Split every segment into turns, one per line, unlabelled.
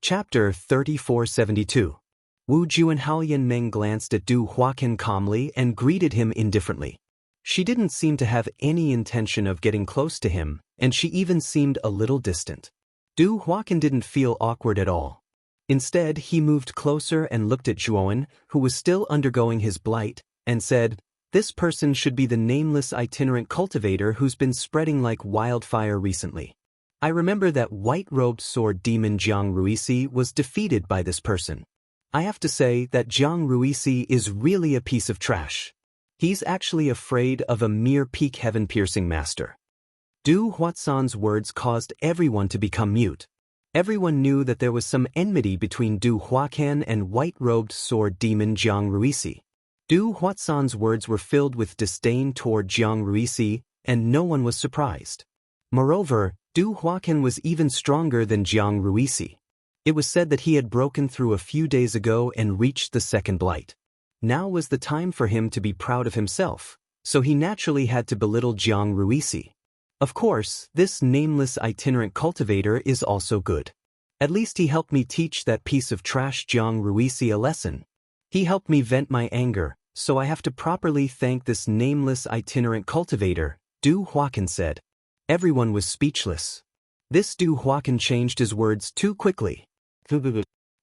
Chapter 3472. Wu Ju and Hao-Yan Meng glanced at Du Huaqian calmly and greeted him indifferently. She didn't seem to have any intention of getting close to him, and she even seemed a little distant. Du Huaqian didn't feel awkward at all. Instead, he moved closer and looked at Zhuowen, who was still undergoing his blight, and said, "This person should be the nameless itinerant cultivator who's been spreading like wildfire recently. I remember that white-robed sword demon Jiang Ruisi was defeated by this person. I have to say that Jiang Ruisi is really a piece of trash. He's actually afraid of a mere peak heaven-piercing master." Du Huatzan's words caused everyone to become mute. Everyone knew that there was some enmity between Du Huaqian and white-robed sword demon Jiang Ruisi. Du Huatzan's words were filled with disdain toward Jiang Ruisi, and no one was surprised. Moreover, Du Huaqian was even stronger than Jiang Ruisi. It was said that he had broken through a few days ago and reached the second blight. Now was the time for him to be proud of himself, so he naturally had to belittle Jiang Ruisi. Of course, this nameless itinerant cultivator is also good. At least he helped me teach that piece of trash Jiang Ruisi a lesson. He helped me vent my anger, so I have to properly thank this nameless itinerant cultivator, Du Huaqian said. Everyone was speechless. This Du Huaqian changed his words too quickly.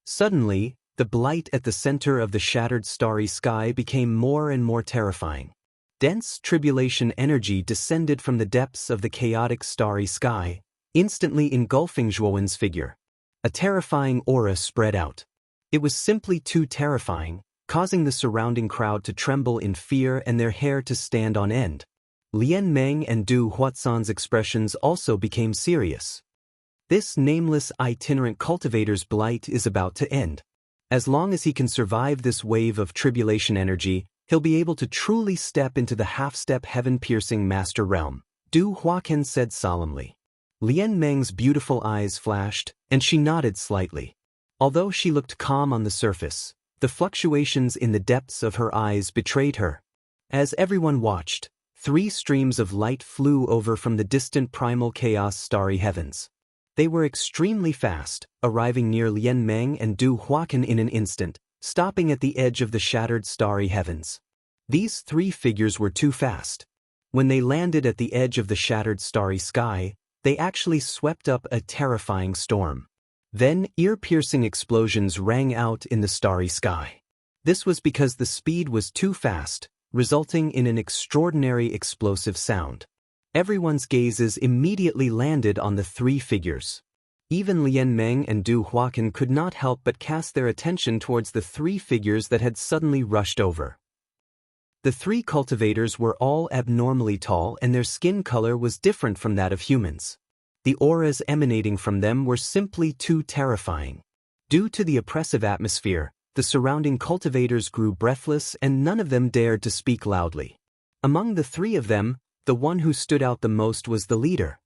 Suddenly, the blight at the center of the shattered starry sky became more and more terrifying. Dense tribulation energy descended from the depths of the chaotic starry sky, instantly engulfing Zhuowen's figure. A terrifying aura spread out. It was simply too terrifying, causing the surrounding crowd to tremble in fear and their hair to stand on end. Lian Meng and Du Huatzan's expressions also became serious. This nameless itinerant cultivator's blight is about to end. As long as he can survive this wave of tribulation energy, he'll be able to truly step into the half-step heaven-piercing master realm, Du Huaqian said solemnly. Lian Meng's beautiful eyes flashed, and she nodded slightly. Although she looked calm on the surface, the fluctuations in the depths of her eyes betrayed her. As everyone watched, 3 streams of light flew over from the distant primal chaos starry heavens. They were extremely fast, arriving near Lian Meng and Du Huaqian in an instant, stopping at the edge of the shattered starry heavens. These 3 figures were too fast. When they landed at the edge of the shattered starry sky, they actually swept up a terrifying storm. Then ear-piercing explosions rang out in the starry sky. This was because the speed was too fast, resulting in an extraordinary explosive sound. Everyone's gazes immediately landed on the 3 figures. Even Lian Meng and Du Huaqian could not help but cast their attention towards the 3 figures that had suddenly rushed over. The 3 cultivators were all abnormally tall and their skin color was different from that of humans. The auras emanating from them were simply too terrifying. Due to the oppressive atmosphere, the surrounding cultivators grew breathless and none of them dared to speak loudly. Among the 3 of them, the one who stood out the most was the leader.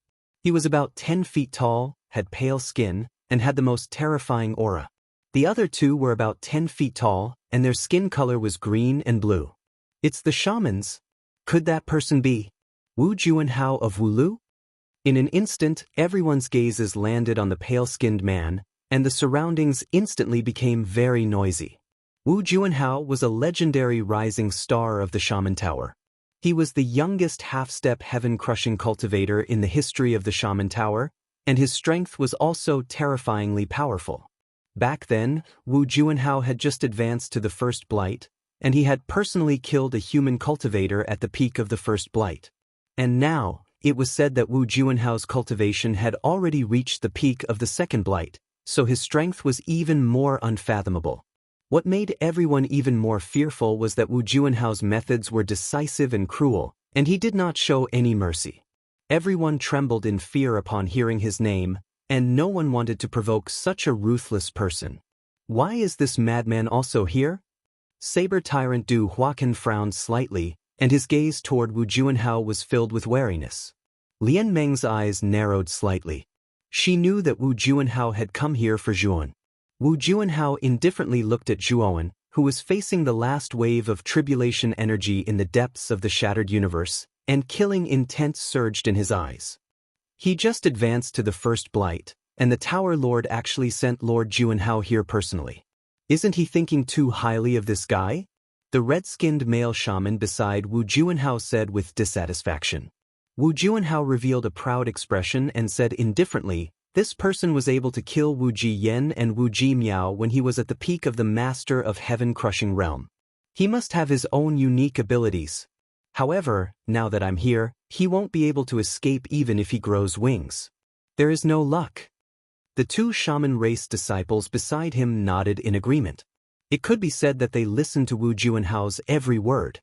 He was about 10 feet tall, had pale skin, and had the most terrifying aura. The other 2 were about 10 feet tall, and their skin color was green and blue. It's the shamans. Could that person be Wu Juanhao of Wulu? In an instant, everyone's gazes landed on the pale-skinned man, and the surroundings instantly became very noisy. Wu Juanhao was a legendary rising star of the Shaman Tower. He was the youngest half-step heaven-crushing cultivator in the history of the Shaman Tower, and his strength was also terrifyingly powerful. Back then, Wu Juanhao had just advanced to the first blight, and he had personally killed a human cultivator at the peak of the first blight. And now, it was said that Wu Juanhao's cultivation had already reached the peak of the second blight, so his strength was even more unfathomable. What made everyone even more fearful was that Wu Juanhao's methods were decisive and cruel, and he did not show any mercy. Everyone trembled in fear upon hearing his name, and no one wanted to provoke such a ruthless person. Why is this madman also here? Saber Tyrant Du Huaqian frowned slightly, and his gaze toward Wu Juanhao was filled with wariness. Lian Meng's eyes narrowed slightly. She knew that Wu Juanhao had come here for Zhuowen. Wu Juanhao indifferently looked at Zhuowen, who was facing the last wave of tribulation energy in the depths of the shattered universe, and killing intent surged in his eyes. He just advanced to the first blight, And the Tower Lord actually sent Lord Juanhao here personally. Isn't he thinking too highly of this guy? The red-skinned male shaman beside Wu Juanhao said with dissatisfaction. Wu Juanhao revealed a proud expression and said indifferently, this person was able to kill Wu Ji Yen and Wu Ji Miao when he was at the peak of the master of heaven-crushing realm. He must have his own unique abilities. However, now that I'm here, he won't be able to escape even if he grows wings. There is no luck. The two shaman race disciples beside him nodded in agreement. It could be said that they listened to Wu Juanhao's every word.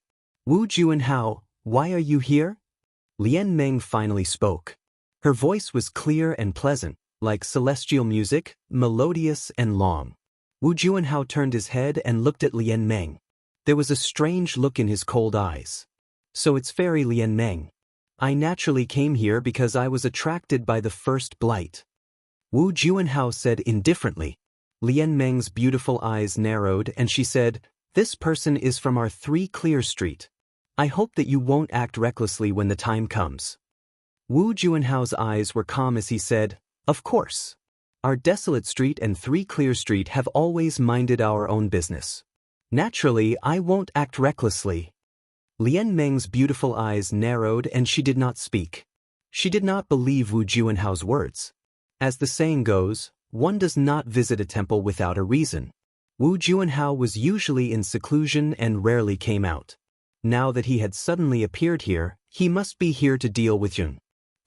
Wu Juanhao, why are you here? Lian Meng finally spoke. Her voice was clear and pleasant, like celestial music, melodious and long. Wu Juanhao turned his head and looked at Lian Meng. There was a strange look in his cold eyes. So it's Fairy Lian Meng. I naturally came here because I was attracted by the first blight. Wu Juanhao said indifferently. Lian Meng's beautiful eyes narrowed and she said, this person is from our 3 Clear Street. I hope that you won't act recklessly when the time comes. Wu Juanhao's eyes were calm as he said, of course. Our Desolate Street and 3 Clear Street have always minded our own business. Naturally, I won't act recklessly. Lian Meng's beautiful eyes narrowed and she did not speak. She did not believe Wu Juanhao's words. As the saying goes, one does not visit a temple without a reason. Wu Juanhao was usually in seclusion and rarely came out. Now that he had suddenly appeared here, he must be here to deal with Yun.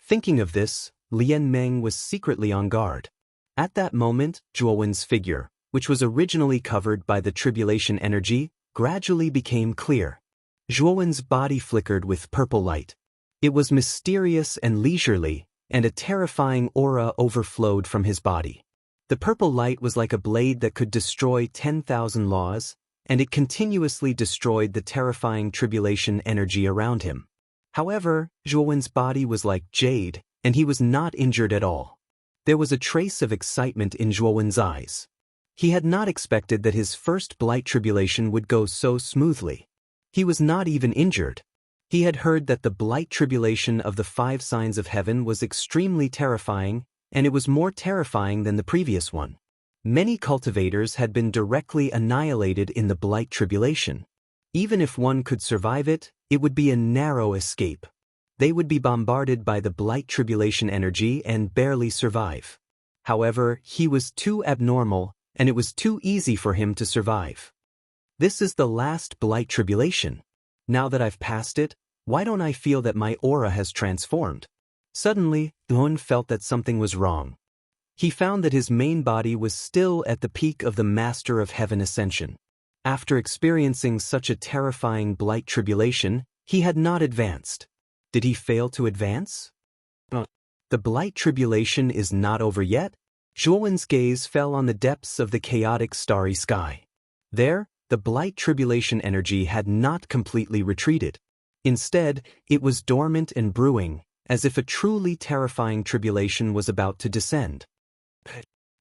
Thinking of this, Lian Meng was secretly on guard. At that moment, Zhuowen's figure, which was originally covered by the tribulation energy, gradually became clear. Zhuowen's body flickered with purple light. It was mysterious and leisurely, and a terrifying aura overflowed from his body. The purple light was like a blade that could destroy 10,000 laws, and it continuously destroyed the terrifying tribulation energy around him. However, Zhuowen's body was like jade, and he was not injured at all. There was a trace of excitement in Zhuowen's eyes. He had not expected that his first blight tribulation would go so smoothly. He was not even injured. He had heard that the blight tribulation of the 5 signs of heaven was extremely terrifying, and it was more terrifying than the previous one. Many cultivators had been directly annihilated in the blight tribulation. Even if one could survive it, it would be a narrow escape. They would be bombarded by the blight tribulation energy and barely survive. However, he was too abnormal, and it was too easy for him to survive. This is the last blight tribulation. Now that I've passed it, why don't I feel that my aura has transformed? Suddenly, Yun felt that something was wrong. He found that his main body was still at the peak of the Master of Heaven ascension. After experiencing such a terrifying blight tribulation, he had not advanced. Did he fail to advance? The blight tribulation is not over yet? Zhuowen's gaze fell on the depths of the chaotic starry sky. There, the blight tribulation energy had not completely retreated. Instead, it was dormant and brewing, as if a truly terrifying tribulation was about to descend.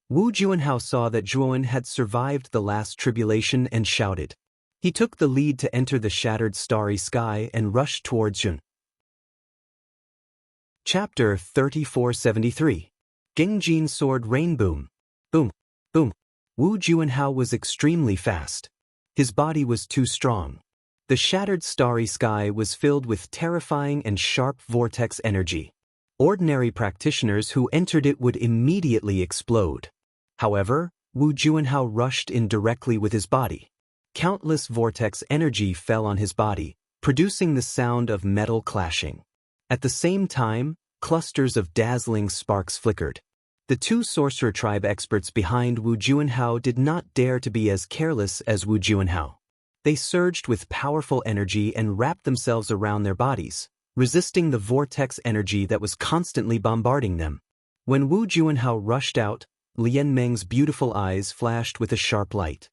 Wu Juanhao saw that Zhuowen had survived the last tribulation and shouted. He took the lead to enter the shattered starry sky and rushed towards Yun. Chapter 3473. Gengjin Sword Rain Boom. Boom. Boom. Wu Juanhao was extremely fast. His body was too strong. The shattered starry sky was filled with terrifying and sharp vortex energy. Ordinary practitioners who entered it would immediately explode. However, Wu Juanhao rushed in directly with his body. Countless vortex energy fell on his body, producing the sound of metal clashing. At the same time, clusters of dazzling sparks flickered. The 2 sorcerer tribe experts behind Wu Juanhao did not dare to be as careless as Wu Juanhao. They surged with powerful energy and wrapped themselves around their bodies, resisting the vortex energy that was constantly bombarding them. When Wu Juanhao rushed out, Lian Meng's beautiful eyes flashed with a sharp light.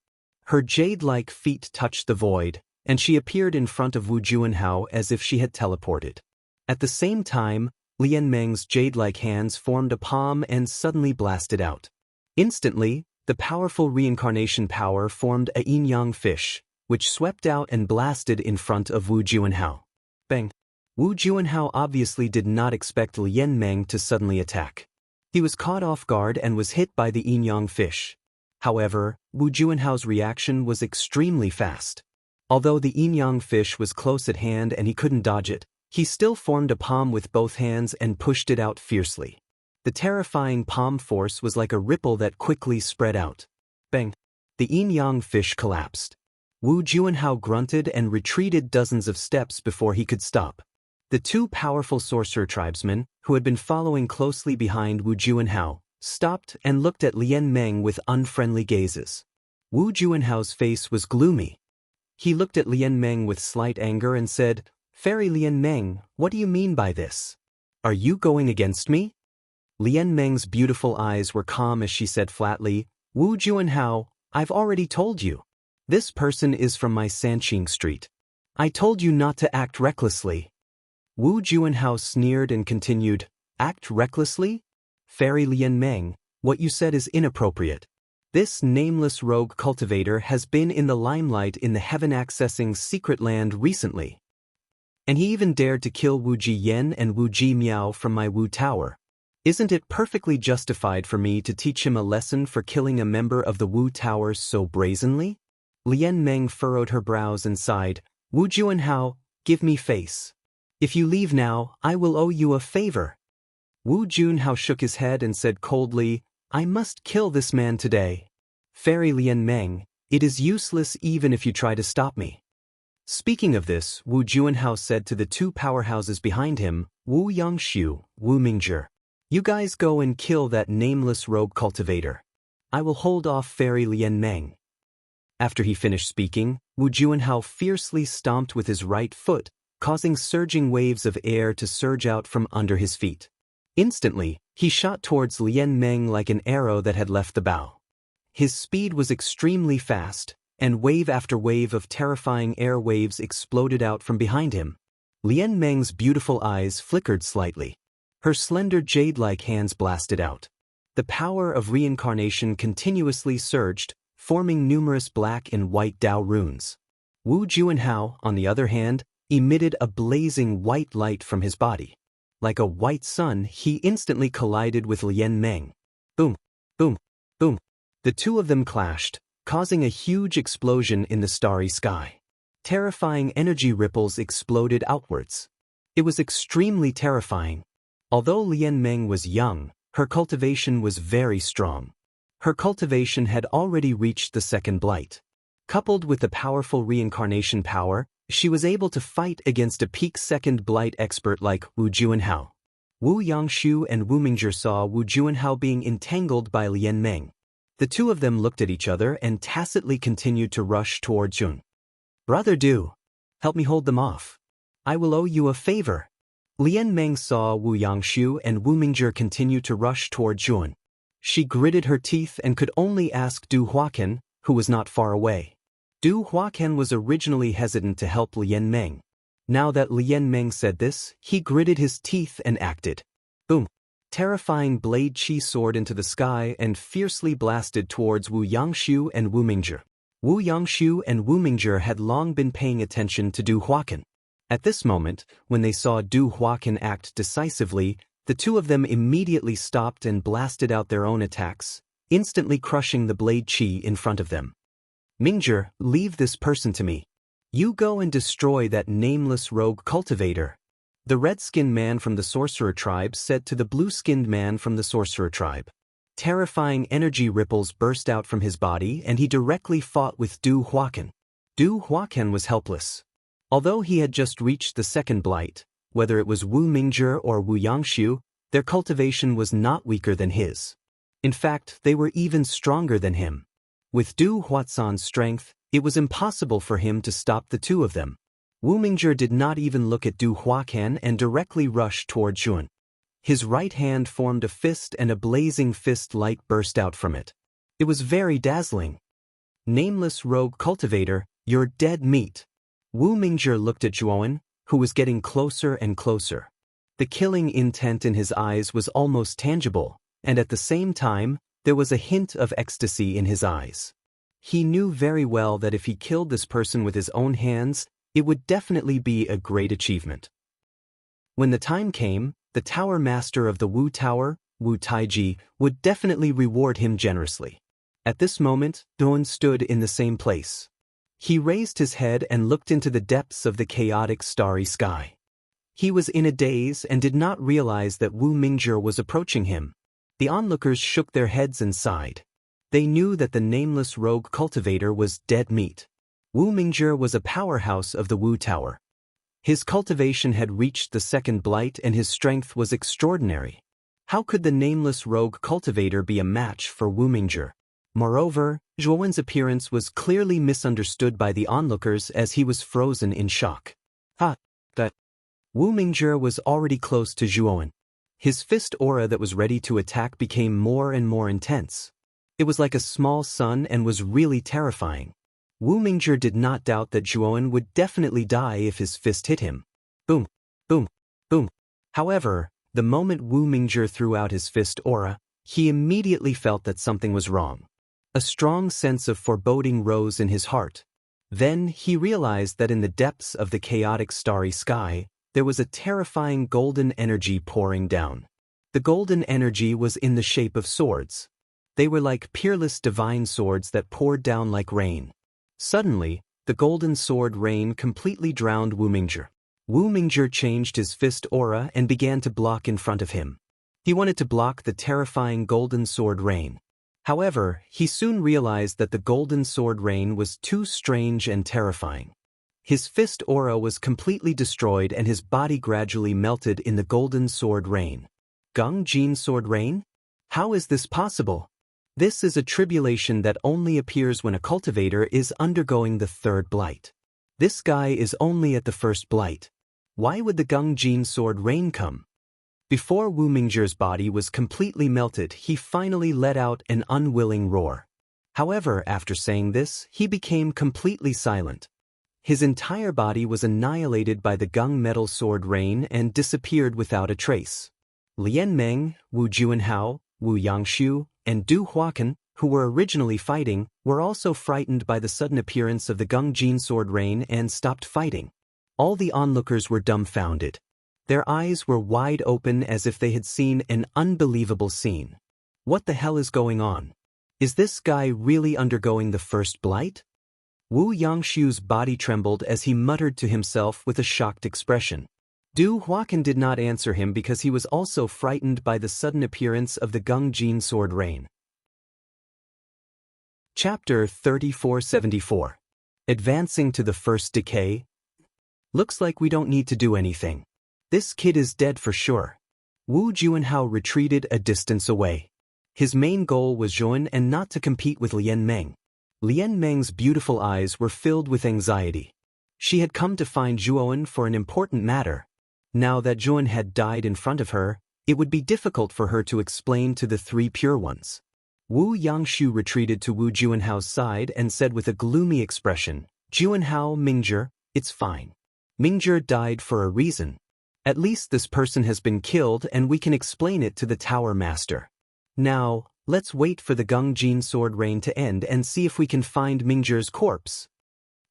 Her jade-like feet touched the void, and she appeared in front of Wu Juanhao as if she had teleported. At the same time, Lian Meng's jade-like hands formed a palm and suddenly blasted out. Instantly, the powerful reincarnation power formed a yin-yang fish, which swept out and blasted in front of Wu Juanhao. Bang! Wu Juanhao obviously did not expect Lian Meng to suddenly attack. He was caught off guard and was hit by the yin-yang fish. However, Wu Juanhao's reaction was extremely fast. Although the yin-yang fish was close at hand and he couldn't dodge it, he still formed a palm with both hands and pushed it out fiercely. The terrifying palm force was like a ripple that quickly spread out. Bang! The yin-yang fish collapsed. Wu Juanhao grunted and retreated dozens of steps before he could stop. The two powerful sorcerer tribesmen, who had been following closely behind Wu Juanhao, stopped and looked at Lian Meng with unfriendly gazes. Wu Juanhao's face was gloomy. He looked at Lian Meng with slight anger and said, "Fairy Lian Meng, what do you mean by this? Are you going against me?" Lian Meng's beautiful eyes were calm as she said flatly, "Wu Juanhao, I've already told you. This person is from my Sanqing Street. I told you not to act recklessly." Wu Juanhao sneered and continued, "Act recklessly? Fairy Lian Meng, what you said is inappropriate. This nameless rogue cultivator has been in the limelight in the heaven-accessing secret land recently. And he even dared to kill Wu Ji Yen and Wu Ji Miao from my Wu Tower. Isn't it perfectly justified for me to teach him a lesson for killing a member of the Wu Tower so brazenly?" Lian Meng furrowed her brows and sighed, "Wu Juanhao, give me face. If you leave now, I will owe you a favor." Wu Juanhao shook his head and said coldly, "I must kill this man today. Fairy Lian Meng, it is useless even if you try to stop me." Speaking of this, Wu Juanhao said to the two powerhouses behind him, "Wu Yangshu, Wu Mingzhi, you guys go and kill that nameless rogue cultivator. I will hold off Fairy Lian Meng." After he finished speaking, Wu Juanhao fiercely stomped with his right foot, causing surging waves of air to surge out from under his feet. Instantly, he shot towards Lian Meng like an arrow that had left the bow. His speed was extremely fast, and wave after wave of terrifying air waves exploded out from behind him. Lian Meng's beautiful eyes flickered slightly. Her slender jade-like hands blasted out. The power of reincarnation continuously surged, forming numerous black and white Dao runes. Wu Juanhao, on the other hand, emitted a blazing white light from his body. Like a white sun, he instantly collided with Lian Meng. Boom, boom, boom. The two of them clashed, causing a huge explosion in the starry sky. Terrifying energy ripples exploded outwards. It was extremely terrifying. Although Lian Meng was young, her cultivation was very strong. Her cultivation had already reached the second blight. Coupled with the powerful reincarnation power, she was able to fight against a peak second blight expert like Wu Juanhao. Wu Yangshu and Wu Mingzhi saw Wu Juanhao being entangled by Lian Meng. The two of them looked at each other and tacitly continued to rush toward Jun. "Brother Du, help me hold them off. I will owe you a favor." Lian Meng saw Wu Yangshu and Wu Mingzhi continue to rush toward Jun. She gritted her teeth and could only ask Du Huaqian, who was not far away. Du Huaqian was originally hesitant to help Lian Meng. Now that Lian Meng said this, he gritted his teeth and acted. Boom! Terrifying blade chi soared into the sky and fiercely blasted towards Wu Yangshu and Wu Mingzhi. Wu Yangshu and Wu Mingzhi had long been paying attention to Du Huaqian. At this moment, when they saw Du Huaqian act decisively, the two of them immediately stopped and blasted out their own attacks, instantly crushing the blade chi in front of them. "Mingzhi, leave this person to me. You go and destroy that nameless rogue cultivator," the red-skinned man from the sorcerer tribe said to the blue-skinned man from the sorcerer tribe. Terrifying energy ripples burst out from his body and he directly fought with Du Huaqian. Du Huaqian was helpless. Although he had just reached the second blight, whether it was Wu Mingzhi or Wu Yangshu, their cultivation was not weaker than his. In fact, they were even stronger than him. With Du Huaqian's strength, it was impossible for him to stop the two of them. Wu Mingzhi did not even look at Du Huaqian and directly rushed toward Jun. His right hand formed a fist and a blazing fist light burst out from it. It was very dazzling. "Nameless rogue cultivator, you're dead meat." Wu Mingzhi looked at Zhuowen, who was getting closer and closer. The killing intent in his eyes was almost tangible, and at the same time, there was a hint of ecstasy in his eyes. He knew very well that if he killed this person with his own hands, it would definitely be a great achievement. When the time came, the tower master of the Wu Tower, Wu Taiji, would definitely reward him generously. At this moment, Duan stood in the same place. He raised his head and looked into the depths of the chaotic starry sky. He was in a daze and did not realize that Wu Mingzhi was approaching him. The onlookers shook their heads and sighed. They knew that the nameless rogue cultivator was dead meat. Wu Mingzhi was a powerhouse of the Wu Tower. His cultivation had reached the second blight and his strength was extraordinary. How could the nameless rogue cultivator be a match for Wu Mingzhi? Moreover, Zhuowen's appearance was clearly misunderstood by the onlookers as he was frozen in shock. That Wu Mingzhi was already close to Zhuowen. His fist aura that was ready to attack became more and more intense. It was like a small sun and was really terrifying. Wu Mingzhi did not doubt that Zhuowen would definitely die if his fist hit him. Boom, boom, boom. However, the moment Wu Mingzhi threw out his fist aura, he immediately felt that something was wrong. A strong sense of foreboding rose in his heart. Then he realized that in the depths of the chaotic starry sky, there was a terrifying golden energy pouring down. The golden energy was in the shape of swords. They were like peerless divine swords that poured down like rain. Suddenly, the golden sword rain completely drowned Wu Mingzhi. Wu Mingzhi changed his fist aura and began to block in front of him. He wanted to block the terrifying golden sword rain. However, he soon realized that the golden sword rain was too strange and terrifying. His fist aura was completely destroyed and his body gradually melted in the golden sword rain. Gung Jin sword rain? How is this possible? This is a tribulation that only appears when a cultivator is undergoing the third blight. This guy is only at the first blight. Why would the Gung Jin sword rain come? Before Wu Mingzhi's body was completely melted, he finally let out an unwilling roar. However, after saying this, he became completely silent. His entire body was annihilated by the Gung metal sword rain and disappeared without a trace. Lian Meng, Wu Juanhao, Wu Yangshu, and Du Huacan, who were originally fighting, were also frightened by the sudden appearance of the Gung Jin sword rain and stopped fighting. All the onlookers were dumbfounded. Their eyes were wide open as if they had seen an unbelievable scene. What the hell is going on? Is this guy really undergoing the first blight? Wu Yangshu's body trembled as he muttered to himself with a shocked expression. Du Huacan did not answer him because he was also frightened by the sudden appearance of the Gung Jin sword rain. Chapter 3474. Advancing to the first decay. Looks like we don't need to do anything. This kid is dead for sure. Wu Juanhao retreated a distance away. His main goal was Zhuowen and not to compete with Lian Meng. Lian Meng's beautiful eyes were filled with anxiety. She had come to find Zhuowen for an important matter. Now that Zhuowen had died in front of her, it would be difficult for her to explain to the three pure ones. Wu Yangshu retreated to Wu Juanhao's side and said with a gloomy expression, "Juanhao, Mingzhi, it's fine. Mingzhi died for a reason. At least this person has been killed and we can explain it to the Tower Master. Now, let's wait for the Gung Jin sword rain to end and see if we can find Mingzhi's corpse."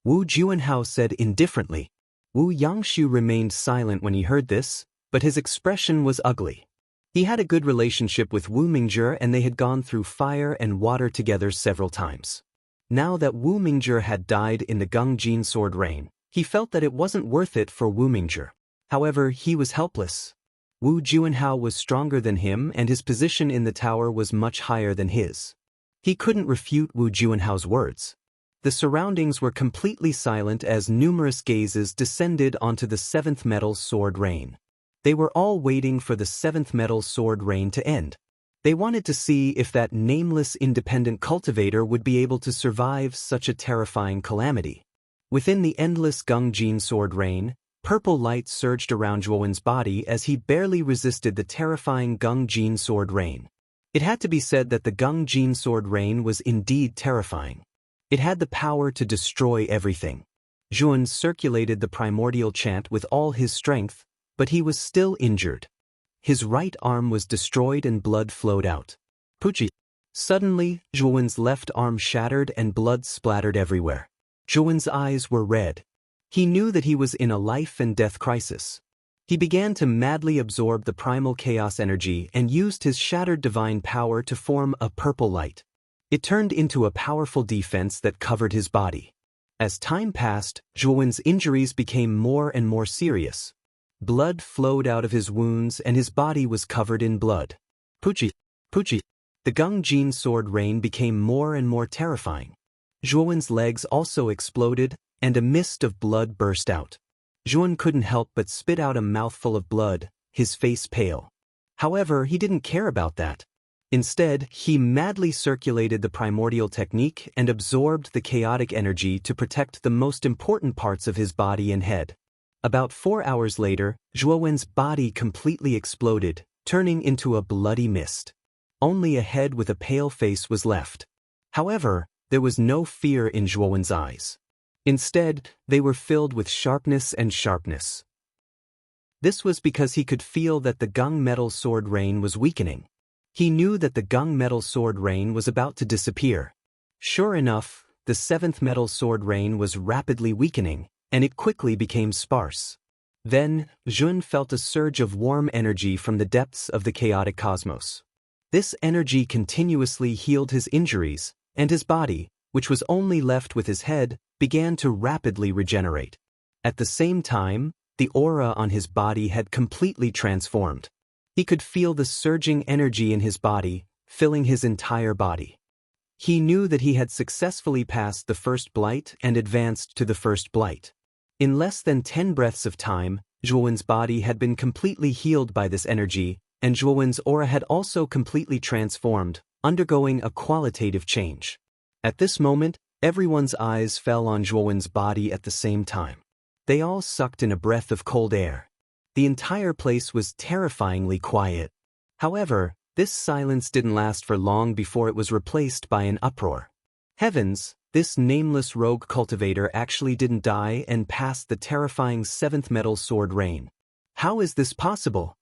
Wu Juanhao said indifferently. Wu Yangshu remained silent when he heard this, but his expression was ugly. He had a good relationship with Wu Mingzhi and they had gone through fire and water together several times. Now that Wu Mingzhi had died in the Gung Jin sword rain, he felt that it wasn't worth it for Wu Mingzhi. However, he was helpless. Wu Juanhao was stronger than him and his position in the tower was much higher than his. He couldn't refute Wu Juanhao's words. The surroundings were completely silent as numerous gazes descended onto the seventh metal sword rain. They were all waiting for the seventh metal sword rain to end. They wanted to see if that nameless independent cultivator would be able to survive such a terrifying calamity. Within the endless Gung Jin sword rain, purple light surged around Zhuowen's body as he barely resisted the terrifying Gung Jin sword rain. It had to be said that the Gung Jin sword rain was indeed terrifying. It had the power to destroy everything. Zhuowen circulated the primordial chant with all his strength, but he was still injured. His right arm was destroyed and blood flowed out. Puchi. Suddenly, Zhuowen's left arm shattered and blood splattered everywhere. Zhuowen's eyes were red. He knew that he was in a life and death crisis. He began to madly absorb the primal chaos energy and used his shattered divine power to form a purple light. It turned into a powerful defense that covered his body. As time passed, Zhuowen's injuries became more and more serious. Blood flowed out of his wounds and his body was covered in blood. Puchi. The Gung Jin sword rain became more and more terrifying. Zhuowen's legs also exploded, and a mist of blood burst out. Zhuowen couldn't help but spit out a mouthful of blood, his face pale. However, he didn't care about that. Instead, he madly circulated the primordial technique and absorbed the chaotic energy to protect the most important parts of his body and head. About 4 hours later, Zhuowen's body completely exploded, turning into a bloody mist. Only a head with a pale face was left. However, there was no fear in Zhuowen's eyes. Instead, they were filled with sharpness and sharpness. This was because he could feel that the Gung metal sword rain was weakening. He knew that the Gung metal sword rain was about to disappear. Sure enough, the 7th metal sword rain was rapidly weakening, and it quickly became sparse. Then, Jun felt a surge of warm energy from the depths of the chaotic cosmos. This energy continuously healed his injuries, and his body, which was only left with his head, began to rapidly regenerate. At the same time, the aura on his body had completely transformed. He could feel the surging energy in his body, filling his entire body. He knew that he had successfully passed the first blight and advanced to the first blight. In less than 10 breaths of time, Zhuowen's body had been completely healed by this energy, and Zhuowen's aura had also completely transformed, undergoing a qualitative change. At this moment, everyone's eyes fell on Zhuowen's body at the same time. They all sucked in a breath of cold air. The entire place was terrifyingly quiet. However, this silence didn't last for long before it was replaced by an uproar. Heavens, this nameless rogue cultivator actually didn't die and passed the terrifying 7th metal sword rain. How is this possible?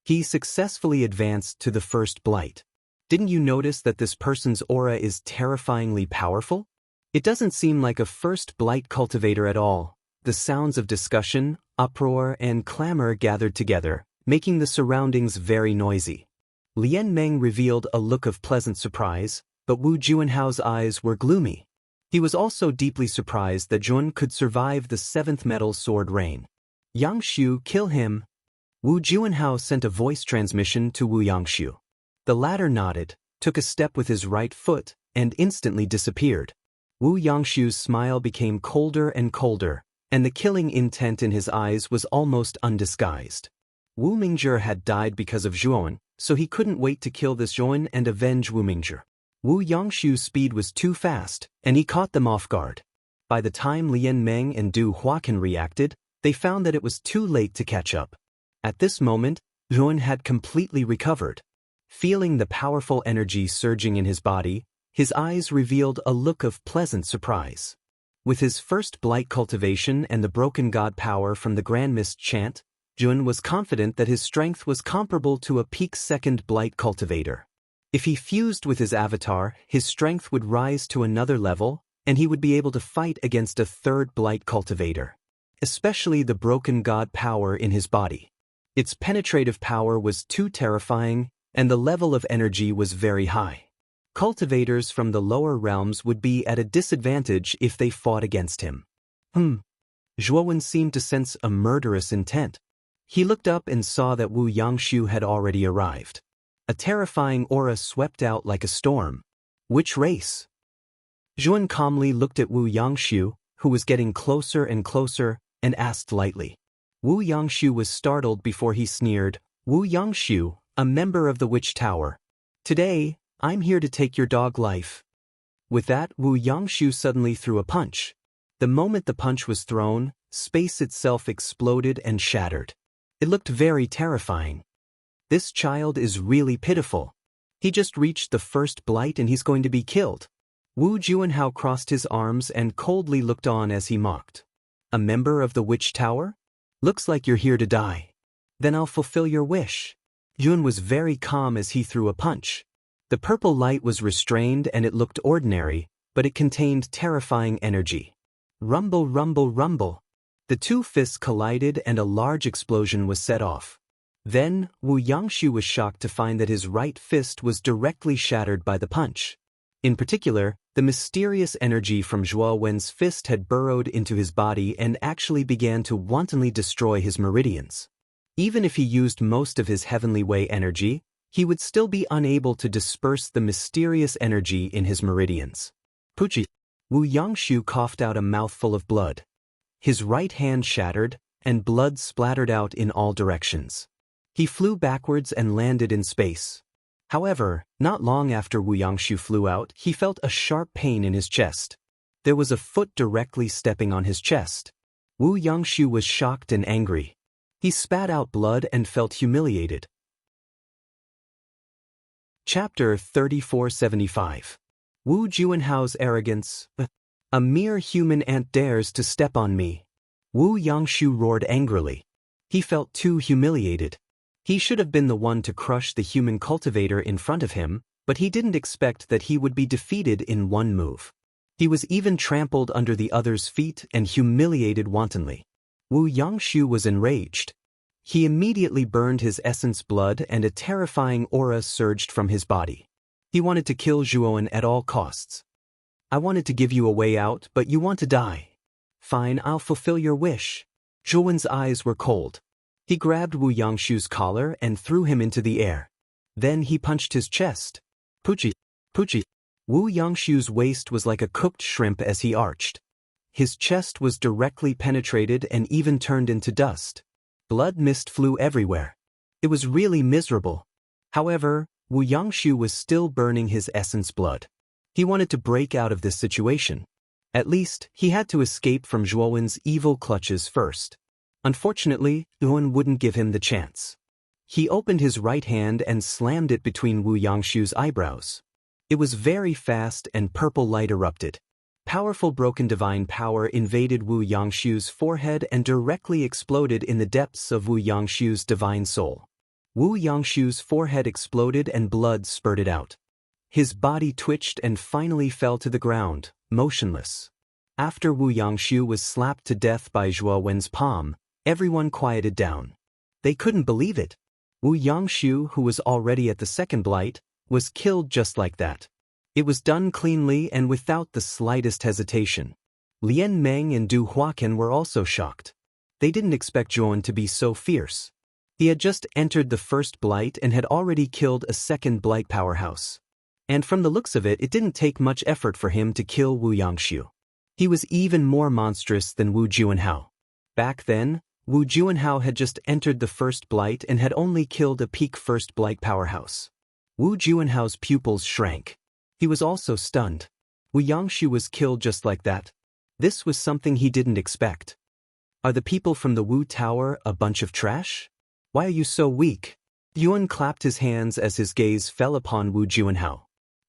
He successfully advanced to the first blight. Didn't you notice that this person's aura is terrifyingly powerful? It doesn't seem like a first blight cultivator at all. The sounds of discussion, uproar, and clamor gathered together, making the surroundings very noisy. Lian Meng revealed a look of pleasant surprise, but Wu Juanhao's eyes were gloomy. He was also deeply surprised that Jun could survive the 7th metal sword rain. Yang Shu, kill him. Wu Juanhao sent a voice transmission to Wu Yangshu. The latter nodded, took a step with his right foot, and instantly disappeared. Wu Yangshu's smile became colder and colder, and the killing intent in his eyes was almost undisguised. Wu Mingzhi had died because of Zhuowen, so he couldn't wait to kill this Zhuowen and avenge Wu Mingzhi. Wu Yangshu's speed was too fast, and he caught them off guard. By the time Lian Meng and Du Huaqian reacted, they found that it was too late to catch up. At this moment, Zhuowen had completely recovered. Feeling the powerful energy surging in his body, his eyes revealed a look of pleasant surprise. With his first blight cultivation and the broken god power from the Grand Mist chant, Jun was confident that his strength was comparable to a peak 2nd blight cultivator. If he fused with his avatar, his strength would rise to another level, and he would be able to fight against a 3rd blight cultivator. Especially the broken god power in his body. Its penetrative power was too terrifying, and the level of energy was very high. Cultivators from the lower realms would be at a disadvantage if they fought against him. Zhuowen seemed to sense a murderous intent. He looked up and saw that Wu Yangshu had already arrived. A terrifying aura swept out like a storm. Which race? Zhuowen calmly looked at Wu Yangshu, who was getting closer and closer, and asked lightly. Wu Yangshu was startled before he sneered, Wu Yangshu, a member of the Witch Tower. Today, I'm here to take your dog life. With that, Wu Yangshu suddenly threw a punch. The moment the punch was thrown, space itself exploded and shattered. It looked very terrifying. This child is really pitiful. He just reached the first blight and he's going to be killed. Wu Juanhao crossed his arms and coldly looked on as he mocked. A member of the Witch Tower? Looks like you're here to die. Then I'll fulfill your wish. Jun was very calm as he threw a punch. The purple light was restrained and it looked ordinary, but it contained terrifying energy. Rumble, rumble, rumble. The two fists collided and a large explosion was set off. Then, Wu Yangshu was shocked to find that his right fist was directly shattered by the punch. In particular, the mysterious energy from Zhuo Wen's fist had burrowed into his body and actually began to wantonly destroy his meridians. Even if he used most of his heavenly way energy, he would still be unable to disperse the mysterious energy in his meridians. Puchi! Wu Yangshu coughed out a mouthful of blood. His right hand shattered, and blood splattered out in all directions. He flew backwards and landed in space. However, not long after Wu Yangshu flew out, he felt a sharp pain in his chest. There was a foot directly stepping on his chest. Wu Yangshu was shocked and angry. He spat out blood and felt humiliated. Chapter 3475. Wu Juanhao's arrogance. A mere human ant dares to step on me. Wu Yangshu roared angrily. He felt too humiliated. He should have been the one to crush the human cultivator in front of him, but he didn't expect that he would be defeated in one move. He was even trampled under the other's feet and humiliated wantonly. Wu Yangshu was enraged. He immediately burned his essence blood and a terrifying aura surged from his body. He wanted to kill Zhuowen at all costs. I wanted to give you a way out, but you want to die. Fine, I'll fulfill your wish. Zhuowen's eyes were cold. He grabbed Wu Yangshu's collar and threw him into the air. Then he punched his chest. Puchi! Puchi! Wu Yangshu's waist was like a cooked shrimp as he arched. His chest was directly penetrated and even turned into dust. Blood mist flew everywhere. It was really miserable. However, Wu Yangshu was still burning his essence blood. He wanted to break out of this situation. At least, he had to escape from Zhuowen's evil clutches first. Unfortunately, Zhuowen wouldn't give him the chance. He opened his right hand and slammed it between Wu Yangshu's eyebrows. It was very fast and purple light erupted. Powerful broken divine power invaded Wu Yangshu's forehead and directly exploded in the depths of Wu Yangshu's divine soul. Wu Yangshu's forehead exploded and blood spurted out. His body twitched and finally fell to the ground, motionless. After Wu Yangshu was slapped to death by Zhuo Wen's palm, everyone quieted down. They couldn't believe it. Wu Yangshu, who was already at the second blight, was killed just like that. It was done cleanly and without the slightest hesitation. Lian Meng and Du Huaqian were also shocked. They didn't expect Zhuowen to be so fierce. He had just entered the first blight and had already killed a second blight powerhouse. And from the looks of it, it didn't take much effort for him to kill Wu Yangshu. He was even more monstrous than Wu Juanhao. Back then, Wu Juanhao had just entered the first blight and had only killed a peak first blight powerhouse. Wu Juanhao's pupils shrank. He was also stunned. Wu Yangshu was killed just like that. This was something he didn't expect. Are the people from the Wu Tower a bunch of trash? Why are you so weak? Yuan clapped his hands as his gaze fell upon Wu Juanhao.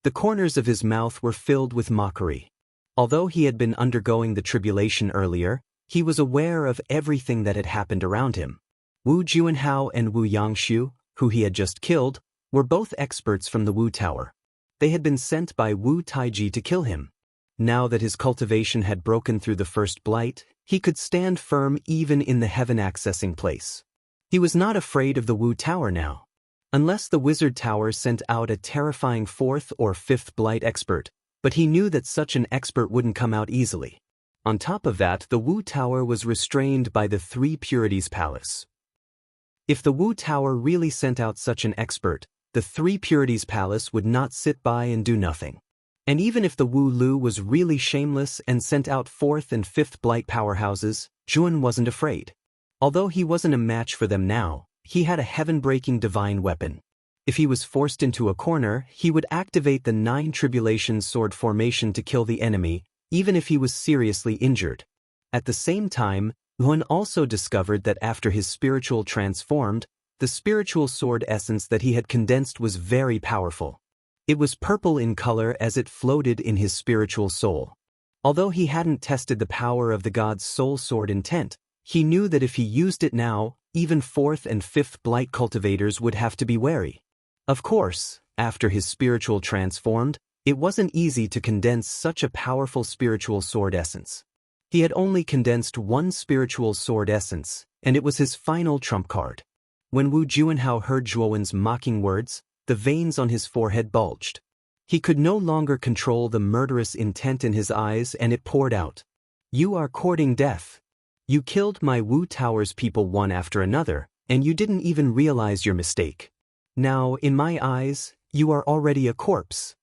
The corners of his mouth were filled with mockery. Although he had been undergoing the tribulation earlier, he was aware of everything that had happened around him. Wu Juanhao and Wu Yangshu, who he had just killed, were both experts from the Wu Tower. They had been sent by Wu Taiji to kill him. Now that his cultivation had broken through the first blight, he could stand firm even in the heaven accessing place. He was not afraid of the Wu Tower now. Unless the Wizard Tower sent out a terrifying fourth or fifth blight expert, but he knew that such an expert wouldn't come out easily. On top of that, the Wu Tower was restrained by the Three Purities Palace. If the Wu Tower really sent out such an expert, the Three Purities Palace would not sit by and do nothing. And even if the Wu Lu was really shameless and sent out fourth and fifth blight powerhouses, Zhuowen wasn't afraid. Although he wasn't a match for them now, he had a heaven-breaking divine weapon. If he was forced into a corner, he would activate the Nine Tribulations sword formation to kill the enemy, even if he was seriously injured. At the same time, Zhuowen also discovered that after his spiritual transformed, the spiritual sword essence that he had condensed was very powerful. It was purple in color as it floated in his spiritual soul. Although he hadn't tested the power of the god's soul sword intent, he knew that if he used it now, even fourth and fifth blight cultivators would have to be wary. Of course, after his spiritual transformed, it wasn't easy to condense such a powerful spiritual sword essence. He had only condensed one spiritual sword essence, and it was his final trump card. When Wu Juanhao heard Zhuowen's mocking words, the veins on his forehead bulged. He could no longer control the murderous intent in his eyes, and it poured out. You are courting death. You killed my Wu Tower's people one after another, and you didn't even realize your mistake. Now, in my eyes, you are already a corpse.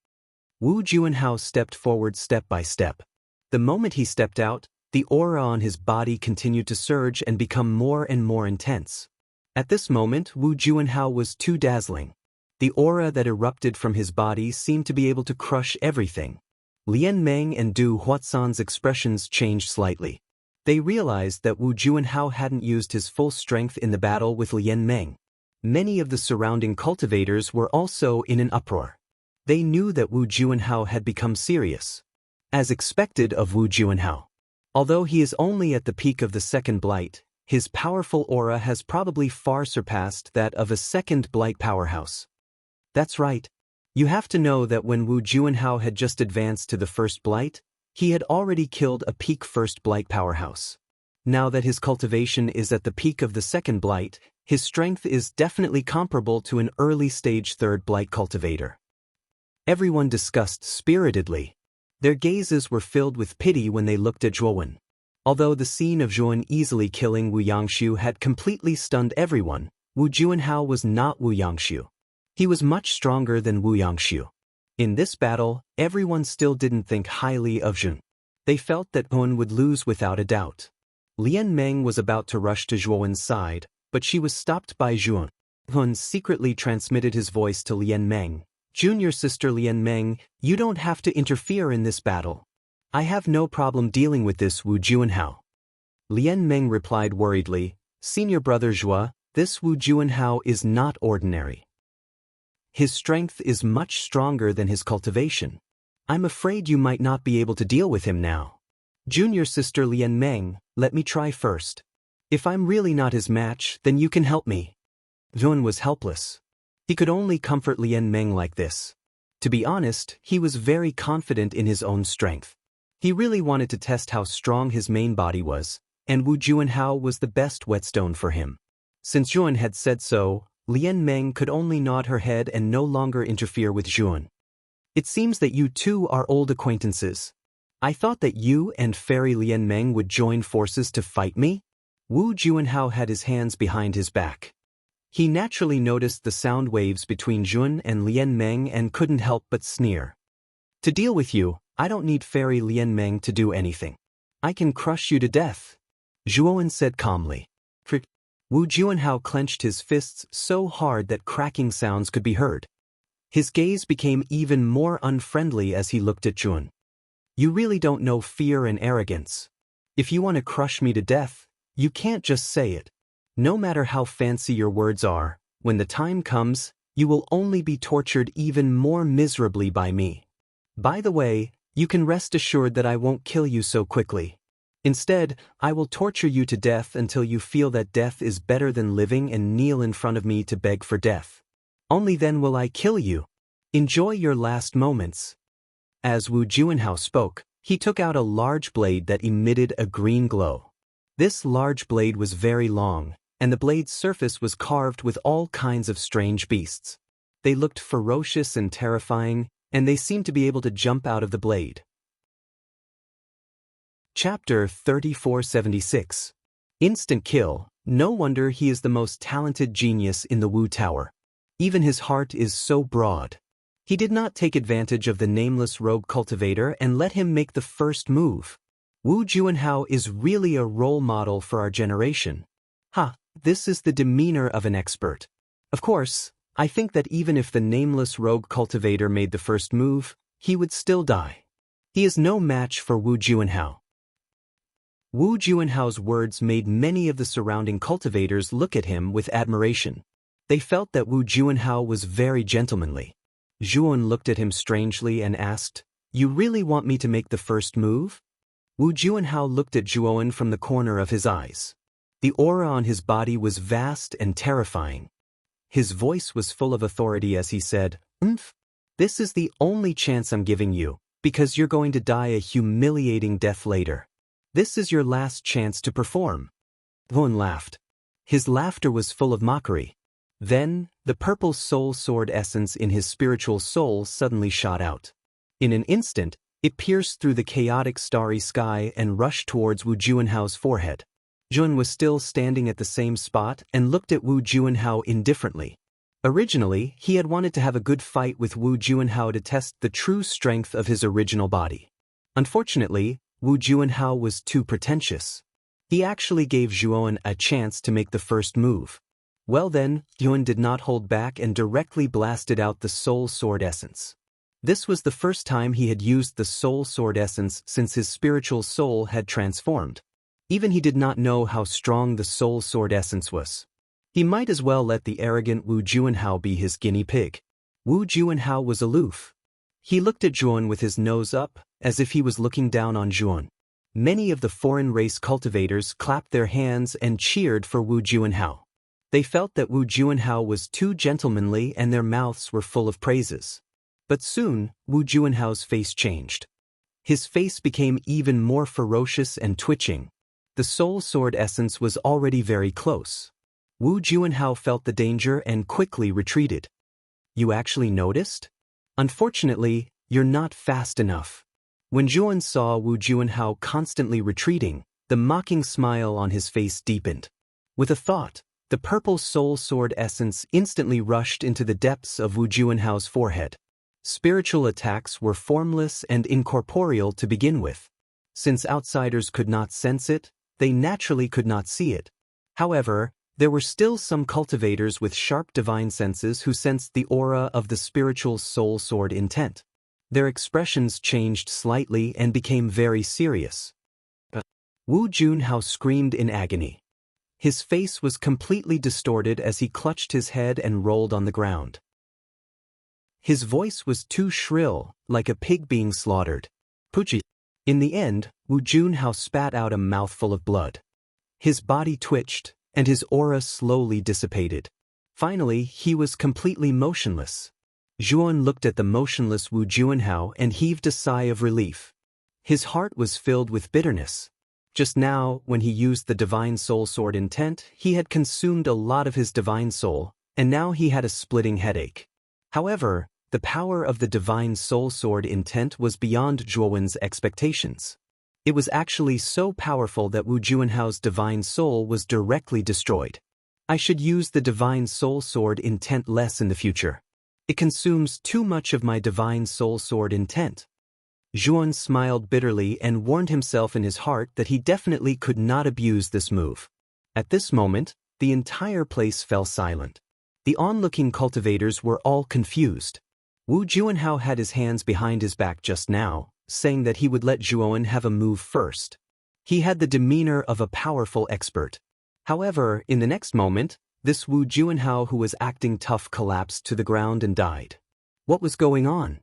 Wu Juanhao stepped forward step by step. The moment he stepped out, the aura on his body continued to surge and become more and more intense. At this moment, Wu Juanhao was too dazzling. The aura that erupted from his body seemed to be able to crush everything. Lian Meng and Du Huatsan's expressions changed slightly. They realized that Wu Juanhao hadn't used his full strength in the battle with Lian Meng. Many of the surrounding cultivators were also in an uproar. They knew that Wu Juanhao had become serious. As expected of Wu Juanhao. Although he is only at the peak of the second blight, his powerful aura has probably far surpassed that of a second blight powerhouse. That's right. You have to know that when Wu Juanhao had just advanced to the first blight, he had already killed a peak first blight powerhouse. Now that his cultivation is at the peak of the second blight, his strength is definitely comparable to an early stage third blight cultivator. Everyone discussed spiritedly. Their gazes were filled with pity when they looked at Zhuowen. Although the scene of Zhuowen easily killing Wu Yangshu had completely stunned everyone, Wu Juanhao was not Wu Yangshu. He was much stronger than Wu Yangshu. In this battle, everyone still didn't think highly of Zhuowen. They felt that Zhuowen would lose without a doubt. Lian Meng was about to rush to Zhuowen's side, but she was stopped by Zhuowen. Zhuowen secretly transmitted his voice to Lian Meng. Junior sister Lian Meng, you don't have to interfere in this battle. I have no problem dealing with this Wu Juanhao. Lian Meng replied worriedly, Senior brother Zhua, this Wu Juanhao is not ordinary. His strength is much stronger than his cultivation. I'm afraid you might not be able to deal with him now. Junior sister Lian Meng, let me try first. If I'm really not his match, then you can help me. Zhuowen was helpless. He could only comfort Lian Meng like this. To be honest, he was very confident in his own strength. He really wanted to test how strong his main body was, and Wu Juanhao was the best whetstone for him. Since Zhuowen had said so, Lian Meng could only nod her head and no longer interfere with Zhuowen. It seems that you two are old acquaintances. I thought that you and Fairy Lian Meng would join forces to fight me? Wu Juanhao had his hands behind his back. He naturally noticed the sound waves between Zhuowen and Lian Meng and couldn't help but sneer. To deal with you, I don't need Fairy Lian Meng to do anything. I can crush you to death, Zhuowen said calmly. Wu Juanhao clenched his fists so hard that cracking sounds could be heard. His gaze became even more unfriendly as he looked at Zhuowen. You really don't know fear and arrogance. If you want to crush me to death, you can't just say it. No matter how fancy your words are, when the time comes, you will only be tortured even more miserably by me. By the way, you can rest assured that I won't kill you so quickly. Instead, I will torture you to death until you feel that death is better than living and kneel in front of me to beg for death. Only then will I kill you. Enjoy your last moments. As Wu Juanhao spoke, he took out a large blade that emitted a green glow. This large blade was very long, and the blade's surface was carved with all kinds of strange beasts. They looked ferocious and terrifying, and they seemed to be able to jump out of the blade. Chapter 3476. Instant kill. No wonder he is the most talented genius in the Wu Tower. Even his heart is so broad. He did not take advantage of the nameless rogue cultivator and let him make the first move. Wu Juanhao is really a role model for our generation. This is the demeanor of an expert. Of course, I think that even if the nameless rogue cultivator made the first move, he would still die. He is no match for Wu Juanhao. Wu Juanhao's words made many of the surrounding cultivators look at him with admiration. They felt that Wu Juanhao was very gentlemanly. Zhuowen looked at him strangely and asked, You really want me to make the first move? Wu Juanhao looked at Zhuowen from the corner of his eyes. The aura on his body was vast and terrifying. His voice was full of authority as he said, This is the only chance I'm giving you, because you're going to die a humiliating death later. This is your last chance to perform. Juan laughed. His laughter was full of mockery. Then, the purple soul sword essence in his spiritual soul suddenly shot out. In an instant, it pierced through the chaotic starry sky and rushed towards Wu Juanhao's forehead. Jun was still standing at the same spot and looked at Wu Juanhao indifferently. Originally, he had wanted to have a good fight with Wu Juanhao to test the true strength of his original body. Unfortunately, Wu Juanhao was too pretentious. He actually gave Zhuan a chance to make the first move. Well then, Yuan did not hold back and directly blasted out the soul sword essence. This was the first time he had used the soul sword essence since his spiritual soul had transformed. Even he did not know how strong the soul sword essence was. He might as well let the arrogant Wu Juanhao be his guinea pig. Wu Juanhao was aloof. He looked at Zhuan with his nose up, as if he was looking down on Zhuan. Many of the foreign race cultivators clapped their hands and cheered for Wu Juanhao. They felt that Wu Juanhao was too gentlemanly and their mouths were full of praises. But soon, Wu Juanhao's face changed. His face became even more ferocious and twitching. The soul sword essence was already very close. Wu Juanhao felt the danger and quickly retreated. You actually noticed? Unfortunately, you're not fast enough. When Zhuan saw Wu Juanhao constantly retreating, the mocking smile on his face deepened. With a thought, the purple soul sword essence instantly rushed into the depths of Wu Juanhao's forehead. Spiritual attacks were formless and incorporeal to begin with. Since outsiders could not sense it, they naturally could not see it. However, there were still some cultivators with sharp divine senses who sensed the aura of the spiritual soul sword intent. Their expressions changed slightly and became very serious. Wu Juanhao screamed in agony. His face was completely distorted as he clutched his head and rolled on the ground. His voice was too shrill, like a pig being slaughtered. Puchi. In the end, Wu Juanhao spat out a mouthful of blood. His body twitched, and his aura slowly dissipated. Finally, he was completely motionless. Zhuan looked at the motionless Wu Juanhao and heaved a sigh of relief. His heart was filled with bitterness. Just now, when he used the divine soul sword intent, he had consumed a lot of his divine soul, and now he had a splitting headache. However, the power of the divine soul sword intent was beyond Zhuan's expectations. It was actually so powerful that Wu Juanhao's divine soul was directly destroyed. I should use the divine soul sword intent less in the future. It consumes too much of my divine soul sword intent. Zhuan smiled bitterly and warned himself in his heart that he definitely could not abuse this move. At this moment, the entire place fell silent. The onlooking cultivators were all confused. Wu Juanhao had his hands behind his back just now, saying that he would let Zhuan have a move first. He had the demeanor of a powerful expert. However, in the next moment, this Wu Juanhao who was acting tough collapsed to the ground and died. What was going on?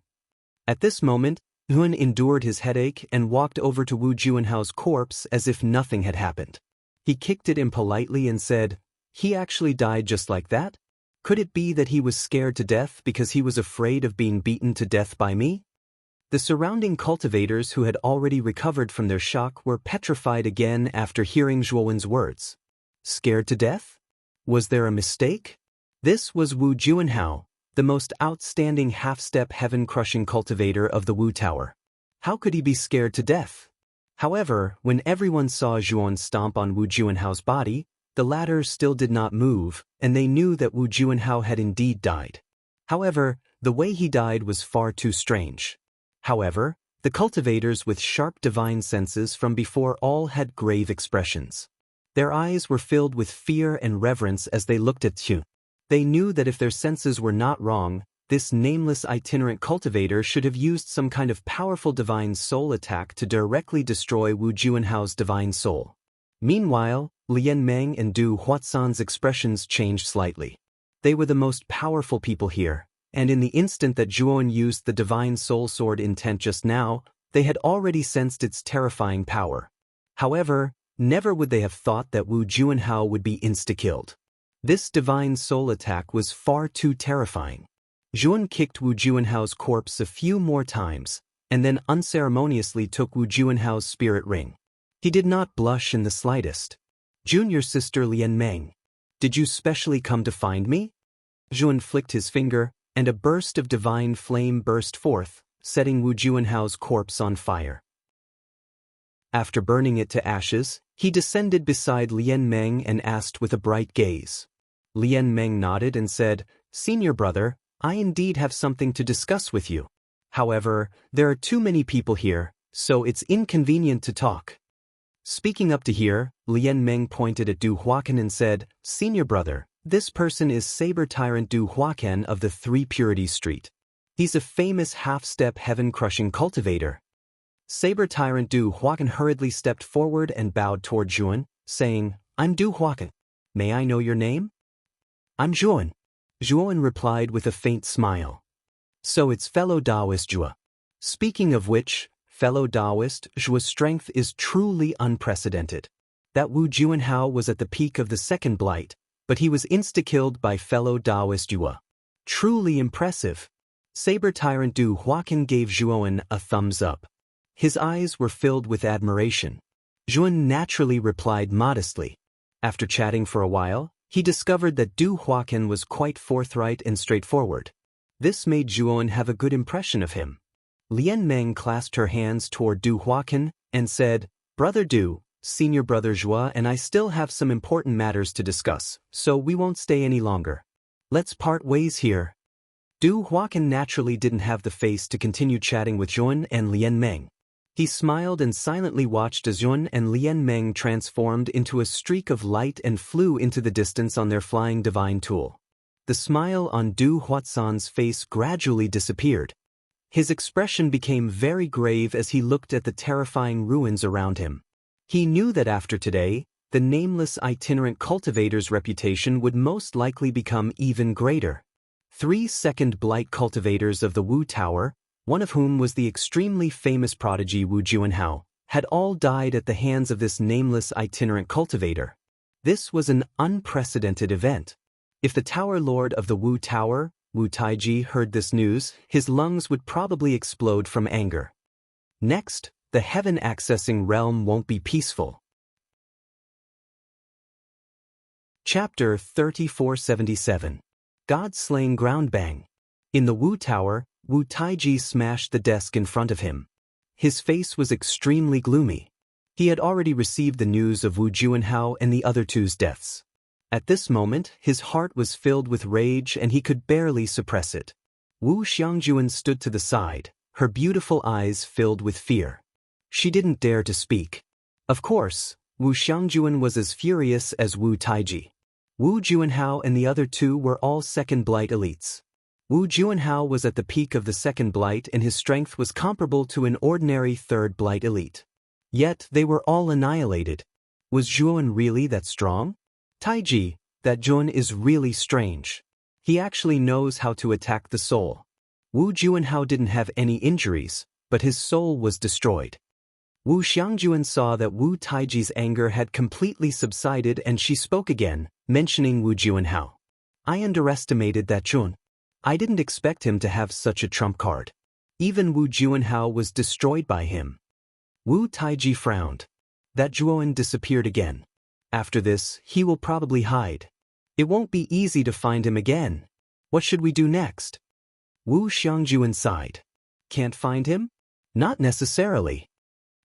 At this moment, Zhuan endured his headache and walked over to Wu Juanhao's corpse as if nothing had happened. He kicked it impolitely and said, "He actually died just like that? Could it be that he was scared to death because he was afraid of being beaten to death by me?" The surrounding cultivators who had already recovered from their shock were petrified again after hearing Zhuan's words. Scared to death? Was there a mistake? This was Wu Juanhao, the most outstanding half-step heaven-crushing cultivator of the Wu Tower. How could he be scared to death? However, when everyone saw Zhuan stomp on Wu Juanhao's body, the latter still did not move, and they knew that Wu Juanhao had indeed died. However, the way he died was far too strange. However, the cultivators with sharp divine senses from before all had grave expressions. Their eyes were filled with fear and reverence as they looked at Zhu. They knew that if their senses were not wrong, this nameless itinerant cultivator should have used some kind of powerful divine soul attack to directly destroy Wu Juanhao's divine soul. Meanwhile, Lian Meng and Du Huatsan's expressions changed slightly. They were the most powerful people here, and in the instant that Zhuan used the divine soul sword intent just now, they had already sensed its terrifying power. However, never would they have thought that Wu Juanhao would be insta-killed. This divine soul attack was far too terrifying. Zhuan kicked Wu Juanhao's corpse a few more times, and then unceremoniously took Wu Juanhao's spirit ring. He did not blush in the slightest. "Junior sister Lian Meng, did you specially come to find me?" Zhuan flicked his finger, and a burst of divine flame burst forth, setting Wu Juanhao's corpse on fire. After burning it to ashes, he descended beside Lian Meng and asked with a bright gaze. Lian Meng nodded and said, "Senior brother, I indeed have something to discuss with you. However, there are too many people here, so it's inconvenient to talk." Speaking up to here, Lian Meng pointed at Du Huaqian and said, "Senior brother, this person is Saber Tyrant Du Huaqian of the Three Purities Street. He's a famous half-step heaven-crushing cultivator." Saber Tyrant Du Huaqian hurriedly stepped forward and bowed toward Zhuan, saying, "I'm Du Huaqian. May I know your name?" "I'm Zhuan." Zhuan replied with a faint smile. "So it's fellow Taoist Zhua. Speaking of which, fellow Taoist Zhua's strength is truly unprecedented. That Wu Juanhao was at the peak of the second blight, but he was insta-killed by fellow Taoist Zhua. Truly impressive." Saber Tyrant Du Huaqian gave Zhuan a thumbs up. His eyes were filled with admiration. Zhuan naturally replied modestly. After chatting for a while, he discovered that Du Huaqian was quite forthright and straightforward. This made Zhuan have a good impression of him. Lian Meng clasped her hands toward Du Huaqian and said, "Brother Du, Senior Brother Zhua and I still have some important matters to discuss, so we won't stay any longer. Let's part ways here." Du Huaqian naturally didn't have the face to continue chatting with Zhuan and Lian Meng. He smiled and silently watched as Zhuan and Lian Meng transformed into a streak of light and flew into the distance on their flying divine tool. The smile on Du Huaqian's face gradually disappeared. His expression became very grave as he looked at the terrifying ruins around him. He knew that after today, the nameless itinerant cultivator's reputation would most likely become even greater. 3 second blight cultivators of the Wu Tower, one of whom was the extremely famous prodigy Wu Juanhao, had all died at the hands of this nameless itinerant cultivator. This was an unprecedented event. If the Tower Lord of the Wu Tower, Wu Taiji, heard this news, his lungs would probably explode from anger. Next, the heaven-accessing realm won't be peaceful. Chapter 3477. God-slaying ground bang. In the Wu Tower, Wu Taiji smashed the desk in front of him. His face was extremely gloomy. He had already received the news of Wu Juanhao and the other two's deaths. At this moment, his heart was filled with rage and he could barely suppress it. Wu Xiangjuan stood to the side, her beautiful eyes filled with fear. She didn't dare to speak. Of course, Wu Xiangjuan was as furious as Wu Taiji. Wu Juanhao and the other two were all second blight elites. Wu Juanhao was at the peak of the second blight and his strength was comparable to an ordinary third blight elite. Yet they were all annihilated. Was Zhuan really that strong? Taiji, that Zhuan is really strange. He actually knows how to attack the soul. Wu Juanhao didn't have any injuries, but his soul was destroyed. Wu Xiangjuan saw that Wu Taiji's anger had completely subsided and she spoke again, mentioning Wu Juanhao. "I underestimated that Zhuan. I didn't expect him to have such a trump card. Even Wu Juanhao was destroyed by him." Wu Taiji frowned. That Zhuan disappeared again. After this, he will probably hide. It won't be easy to find him again. What should we do next? Wu Xiangjuan sighed. Can't find him? Not necessarily.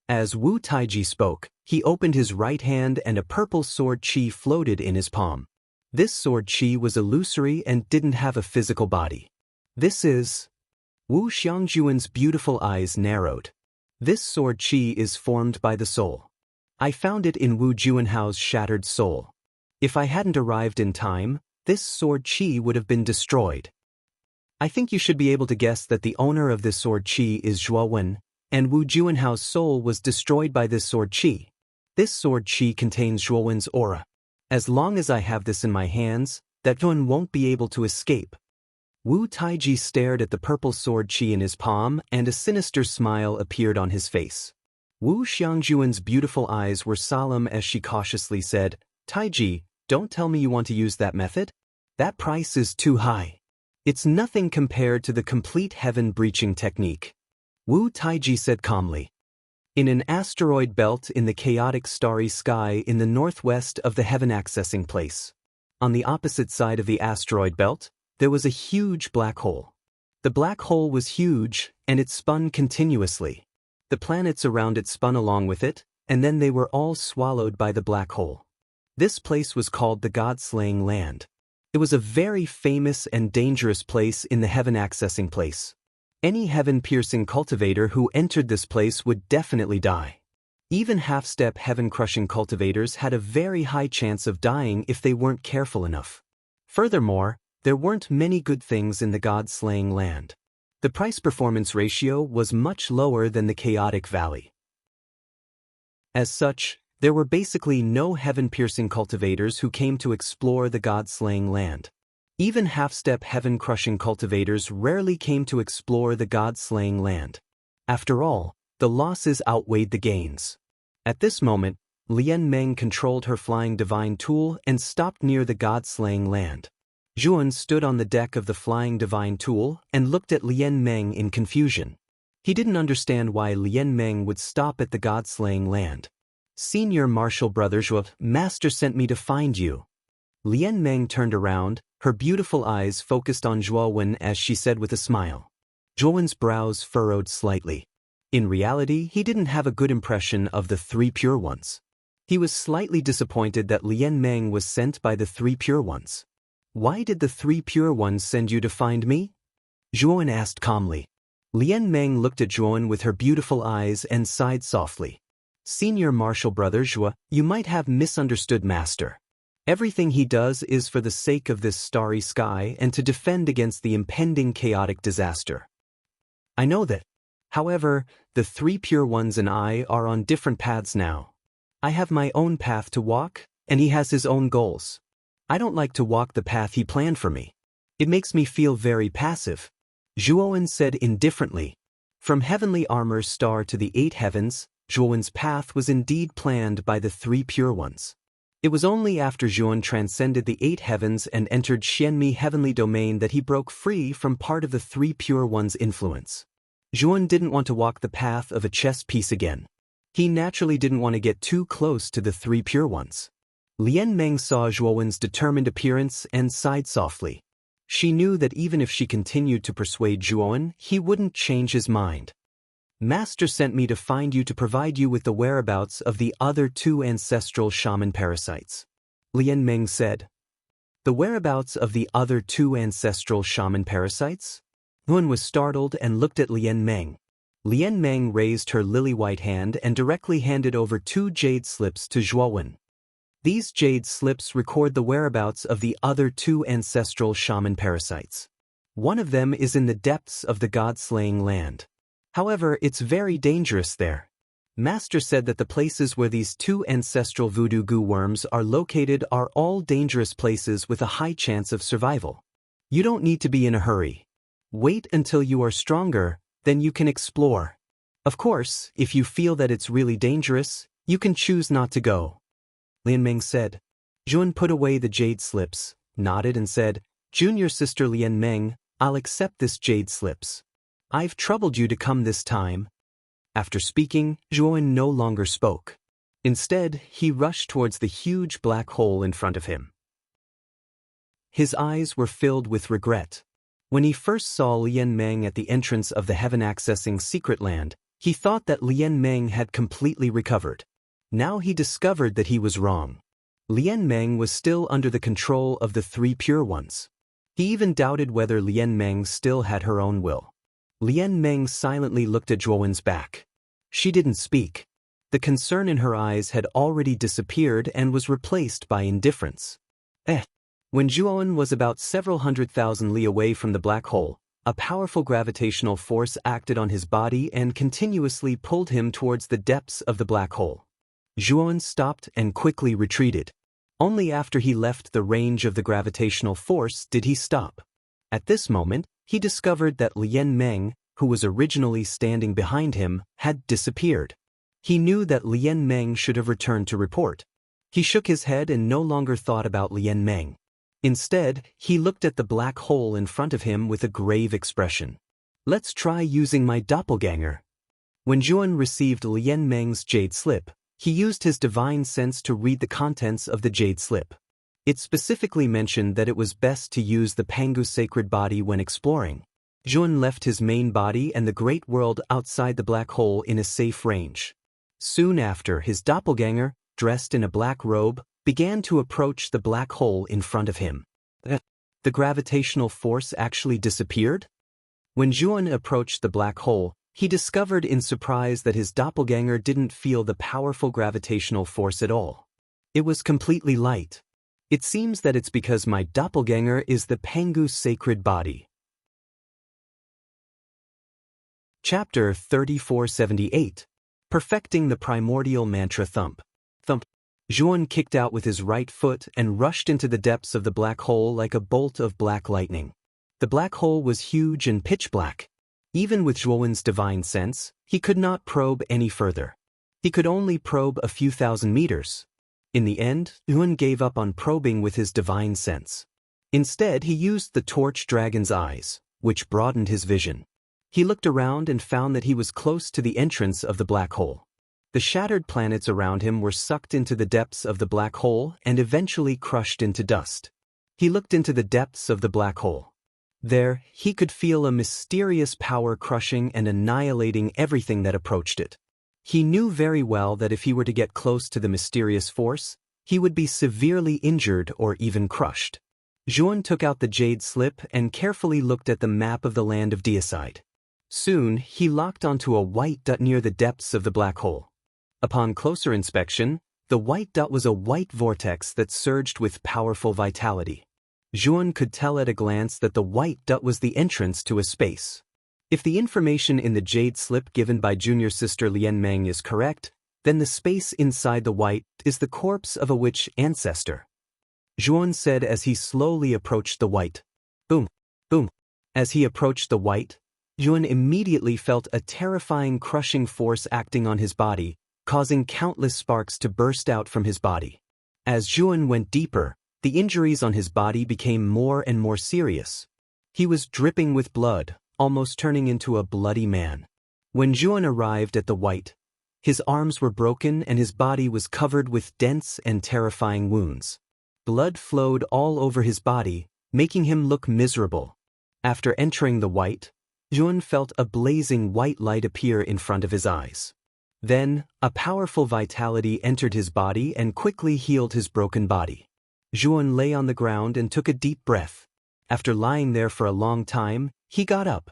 As Wu Taiji spoke, he opened his right hand and a purple sword qi floated in his palm. This sword qi was illusory and didn't have a physical body. This is... Wu Xiangjuan's beautiful eyes narrowed. This sword qi is formed by the soul. I found it in Wu Juanhao's shattered soul. If I hadn't arrived in time, this sword qi would have been destroyed. I think you should be able to guess that the owner of this sword qi is Zhua Wen, and Wu Juanhao's soul was destroyed by this sword qi. This sword qi contains Zhua Wen's aura. As long as I have this in my hands, that Zhuan won't be able to escape. Wu Taiji stared at the purple sword qi in his palm and a sinister smile appeared on his face. Wu Xiangjuan's beautiful eyes were solemn as she cautiously said, "Taiji, don't tell me you want to use that method? That price is too high. It's nothing compared to the complete heaven-breaching technique." Wu Taiji said calmly. In an asteroid belt in the chaotic starry sky in the northwest of the heaven accessing place. On the opposite side of the asteroid belt, there was a huge black hole. The black hole was huge, and it spun continuously. The planets around it spun along with it, and then they were all swallowed by the black hole. This place was called the God-slaying land. It was a very famous and dangerous place in the heaven accessing place. Any heaven-piercing cultivator who entered this place would definitely die. Even half-step heaven-crushing cultivators had a very high chance of dying if they weren't careful enough. Furthermore, there weren't many good things in the God-slaying land. The price-performance ratio was much lower than the chaotic valley. As such, there were basically no heaven-piercing cultivators who came to explore the God-slaying land. Even half-step heaven-crushing cultivators rarely came to explore the God-slaying land. After all, the losses outweighed the gains. At this moment, Lian Meng controlled her flying divine tool and stopped near the God-slaying land. Zhuan stood on the deck of the flying divine tool and looked at Lian Meng in confusion. He didn't understand why Lian Meng would stop at the God-slaying land. "Senior Martial Brother Zhuo, Master sent me to find you." Lian Meng turned around, her beautiful eyes focused on Zhuowen as she said with a smile. Zhuowen's brows furrowed slightly. In reality, he didn't have a good impression of the three pure ones. He was slightly disappointed that Lian Meng was sent by the three pure ones. "Why did the three pure ones send you to find me?" Zhuowen asked calmly. Lian Meng looked at Zhuowen with her beautiful eyes and sighed softly. "Senior Martial Brother Zhuo, you might have misunderstood Master. Everything he does is for the sake of this starry sky and to defend against the impending chaotic disaster." "I know that. However, the three pure ones and I are on different paths now. I have my own path to walk, and he has his own goals. I don't like to walk the path he planned for me. It makes me feel very passive," Zhuowen said indifferently. From heavenly armor's star to the 8 heavens, Zhuowen's path was indeed planned by the three pure ones. It was only after Zhuowen transcended the 8 heavens and entered Xianmi heavenly domain that he broke free from part of the three pure ones' influence. Zhuowen didn't want to walk the path of a chess piece again. He naturally didn't want to get too close to the three pure ones. Lian Meng saw Zhuowen's determined appearance and sighed softly. She knew that even if she continued to persuade Zhuowen, he wouldn't change his mind. "Master sent me to find you to provide you with the whereabouts of the other 2 ancestral shaman parasites," Lian Meng said. "The whereabouts of the other 2 ancestral shaman parasites?" Zhuowen was startled and looked at Lian Meng. Lian Meng raised her lily-white hand and directly handed over 2 jade slips to Zhuowen. These jade slips record the whereabouts of the other 2 ancestral shaman parasites. One of them is in the depths of the God-slaying land. However, it's very dangerous there. Master said that the places where these 2 ancestral voodoo goo worms are located are all dangerous places with a high chance of survival. You don't need to be in a hurry. Wait until you are stronger, then you can explore. Of course, if you feel that it's really dangerous, you can choose not to go," Lian Meng said. Zhuowen put away the jade slips, nodded and said, "Junior sister Lian Meng, I'll accept this jade slips. I've troubled you to come this time." After speaking, Zhuowen no longer spoke. Instead, he rushed towards the huge black hole in front of him. His eyes were filled with regret. When he first saw Lian Meng at the entrance of the heaven-accessing secret land, he thought that Lian Meng had completely recovered. Now he discovered that he was wrong. Lian Meng was still under the control of the three pure ones. He even doubted whether Lian Meng still had her own will. Lian Meng silently looked at Zhuowen's back. She didn't speak. The concern in her eyes had already disappeared and was replaced by indifference. When Zhuowen was about several 100,000 li away from the black hole, a powerful gravitational force acted on his body and continuously pulled him towards the depths of the black hole. Zhuowen stopped and quickly retreated. Only after he left the range of the gravitational force did he stop. At this moment, he discovered that Lian Meng, who was originally standing behind him, had disappeared. He knew that Lian Meng should have returned to report. He shook his head and no longer thought about Lian Meng. Instead, he looked at the black hole in front of him with a grave expression. "Let's try using my doppelganger." When Zhuan received Lian Meng's jade slip, he used his divine sense to read the contents of the jade slip. It specifically mentioned that it was best to use the Pangu sacred body when exploring. Zhuan left his main body and the great world outside the black hole in a safe range. Soon after, his doppelganger, dressed in a black robe, began to approach the black hole in front of him. The gravitational force actually disappeared? When Zhuan approached the black hole, he discovered in surprise that his doppelganger didn't feel the powerful gravitational force at all. It was completely light. It seems that it's because my doppelganger is the Pangu sacred body. Chapter 3478. Perfecting the Primordial Mantra Thump. Thump. Zhuan kicked out with his right foot and rushed into the depths of the black hole like a bolt of black lightning. The black hole was huge and pitch black. Even with Zhuan's divine sense, he could not probe any further. He could only probe a few thousand meters. In the end, Zhuan gave up on probing with his divine sense. Instead, he used the torch dragon's eyes, which broadened his vision. He looked around and found that he was close to the entrance of the black hole. The shattered planets around him were sucked into the depths of the black hole and eventually crushed into dust. He looked into the depths of the black hole. There, he could feel a mysterious power crushing and annihilating everything that approached it. He knew very well that if he were to get close to the mysterious force, he would be severely injured or even crushed. Zhuan took out the jade slip and carefully looked at the map of the land of Deicide. Soon, he locked onto a white dot near the depths of the black hole. Upon closer inspection, the white dot was a white vortex that surged with powerful vitality. Zhuan could tell at a glance that the white dot was the entrance to a space. If the information in the jade slip given by junior sister Lian Meng is correct, then the space inside the white is the corpse of a witch ancestor. Zhuan said as he slowly approached the white. Boom, boom. As he approached the white, Zhuan immediately felt a terrifying crushing force acting on his body, causing countless sparks to burst out from his body. As Zhuan went deeper, the injuries on his body became more and more serious. He was dripping with blood, almost turning into a bloody man. When Zhuan arrived at the white, his arms were broken and his body was covered with dense and terrifying wounds. Blood flowed all over his body, making him look miserable. After entering the white, Zhuan felt a blazing white light appear in front of his eyes. Then, a powerful vitality entered his body and quickly healed his broken body. Zhuan lay on the ground and took a deep breath. After lying there for a long time, he got up.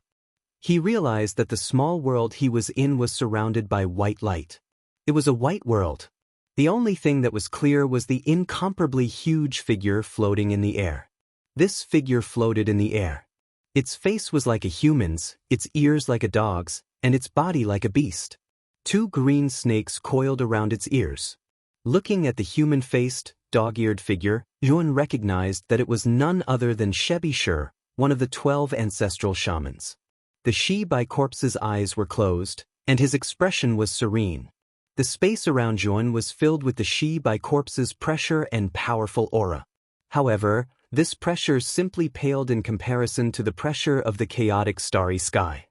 He realized that the small world he was in was surrounded by white light. It was a white world. The only thing that was clear was the incomparably huge figure floating in the air. This figure floated in the air. Its face was like a human's, its ears like a dog's, and its body like a beast. Two green snakes coiled around its ears. Looking at the human-faced, dog-eared figure, Zhuan recognized that it was none other than Shebi Shi, one of the 12 ancestral shamans. The Shi Bai corpse's eyes were closed, and his expression was serene. The space around Zhuan was filled with the Shi Bai corpse's pressure and powerful aura. However, this pressure simply paled in comparison to the pressure of the chaotic starry sky.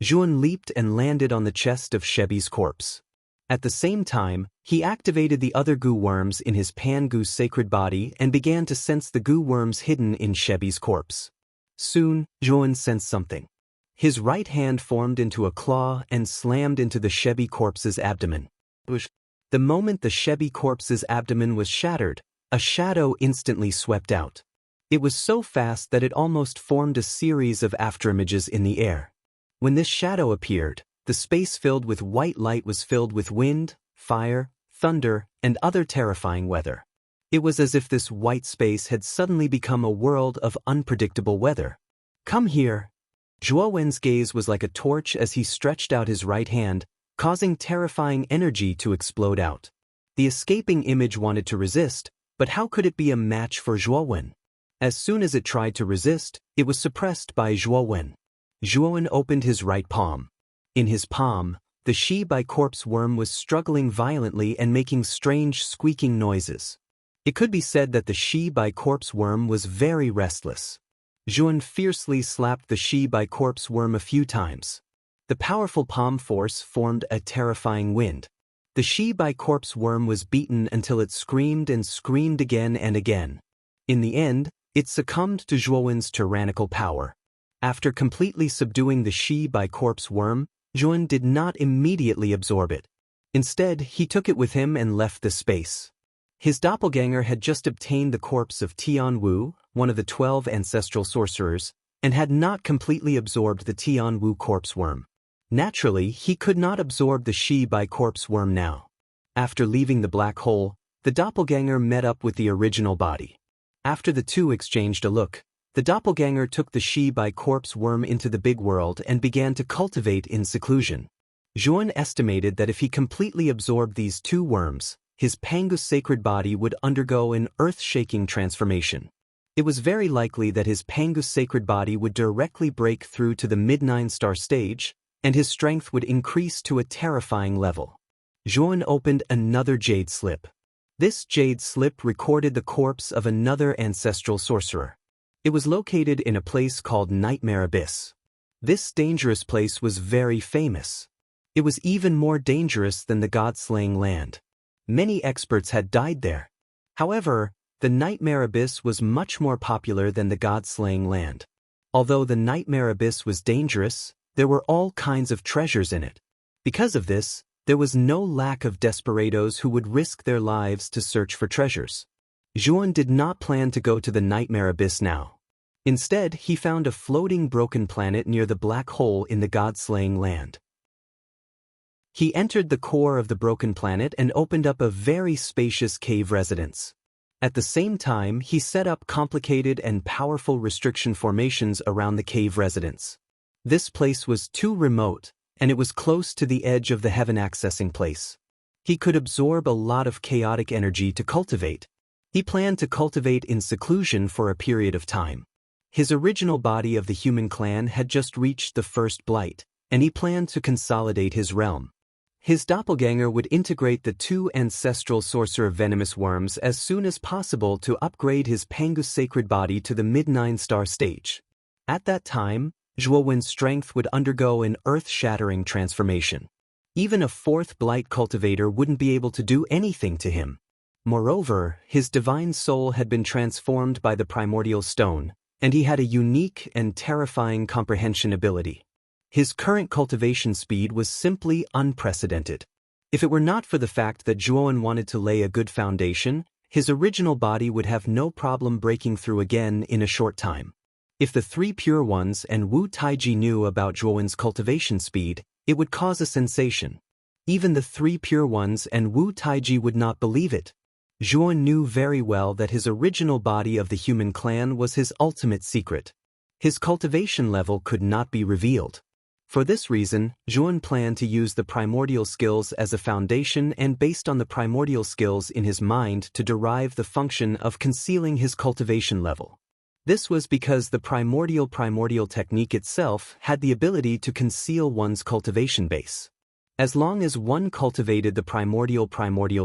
Zhuan leaped and landed on the chest of Shebi's corpse. At the same time, he activated the other goo worms in his Pan-Gu sacred body and began to sense the goo worms hidden in Shebi's corpse. Soon, Zhuan sensed something. His right hand formed into a claw and slammed into the Shebi corpse's abdomen. The moment the Shebi corpse's abdomen was shattered, a shadow instantly swept out. It was so fast that it almost formed a series of afterimages in the air. When this shadow appeared, the space filled with white light was filled with wind, fire, thunder, and other terrifying weather. It was as if this white space had suddenly become a world of unpredictable weather. Come here. Zhuo Wen's gaze was like a torch as he stretched out his right hand, causing terrifying energy to explode out. The escaping image wanted to resist, but how could it be a match for Zhuo Wen? As soon as it tried to resist, it was suppressed by Zhuo Wen. Zhuo Wen opened his right palm. In his palm, the Shi Bai corpse worm was struggling violently and making strange squeaking noises. It could be said that the Shi Bai corpse worm was very restless. Zhuan fiercely slapped the Shi Bai corpse worm a few times. The powerful palm force formed a terrifying wind. The Shi-Bai corpse worm was beaten until it screamed and screamed again and again. In the end, it succumbed to Zhuowen's tyrannical power. After completely subduing the Shi-Bai corpse worm, Zhuowen did not immediately absorb it. Instead, he took it with him and left the space. His doppelganger had just obtained the corpse of Tian Wu, one of the 12 ancestral sorcerers, and had not completely absorbed the Tian Wu corpse worm. Naturally, he could not absorb the Shi-Bai corpse worm now. After leaving the black hole, the doppelganger met up with the original body. After the two exchanged a look, the doppelganger took the Shi-Bai corpse worm into the big world and began to cultivate in seclusion. Zhuowen estimated that if he completely absorbed these two worms, his Pangus sacred body would undergo an earth-shaking transformation. It was very likely that his Pangus sacred body would directly break through to the mid-9-star stage, and his strength would increase to a terrifying level. Zhuowen opened another jade slip. This jade slip recorded the corpse of another ancestral sorcerer. It was located in a place called Nightmare Abyss. This dangerous place was very famous. It was even more dangerous than the God-slaying land. Many experts had died there. However, the Nightmare Abyss was much more popular than the God-slaying land. Although the Nightmare Abyss was dangerous, there were all kinds of treasures in it. Because of this, there was no lack of desperados who would risk their lives to search for treasures. Zhuowen did not plan to go to the Nightmare Abyss now. Instead, he found a floating broken planet near the black hole in the God-slaying land. He entered the core of the broken planet and opened up a very spacious cave residence. At the same time, he set up complicated and powerful restriction formations around the cave residence. This place was too remote, and it was close to the edge of the heaven accessing place. He could absorb a lot of chaotic energy to cultivate. He planned to cultivate in seclusion for a period of time. His original body of the human clan had just reached the first blight, and he planned to consolidate his realm. His doppelganger would integrate the two ancestral sorcerer venomous worms as soon as possible to upgrade his Pangus sacred body to the mid-9-star stage. At that time, Zhuowen's strength would undergo an earth-shattering transformation. Even a fourth blight cultivator wouldn't be able to do anything to him. Moreover, his divine soul had been transformed by the primordial stone, and he had a unique and terrifying comprehension ability. His current cultivation speed was simply unprecedented. If it were not for the fact that Zhuowen wanted to lay a good foundation, his original body would have no problem breaking through again in a short time. If the three Pure Ones and Wu Taiji knew about Zhuowen's cultivation speed, it would cause a sensation. Even the three Pure Ones and Wu Taiji would not believe it. Zhuowen knew very well that his original body of the human clan was his ultimate secret. His cultivation level could not be revealed. For this reason, Zhuowen planned to use the primordial skills as a foundation and based on the primordial skills in his mind to derive the function of concealing his cultivation level. This was because the primordial technique itself had the ability to conceal one's cultivation base. As long as one cultivated the primordial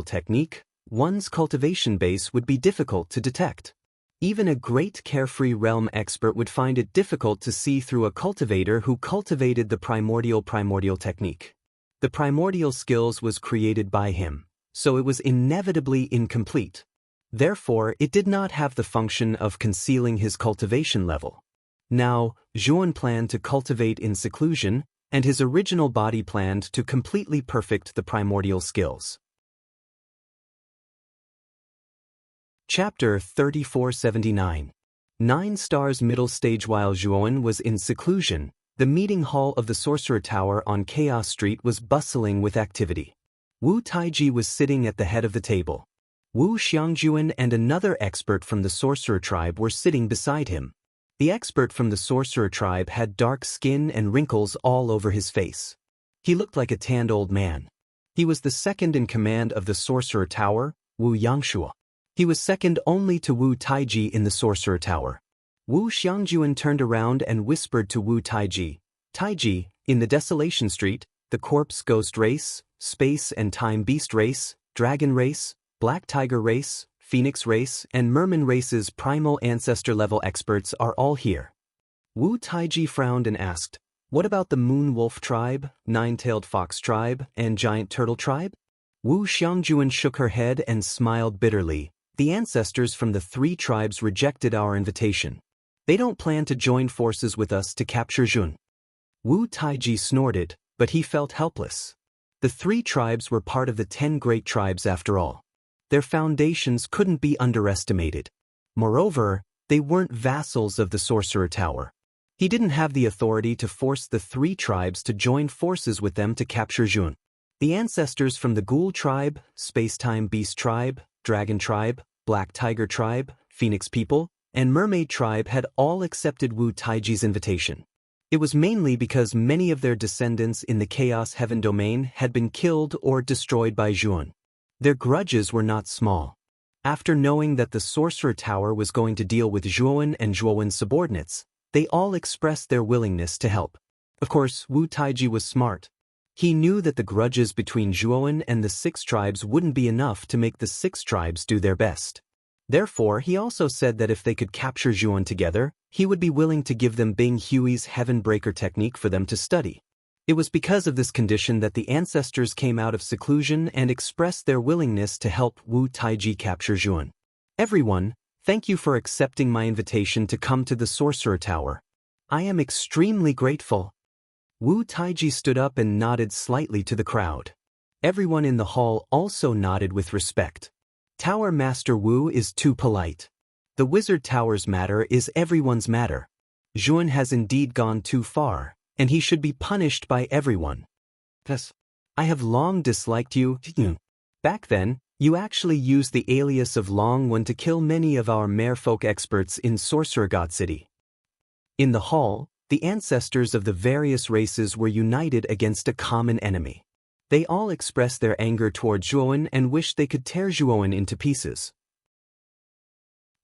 technique, one's cultivation base would be difficult to detect. Even a great carefree realm expert would find it difficult to see through a cultivator who cultivated the primordial technique. The primordial skills was created by him, so it was inevitably incomplete. Therefore, it did not have the function of concealing his cultivation level. Now, Zhuowen planned to cultivate in seclusion, and his original body planned to completely perfect the primordial skills. Chapter 3479. 9 stars middle stage. While Zhuowen was in seclusion, the meeting hall of the Sorcerer Tower on Chaos Street was bustling with activity. Wu Taiji was sitting at the head of the table. Wu Xiangjuan and another expert from the Sorcerer Tribe were sitting beside him. The expert from the Sorcerer Tribe had dark skin and wrinkles all over his face. He looked like a tanned old man. He was the second in command of the Sorcerer Tower, Wu Yangshua. He was second only to Wu Taiji in the Sorcerer Tower. Wu Xiangjuan turned around and whispered to Wu Taiji, "Taiji, in the Desolation Street, the Corpse Ghost Race, Space and Time Beast Race, Dragon Race, Black Tiger Race, Phoenix Race, and Merman Race's primal ancestor level experts are all here." Wu Taiji frowned and asked, What about the Moon Wolf tribe, Nine-Tailed Fox tribe, and Giant Turtle tribe? Wu Xiangjuan shook her head and smiled bitterly. The ancestors from the 3 tribes rejected our invitation. They don't plan to join forces with us to capture Jun. Wu Taiji snorted, but he felt helpless. The 3 tribes were part of the 10 great tribes after all. Their foundations couldn't be underestimated. Moreover, they weren't vassals of the Sorcerer Tower. He didn't have the authority to force the 3 tribes to join forces with them to capture Jun. The ancestors from the Ghoul tribe, Space-Time Beast tribe, Dragon tribe, Black Tiger tribe, Phoenix people, and Mermaid tribe had all accepted Wu Taiji's invitation. It was mainly because many of their descendants in the Chaos Heaven domain had been killed or destroyed by Jun. Their grudges were not small. After knowing that the Sorcerer Tower was going to deal with Zhuowen and Zhuowen's subordinates, they all expressed their willingness to help. Of course, Wu Taiji was smart. He knew that the grudges between Zhuowen and the 6 tribes wouldn't be enough to make the 6 tribes do their best. Therefore, he also said that if they could capture Zhuowen together, he would be willing to give them Bing Hui's Heaven Breaker technique for them to study. It was because of this condition that the ancestors came out of seclusion and expressed their willingness to help Wu Taiji capture Zhuowen. Everyone, thank you for accepting my invitation to come to the Sorcerer Tower. I am extremely grateful. Wu Taiji stood up and nodded slightly to the crowd. Everyone in the hall also nodded with respect. Tower Master Wu is too polite. The Wizard Tower's matter is everyone's matter. Zhuowen has indeed gone too far, and he should be punished by everyone. Thus, I have long disliked you. Back then, you actually used the alias of Long One to kill many of our merfolk experts in Sorcerer God City. In the hall, the ancestors of the various races were united against a common enemy. They all expressed their anger toward Zhuowen and wished they could tear Zhuowen into pieces.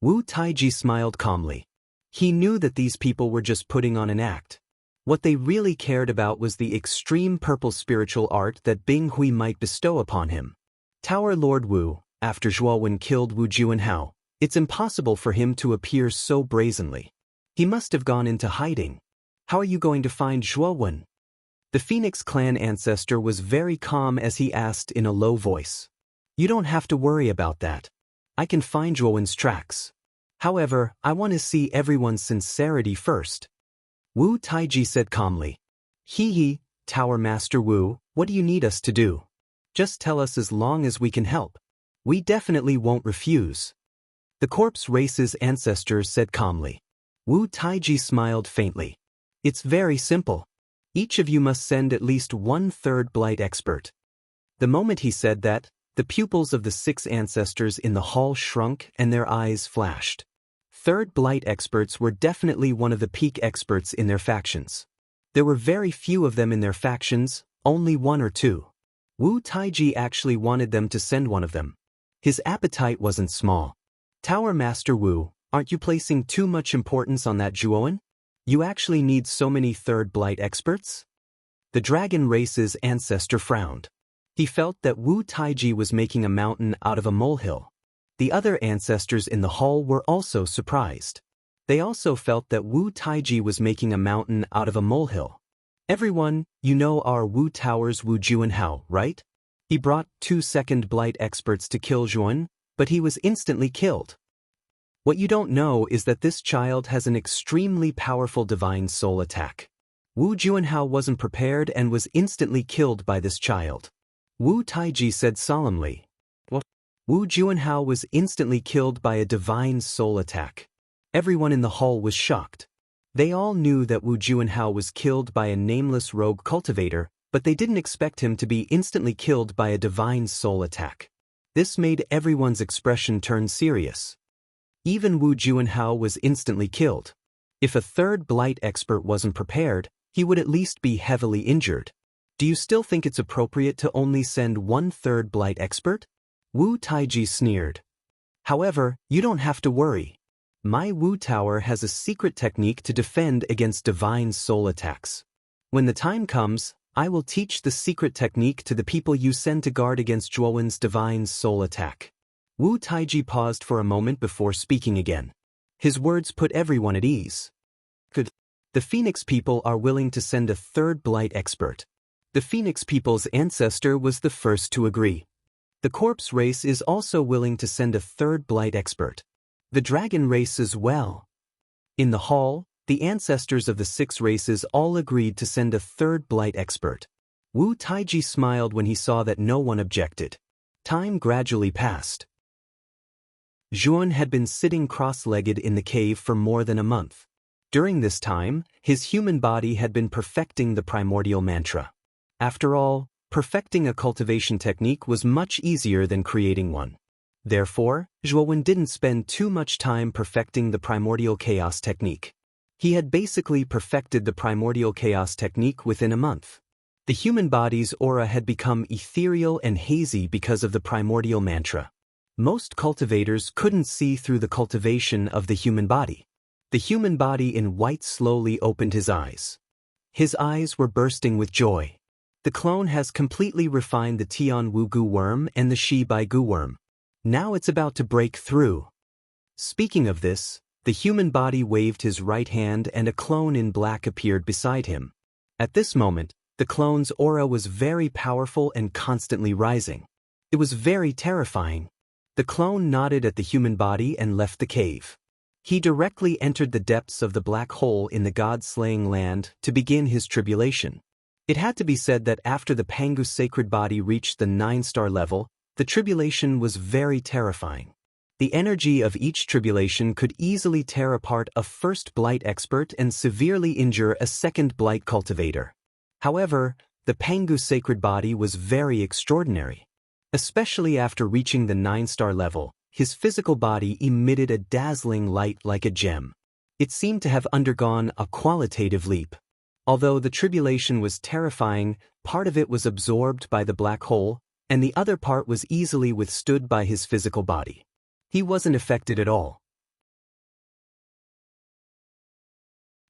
Wu Taiji smiled calmly. He knew that these people were just putting on an act. What they really cared about was the extreme purple spiritual art that Bing Hui might bestow upon him. Tower Lord Wu, after Zhuowen killed Wu Juanhao, it's impossible for him to appear so brazenly. He must have gone into hiding. How are you going to find Zhuowen? The Phoenix clan ancestor was very calm as he asked in a low voice. You don't have to worry about that. I can find Zhuowen's tracks. However, I want to see everyone's sincerity first. Wu Taiji said calmly. Hee, Tower Master Wu, what do you need us to do? Just tell us as long as we can help. We definitely won't refuse. The corpse race's ancestors said calmly. Wu Taiji smiled faintly. It's very simple. Each of you must send at least 1/3 blight expert. The moment he said that, the pupils of the 6 ancestors in the hall shrunk and their eyes flashed. 3rd blight experts were definitely one of the peak experts in their factions. There were very few of them in their factions, only 1 or 2. Wu Taiji actually wanted them to send one of them. His appetite wasn't small. Tower Master Wu, aren't you placing too much importance on that Zhuowen? You actually need so many 3rd blight experts? The dragon race's ancestor frowned. He felt that Wu Taiji was making a mountain out of a molehill. The other ancestors in the hall were also surprised. They also felt that Wu Taiji was making a mountain out of a molehill. Everyone, you know our Wu Tower's Wu Juanhao, right? He brought 2 second blight experts to kill Zhuowen, but he was instantly killed. What you don't know is that this child has an extremely powerful divine soul attack. Wu Juanhao wasn't prepared and was instantly killed by this child. Wu Taiji said solemnly. What? Wu Juanhao was instantly killed by a divine soul attack. Everyone in the hall was shocked. They all knew that Wu Juanhao was killed by a nameless rogue cultivator, but they didn't expect him to be instantly killed by a divine soul attack. This made everyone's expression turn serious. Even Wu Juanhao was instantly killed. If a 3rd blight expert wasn't prepared, he would at least be heavily injured. Do you still think it's appropriate to only send 1/3 blight expert? Wu Taiji sneered. However, you don't have to worry. My Wu Tower has a secret technique to defend against divine soul attacks. When the time comes, I will teach the secret technique to the people you send to guard against Zhuowen's divine soul attack. Wu Taiji paused for a moment before speaking again. His words put everyone at ease. Good. The Phoenix people are willing to send a third blight expert. The Phoenix people's ancestor was the first to agree. The corpse race is also willing to send a third blight expert. The dragon race as well. In the hall, the ancestors of the 6 races all agreed to send a third blight expert. Wu Taiji smiled when he saw that no one objected. Time gradually passed. Zhuan had been sitting cross-legged in the cave for more than a month. During this time, his human body had been perfecting the primordial mantra. After all, perfecting a cultivation technique was much easier than creating one. Therefore, Zhuan didn't spend too much time perfecting the primordial chaos technique. He had basically perfected the primordial chaos technique within a month. The human body's aura had become ethereal and hazy because of the primordial mantra. Most cultivators couldn't see through the cultivation of the human body. The human body in white slowly opened his eyes. His eyes were bursting with joy. The clone has completely refined the Tian Wu Gu worm and the Shi Bai Gu worm. Now it's about to break through. Speaking of this, the human body waved his right hand and a clone in black appeared beside him. At this moment, the clone's aura was very powerful and constantly rising. It was very terrifying. The clone nodded at the human body and left the cave. He directly entered the depths of the black hole in the god-slaying land to begin his tribulation. It had to be said that after the Pangu sacred body reached the 9-star level, the tribulation was very terrifying. The energy of each tribulation could easily tear apart a first blight expert and severely injure a second blight cultivator. However, the Pangu sacred body was very extraordinary. Especially after reaching the 9-star level, his physical body emitted a dazzling light like a gem. It seemed to have undergone a qualitative leap. Although the tribulation was terrifying, part of it was absorbed by the black hole, and the other part was easily withstood by his physical body. He wasn't affected at all.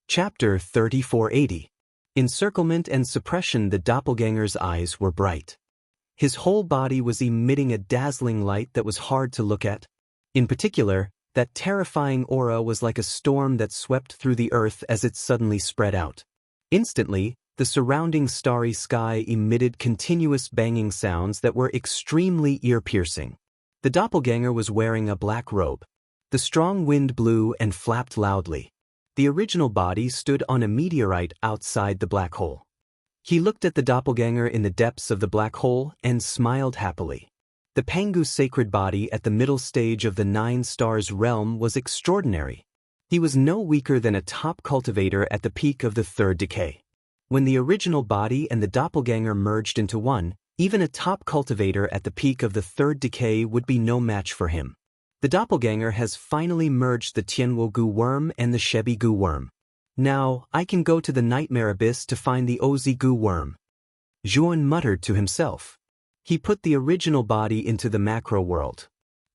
Chapter 3480. Encirclement and suppression. The doppelganger's eyes were bright. His whole body was emitting a dazzling light that was hard to look at. In particular, that terrifying aura was like a storm that swept through the earth as it suddenly spread out. Instantly, the surrounding starry sky emitted continuous banging sounds that were extremely ear-piercing. The doppelganger was wearing a black robe. The strong wind blew and flapped loudly. The original body stood on a meteorite outside the black hole. He looked at the doppelganger in the depths of the black hole and smiled happily. The Pangu sacred body at the middle stage of the 9 stars realm was extraordinary. He was no weaker than a top cultivator at the peak of the 3rd decay. When the original body and the doppelganger merged into one, even a top cultivator at the peak of the 3rd decay would be no match for him. The doppelganger has finally merged the Tianwo Gu worm and the Shebi Gu worm. Now, I can go to the nightmare abyss to find the Ozi Gu worm. Zhuan muttered to himself. He put the original body into the macro world.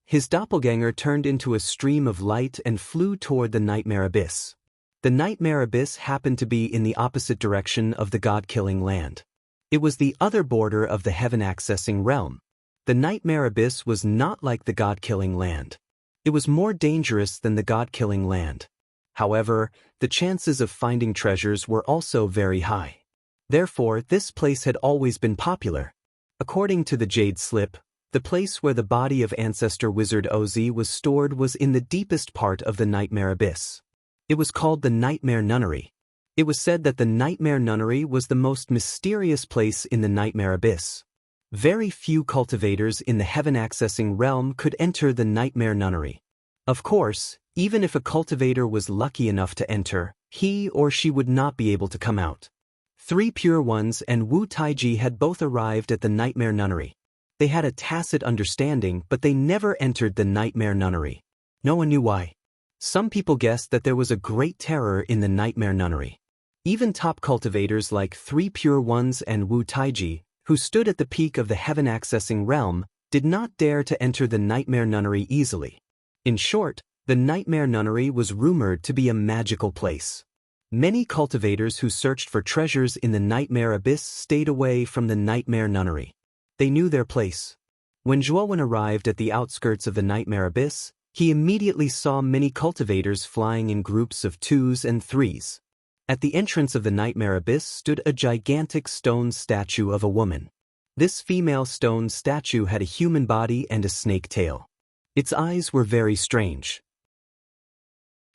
His doppelganger turned into a stream of light and flew toward the nightmare abyss. The nightmare abyss happened to be in the opposite direction of the god-killing land. It was the other border of the heaven-accessing realm. The nightmare abyss was not like the god-killing land. It was more dangerous than the god-killing land. However, the chances of finding treasures were also very high. Therefore, this place had always been popular. According to the Jade Slip, the place where the body of ancestor wizard Ozi was stored was in the deepest part of the nightmare abyss. It was called the Nightmare Nunnery. It was said that the Nightmare Nunnery was the most mysterious place in the nightmare abyss. Very few cultivators in the heaven-accessing realm could enter the Nightmare Nunnery. Of course, even if a cultivator was lucky enough to enter, he or she would not be able to come out. 3 Pure Ones and Wu Taiji had both arrived at the Nightmare Nunnery. They had a tacit understanding, but they never entered the Nightmare Nunnery. No one knew why. Some people guessed that there was a great terror in the Nightmare Nunnery. Even top cultivators like 3 Pure Ones and Wu Taiji, who stood at the peak of the heaven-accessing realm, did not dare to enter the Nightmare Nunnery easily. In short, the Nightmare Nunnery was rumored to be a magical place. Many cultivators who searched for treasures in the Nightmare Abyss stayed away from the Nightmare Nunnery. They knew their place. When Zhuan arrived at the outskirts of the Nightmare Abyss, he immediately saw many cultivators flying in groups of 2s and 3s. At the entrance of the nightmare abyss stood a gigantic stone statue of a woman. This female stone statue had a human body and a snake tail. Its eyes were very strange.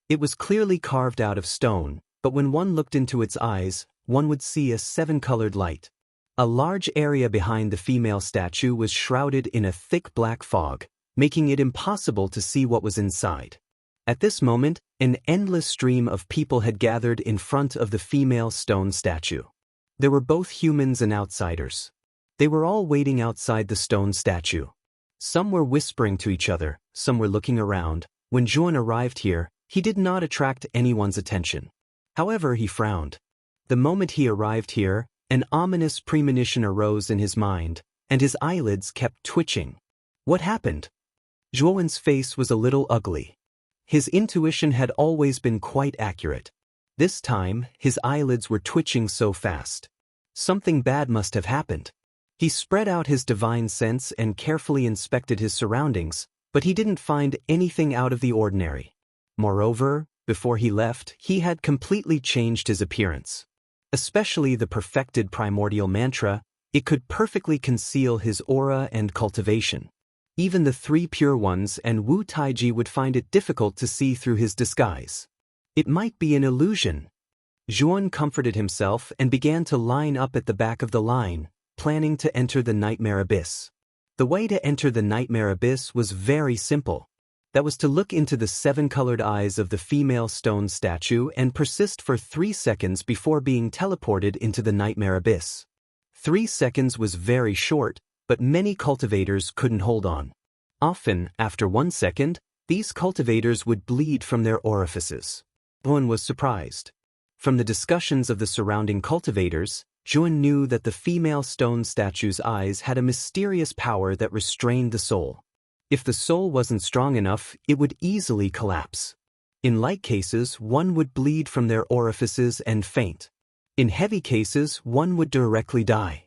It was clearly carved out of stone, but when one looked into its eyes, one would see a seven-colored light. A large area behind the female statue was shrouded in a thick black fog, making it impossible to see what was inside. At this moment, an endless stream of people had gathered in front of the female stone statue. There were both humans and outsiders. They were all waiting outside the stone statue. Some were whispering to each other, some were looking around. When Juan arrived here, he did not attract anyone's attention. However, he frowned. The moment he arrived here, an ominous premonition arose in his mind, and his eyelids kept twitching. What happened? Juan's face was a little ugly. His intuition had always been quite accurate. This time, his eyelids were twitching so fast. Something bad must have happened. He spread out his divine sense and carefully inspected his surroundings, but he didn't find anything out of the ordinary. Moreover, before he left, he had completely changed his appearance. Especially the perfected primordial mantra, it could perfectly conceal his aura and cultivation. Even the three pure ones and Wu Taiji would find it difficult to see through his disguise. It might be an illusion. Juan comforted himself and began to line up at the back of the line, planning to enter the nightmare abyss. The way to enter the nightmare abyss was very simple. That was to look into the seven-colored eyes of the female stone statue and persist for 3 seconds before being teleported into the nightmare abyss. 3 seconds was very short, but many cultivators couldn't hold on. Often, after 1 second, these cultivators would bleed from their orifices. Juan was surprised. From the discussions of the surrounding cultivators, Juan knew that the female stone statue's eyes had a mysterious power that restrained the soul. If the soul wasn't strong enough, it would easily collapse. In light cases, one would bleed from their orifices and faint. In heavy cases, one would directly die.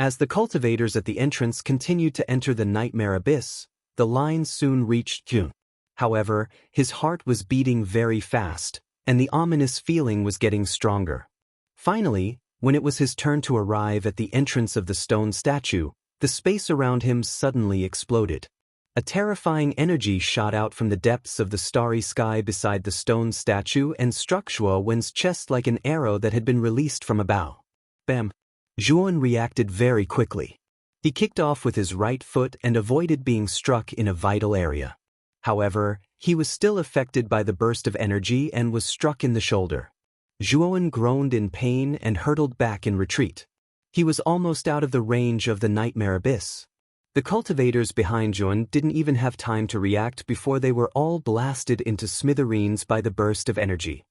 As the cultivators at the entrance continued to enter the nightmare abyss, the line soon reached Jun. However, his heart was beating very fast, and the ominous feeling was getting stronger. Finally, when it was his turn to arrive at the entrance of the stone statue, the space around him suddenly exploded. A terrifying energy shot out from the depths of the starry sky beside the stone statue and struck Zhuo Wen's chest like an arrow that had been released from a bow. Bam! Zhuo Wen reacted very quickly. He kicked off with his right foot and avoided being struck in a vital area. However, he was still affected by the burst of energy and was struck in the shoulder. Zhuo Wen groaned in pain and hurtled back in retreat. He was almost out of the range of the nightmare abyss. The cultivators behind Jun didn't even have time to react before they were all blasted into smithereens by the burst of energy.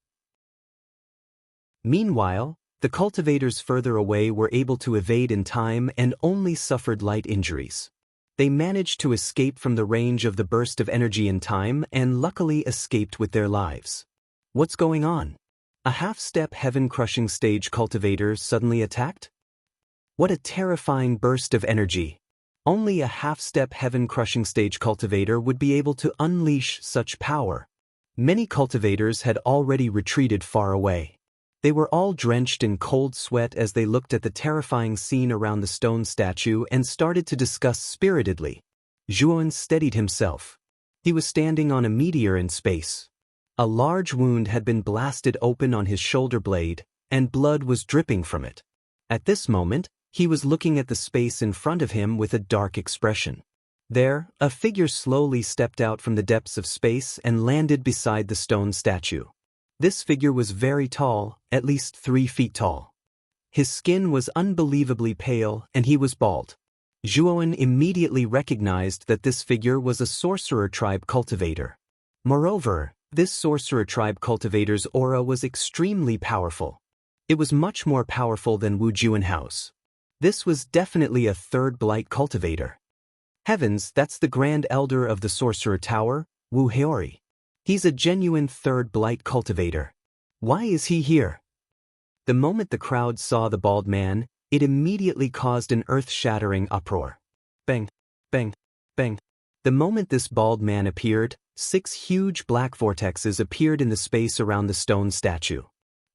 Meanwhile, the cultivators further away were able to evade in time and only suffered light injuries. They managed to escape from the range of the burst of energy in time and luckily escaped with their lives. What's going on? A half-step heaven-crushing stage cultivator suddenly attacked? What a terrifying burst of energy! Only a half-step heaven-crushing stage cultivator would be able to unleash such power. Many cultivators had already retreated far away. They were all drenched in cold sweat as they looked at the terrifying scene around the stone statue and started to discuss spiritedly. Zhuo Wen steadied himself. He was standing on a meteor in space. A large wound had been blasted open on his shoulder blade, and blood was dripping from it. At this moment, he was looking at the space in front of him with a dark expression. There, a figure slowly stepped out from the depths of space and landed beside the stone statue. This figure was very tall, at least 3 feet tall. His skin was unbelievably pale and he was bald. Zhuo Wen immediately recognized that this figure was a sorcerer tribe cultivator. Moreover, this sorcerer tribe cultivator's aura was extremely powerful. It was much more powerful than Wu Juanhao's. This was definitely a third blight cultivator. Heavens, that's the Grand Elder of the Sorcerer Tower, Wu Heori. He's a genuine third blight cultivator. Why is he here? The moment the crowd saw the bald man, it immediately caused an earth-shattering uproar. Bang, bang, bang. The moment this bald man appeared, 6 huge black vortexes appeared in the space around the stone statue.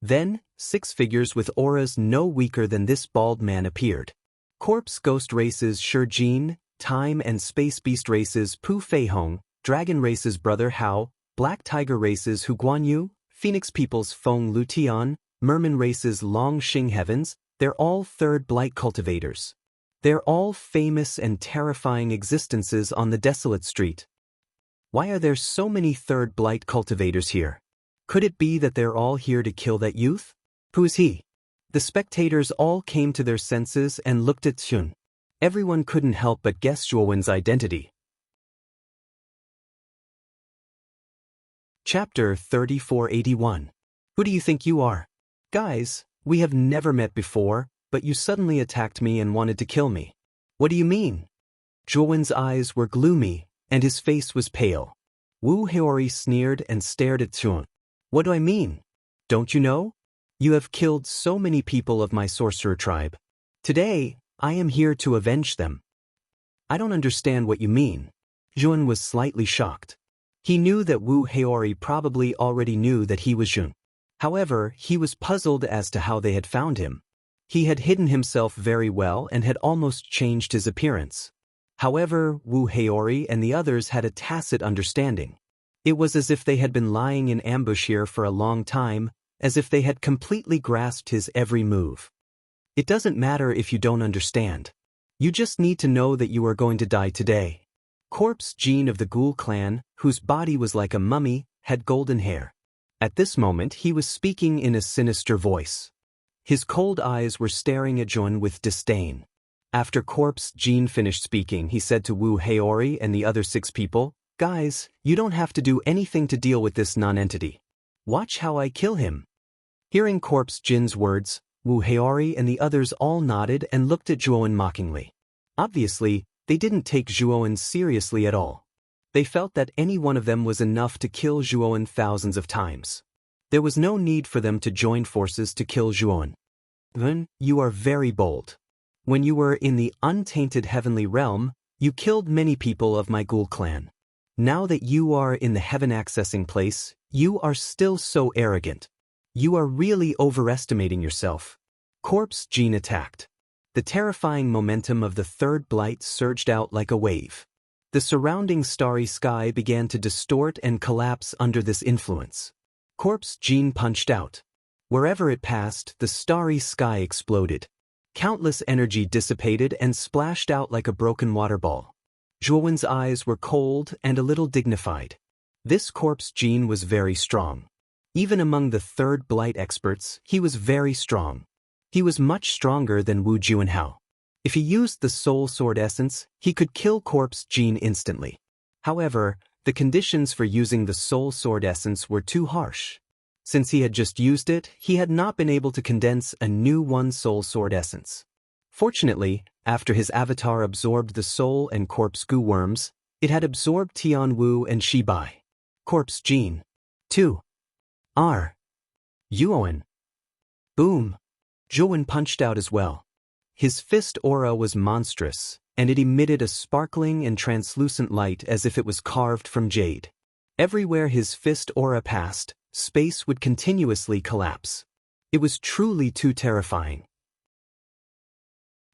Then, 6 figures with auras no weaker than this bald man appeared. Corpse ghost races Shijin, time and space beast races Pu Feihong, dragon races Brother Hao, black tiger races Hu Guanyu, phoenix peoples Feng Lutian, merman races Long Xing Heavens. They're all third blight cultivators. They're all famous and terrifying existences on the desolate street. Why are there so many third blight cultivators here? Could it be that they're all here to kill that youth? Who is he? The spectators all came to their senses and looked at Xun. Everyone couldn't help but guess Zhuowen's identity. Chapter 3481. Who do you think you are? Guys, we have never met before, but you suddenly attacked me and wanted to kill me. What do you mean? Zhuowen's eyes were gloomy, and his face was pale. Wu Heori sneered and stared at Xun. What do I mean? Don't you know? You have killed so many people of my sorcerer tribe. Today, I am here to avenge them. I don't understand what you mean. Xun was slightly shocked. He knew that Wu Heori probably already knew that he was Xun. However, he was puzzled as to how they had found him. He had hidden himself very well and had almost changed his appearance. However, Wu Heori and the others had a tacit understanding. It was as if they had been lying in ambush here for a long time, as if they had completely grasped his every move. It doesn't matter if you don't understand. You just need to know that you are going to die today. Corpse Jean of the Ghoul clan, whose body was like a mummy, had golden hair. At this moment he was speaking in a sinister voice. His cold eyes were staring at Xun with disdain. After Corpse Jean finished speaking, he said to Wu Heori and the other 6 people, "Guys, you don't have to do anything to deal with this non-entity. Watch how I kill him." Hearing Corpse Jin's words, Wu Heori and the others all nodded and looked at Zhuowen mockingly. Obviously, they didn't take Zhuowen seriously at all. They felt that any one of them was enough to kill Zhuowen thousands of times. There was no need for them to join forces to kill Zhuowen. Then, you are very bold. When you were in the untainted heavenly realm, you killed many people of my Ghoul clan. Now that you are in the heaven accessing place, you are still so arrogant. You are really overestimating yourself. Corpse Jean attacked. The terrifying momentum of the third blight surged out like a wave. The surrounding starry sky began to distort and collapse under this influence. Corpse Jean punched out. Wherever it passed, the starry sky exploded. Countless energy dissipated and splashed out like a broken water ball. Zhuowen's eyes were cold and a little dignified. This Corpse Jean was very strong. Even among the third blight experts, he was very strong. He was much stronger than Wu Juanhao. If he used the Soul Sword Essence, he could kill Corpse Jean instantly. However, the conditions for using the Soul Sword Essence were too harsh. Since he had just used it, he had not been able to condense a new one Soul Sword Essence. Fortunately, after his avatar absorbed the soul and corpse goo worms, it had absorbed Tian Wu and Shi Bai. Corpse Jean. 2. R. Yuowen. Boom. Zhuowen punched out as well. His fist aura was monstrous, and it emitted a sparkling and translucent light as if it was carved from jade. Everywhere his fist aura passed, space would continuously collapse. It was truly too terrifying.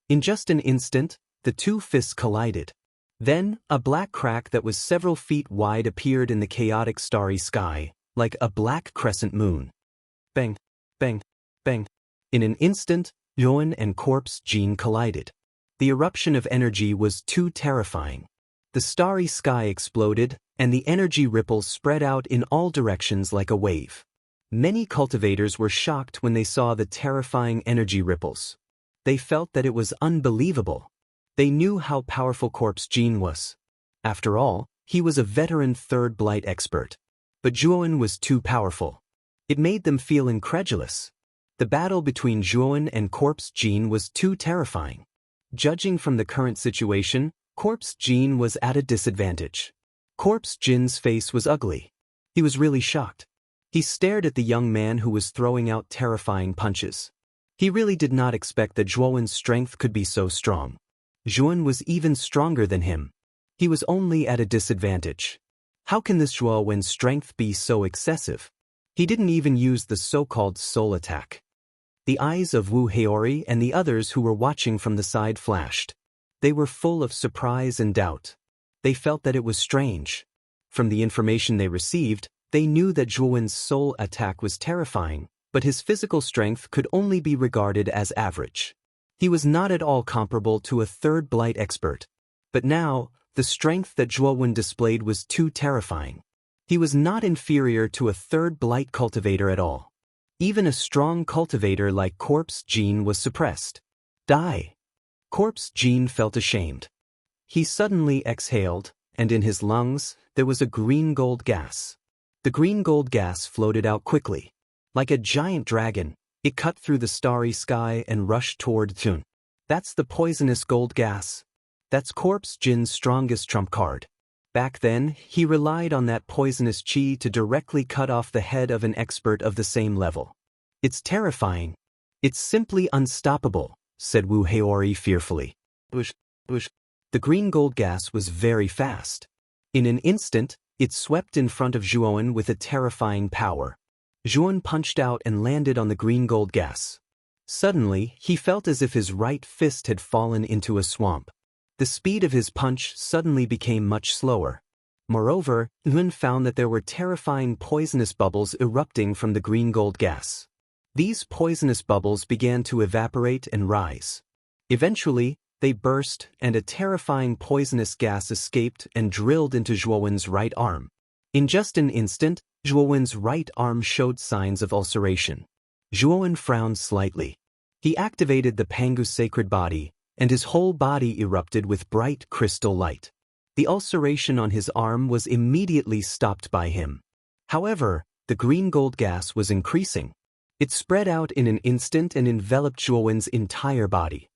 In just an instant, the two fists collided. Then, a black crack that was several feet wide appeared in the chaotic starry sky, like a black crescent moon. Bang, bang, bang. In an instant, Zhuowen and Corpse Jean collided. The eruption of energy was too terrifying. The starry sky exploded, and the energy ripples spread out in all directions like a wave. Many cultivators were shocked when they saw the terrifying energy ripples. They felt that it was unbelievable. They knew how powerful Corpse Jean was. After all, he was a veteran third blight expert. But Zhuowen was too powerful. It made them feel incredulous. The battle between Zhuowen and Corpse Jean was too terrifying. Judging from the current situation, Corpse Jean was at a disadvantage. Corpse Jin's face was ugly. He was really shocked. He stared at the young man who was throwing out terrifying punches. He really did not expect that Zhuowen's strength could be so strong. Zhuowen was even stronger than him. He was only at a disadvantage. How can this Zhuowen's strength be so excessive? He didn't even use the so-called soul attack. The eyes of Wu Heiori and the others who were watching from the side flashed. They were full of surprise and doubt. They felt that it was strange. From the information they received, they knew that Zhuowen's soul attack was terrifying, but his physical strength could only be regarded as average. He was not at all comparable to a third blight expert. But now, the strength that Zhuowen displayed was too terrifying. He was not inferior to a third blight cultivator at all. Even a strong cultivator like Corpse Jean was suppressed. Die! Corpse Jean felt ashamed. He suddenly exhaled, and in his lungs, there was a green-gold gas. The green-gold gas floated out quickly. Like a giant dragon, it cut through the starry sky and rushed toward Jun. That's the poisonous gold gas. That's Corpse Jin's strongest trump card. Back then, he relied on that poisonous qi to directly cut off the head of an expert of the same level. It's terrifying. It's simply unstoppable, said Wu Heiori fearfully. Whoosh, whoosh. The green gold gas was very fast. In an instant, it swept in front of Zhuowen with a terrifying power. Zhuowen punched out and landed on the green gold gas. Suddenly, he felt as if his right fist had fallen into a swamp. The speed of his punch suddenly became much slower. Moreover, Yun found that there were terrifying poisonous bubbles erupting from the green gold gas. These poisonous bubbles began to evaporate and rise. Eventually, they burst, and a terrifying poisonous gas escaped and drilled into Zhuowen's right arm. In just an instant, Zhuowen's right arm showed signs of ulceration. Zhuowen frowned slightly. He activated the Pangu sacred body, and his whole body erupted with bright crystal light. The ulceration on his arm was immediately stopped by him. However, the green gold gas was increasing. It spread out in an instant and enveloped Zhuowen's entire body.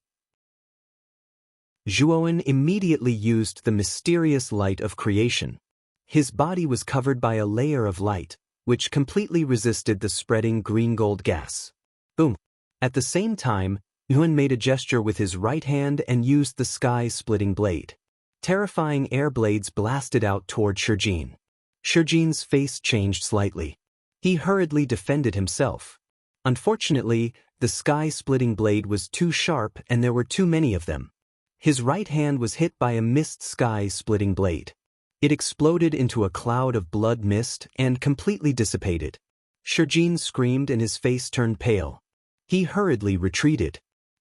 Zhuowen immediately used the mysterious light of creation. His body was covered by a layer of light, which completely resisted the spreading green gold gas. Boom! At the same time, Yuan made a gesture with his right hand and used the sky-splitting blade. Terrifying air blades blasted out toward Shijin. Shijin's face changed slightly. He hurriedly defended himself. Unfortunately, the sky-splitting blade was too sharp and there were too many of them. His right hand was hit by a mist sky-splitting blade. It exploded into a cloud of blood mist and completely dissipated. Shijin screamed and his face turned pale. He hurriedly retreated.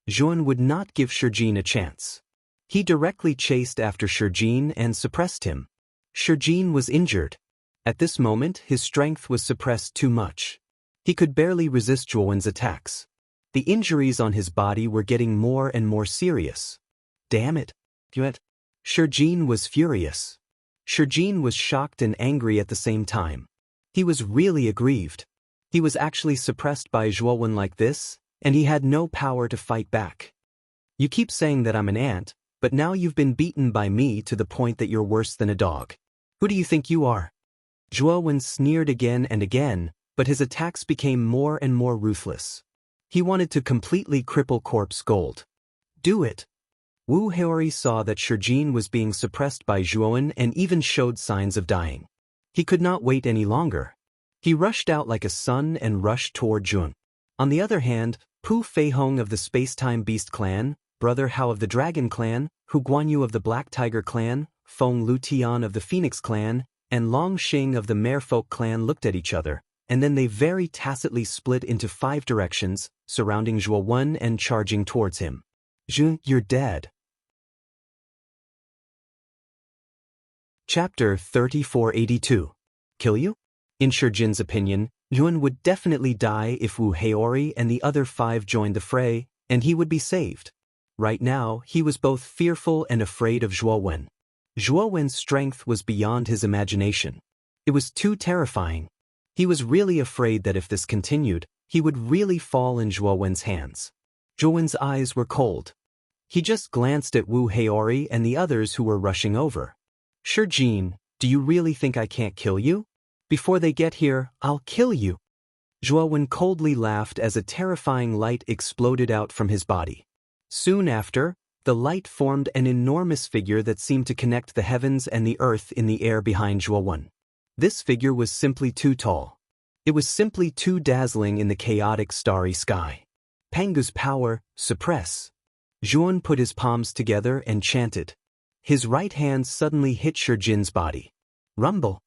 Zhuan would not give Shijin a chance. He directly chased after Shijin and suppressed him. Shijin was injured. At this moment, his strength was suppressed too much. He could barely resist Zhuowen's attacks. The injuries on his body were getting more and more serious. Damn it! Shijin was furious. Shijin was shocked and angry at the same time. He was really aggrieved. He was actually suppressed by Zhuowen like this, and he had no power to fight back. You keep saying that I'm an ant, but now you've been beaten by me to the point that you're worse than a dog. Who do you think you are? Zhuowen sneered again and again, but his attacks became more and more ruthless. He wanted to completely cripple Corpse Gold. Do it! Wu Heiori saw that Shijin was being suppressed by Zhuowen and even showed signs of dying. He could not wait any longer. He rushed out like a sun and rushed toward Jun. On the other hand, Pu Feihong of the Space-Time Beast clan, Brother Hao of the Dragon clan, Hu Guanyu of the Black Tiger clan, Feng Lutian of the Phoenix clan, and Long Xing of the Merfolk clan looked at each other, and then they very tacitly split into 5 directions, surrounding Zhuowen and charging towards him. Zhu, you're dead. Chapter 3482. Kill you? In Shijin's opinion, Yuan would definitely die if Wu Heiori and the other 5 joined the fray, and he would be saved. Right now, he was both fearful and afraid of Zhuowen. Zhuowen's strength was beyond his imagination. It was too terrifying. He was really afraid that if this continued, he would really fall in Zhuowen's hands. Zhuowen's eyes were cold. He just glanced at Wu Heiori and the others who were rushing over. Shijin, do you really think I can't kill you? Before they get here, I'll kill you. Zhuowen coldly laughed as a terrifying light exploded out from his body. Soon after, the light formed an enormous figure that seemed to connect the heavens and the earth in the air behind Zhuowen. This figure was simply too tall. It was simply too dazzling in the chaotic starry sky. Pangu's power, suppress. Zhuan put his palms together and chanted. His right hand suddenly hit Shurjin's body. Rumble.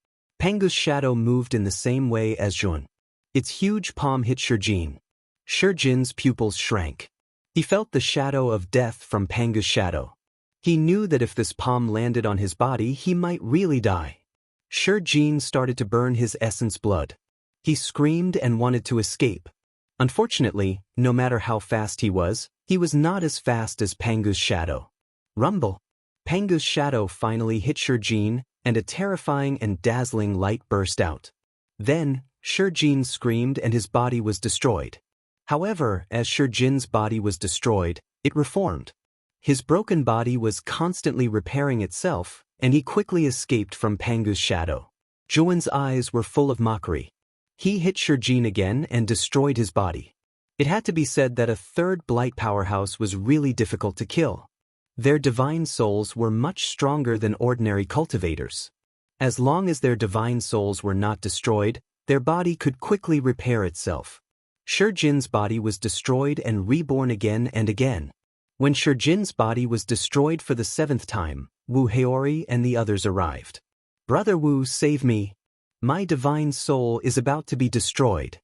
Pangu's shadow moved in the same way as Zhuan. Its huge palm hit Shurjin. Shurjin's pupils shrank. He felt the shadow of death from Pangu's shadow. He knew that if this palm landed on his body, he might really die. Shurjin started to burn his essence blood. He screamed and wanted to escape. Unfortunately, no matter how fast he was not as fast as Pangu's shadow. Rumble. Pangu's shadow finally hit Shurjin, and a terrifying and dazzling light burst out. Then, Shurjin screamed and his body was destroyed. However, as Shurjin's body was destroyed, it reformed. His broken body was constantly repairing itself, and he quickly escaped from Pangu's shadow. Zhuan's eyes were full of mockery. He hit Shurjin again and destroyed his body. It had to be said that a third blight powerhouse was really difficult to kill. Their divine souls were much stronger than ordinary cultivators. As long as their divine souls were not destroyed, their body could quickly repair itself. Shurjin's body was destroyed and reborn again and again. When Shurjin's body was destroyed for the 7th time, Wu Heori and the others arrived. "Brother Wu, save me. My divine soul is about to be destroyed."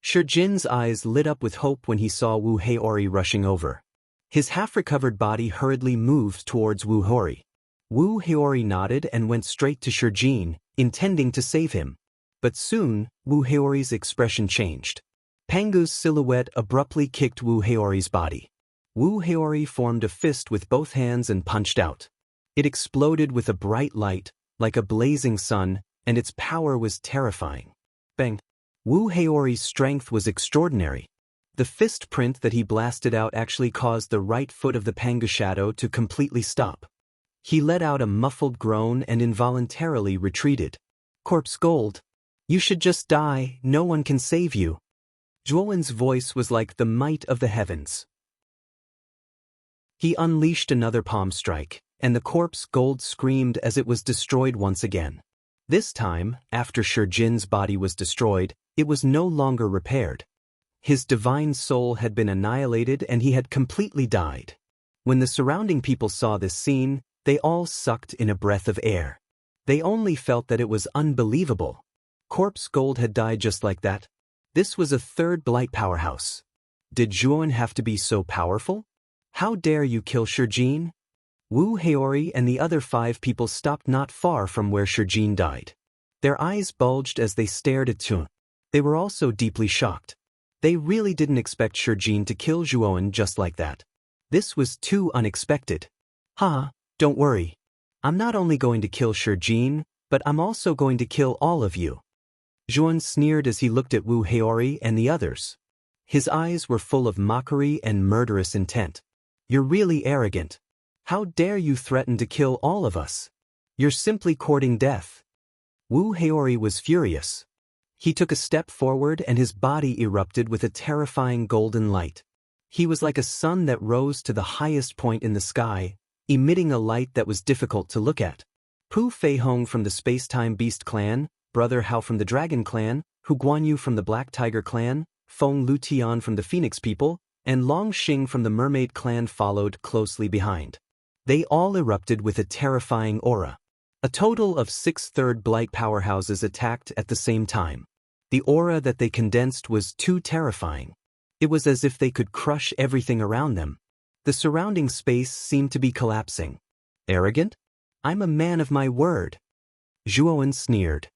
Shurjin's eyes lit up with hope when he saw Wu Heori rushing over. His half-recovered body hurriedly moved towards Wu Heori. Wu Heori nodded and went straight to Shurjin, intending to save him. But soon, Wu Heori's expression changed. Pangu's silhouette abruptly kicked Wu Heori's body. Wu Heori formed a fist with both hands and punched out. It exploded with a bright light, like a blazing sun, and its power was terrifying. Bang! Wu Heori's strength was extraordinary. The fist print that he blasted out actually caused the right foot of the Pangu shadow to completely stop. He let out a muffled groan and involuntarily retreated. "Corpse Gold. You should just die, no one can save you." Zhuowen's voice was like the might of the heavens. He unleashed another palm strike, and the corpse Gold screamed as it was destroyed once again. This time, after Shurjin's body was destroyed, it was no longer repaired. His divine soul had been annihilated and he had completely died. When the surrounding people saw this scene, they all sucked in a breath of air. They only felt that it was unbelievable. Corpse Gold had died just like that. This was a third blight powerhouse. Did Zhuan have to be so powerful? How dare you kill Shurjin? Wu Heori and the other 5 people stopped not far from where Shurjin died. Their eyes bulged as they stared at Zhuan. They were also deeply shocked. They really didn't expect Shurjin to kill Zhuan just like that. This was too unexpected. Don't worry. I'm not only going to kill Shurjin, but I'm also going to kill all of you." Zhuan sneered as he looked at Wu Heori and the others. His eyes were full of mockery and murderous intent. "You're really arrogant. How dare you threaten to kill all of us? You're simply courting death." Wu Heori was furious. He took a step forward and his body erupted with a terrifying golden light. He was like a sun that rose to the highest point in the sky, emitting a light that was difficult to look at. Pu Feihong from the Space-Time Beast clan, Brother Hao from the Dragon clan, Hu Guanyu from the Black Tiger clan, Feng Lutian from the Phoenix people, and Long Xing from the Mermaid clan followed closely behind. They all erupted with a terrifying aura. A total of 6 third blight powerhouses attacked at the same time. The aura that they condensed was too terrifying. It was as if they could crush everything around them. The surrounding space seemed to be collapsing. "Arrogant? I'm a man of my word." Zhuowen sneered.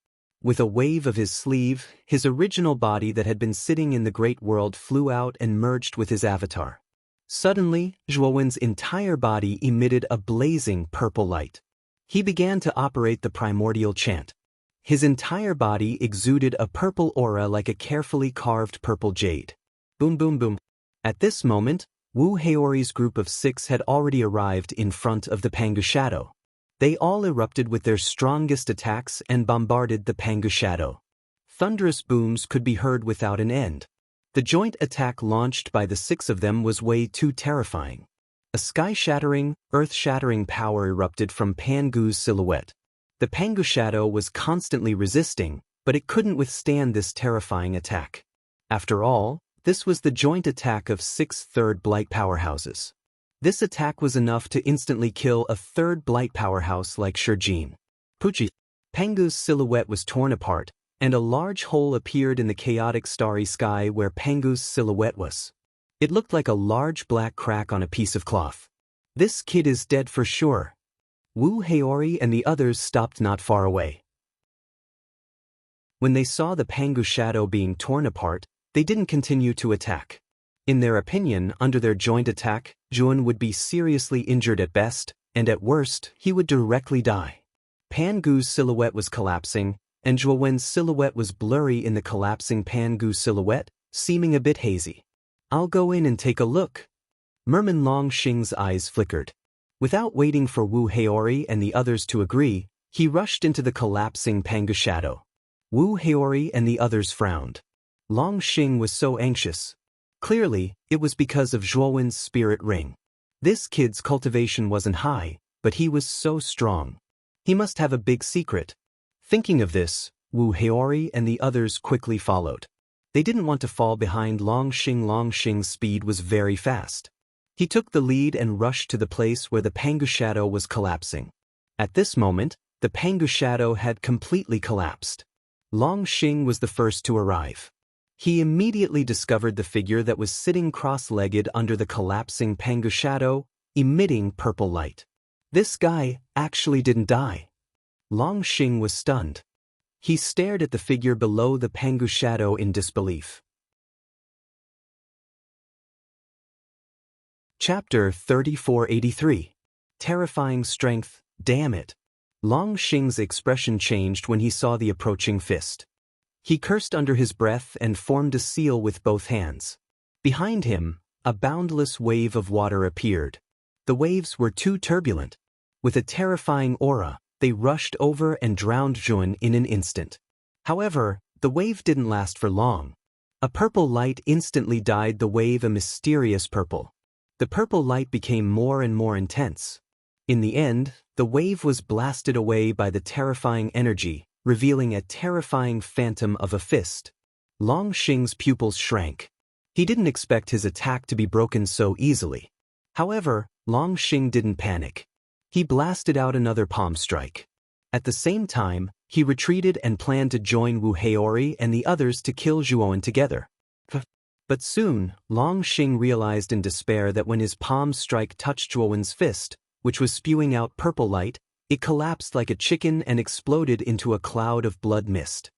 With a wave of his sleeve, his original body that had been sitting in the great world flew out and merged with his avatar. Suddenly, Zhuowen's entire body emitted a blazing purple light. He began to operate the primordial chant. His entire body exuded a purple aura like a carefully carved purple jade. Boom boom boom. At this moment, Wu Heori's group of 6 had already arrived in front of the Pangu shadow. They all erupted with their strongest attacks and bombarded the Pangu shadow. Thunderous booms could be heard without an end. The joint attack launched by the 6 of them was way too terrifying. A sky-shattering, earth-shattering power erupted from Pangu's silhouette. The Pangu shadow was constantly resisting, but it couldn't withstand this terrifying attack. After all, this was the joint attack of 6 third blight powerhouses. This attack was enough to instantly kill a third blight powerhouse like Shurjin. Pucci. Pengu's silhouette was torn apart, and a large hole appeared in the chaotic starry sky where Pengu's silhouette was. It looked like a large black crack on a piece of cloth. This kid is dead for sure. Wu Haori and the others stopped not far away. When they saw the Pengu shadow being torn apart, they didn't continue to attack. In their opinion, under their joint attack, Juan would be seriously injured at best, and at worst, he would directly die. Pengu's silhouette was collapsing, and Juan's silhouette was blurry in the collapsing Pengu silhouette, seeming a bit hazy. "I'll go in and take a look." Merman Longxing's eyes flickered. Without waiting for Wu Haori and the others to agree, he rushed into the collapsing Pengu shadow. Wu Haori and the others frowned. Longxing was so anxious. Clearly, it was because of Zhuowen's spirit ring. This kid's cultivation wasn't high, but he was so strong. He must have a big secret. Thinking of this, Wu Haori and the others quickly followed. They didn't want to fall behind Longxing. Longxing's speed was very fast. He took the lead and rushed to the place where the Pengu shadow was collapsing. At this moment, the Pengu shadow had completely collapsed. Longxing was the first to arrive. He immediately discovered the figure that was sitting cross-legged under the collapsing Pengu shadow, emitting purple light. This guy actually didn't die. Longxing was stunned. He stared at the figure below the Pengu shadow in disbelief. Chapter 3483. Terrifying Strength, Damn It. Longxing's expression changed when he saw the approaching fist. He cursed under his breath and formed a seal with both hands. Behind him, a boundless wave of water appeared. The waves were too turbulent. With a terrifying aura, they rushed over and drowned Juan in an instant. However, the wave didn't last for long. A purple light instantly dyed the wave a mysterious purple. The purple light became more and more intense. In the end, the wave was blasted away by the terrifying energy, revealing a terrifying phantom of a fist. Longxing's pupils shrank. He didn't expect his attack to be broken so easily. However, Longxing didn't panic. He blasted out another palm strike. At the same time, he retreated and planned to join Wu Haori and the others to kill Zhuowen together. But soon, Longxing realized in despair that when his palm strike touched Zhuowen's fist, which was spewing out purple light, it collapsed like a chicken and exploded into a cloud of blood mist.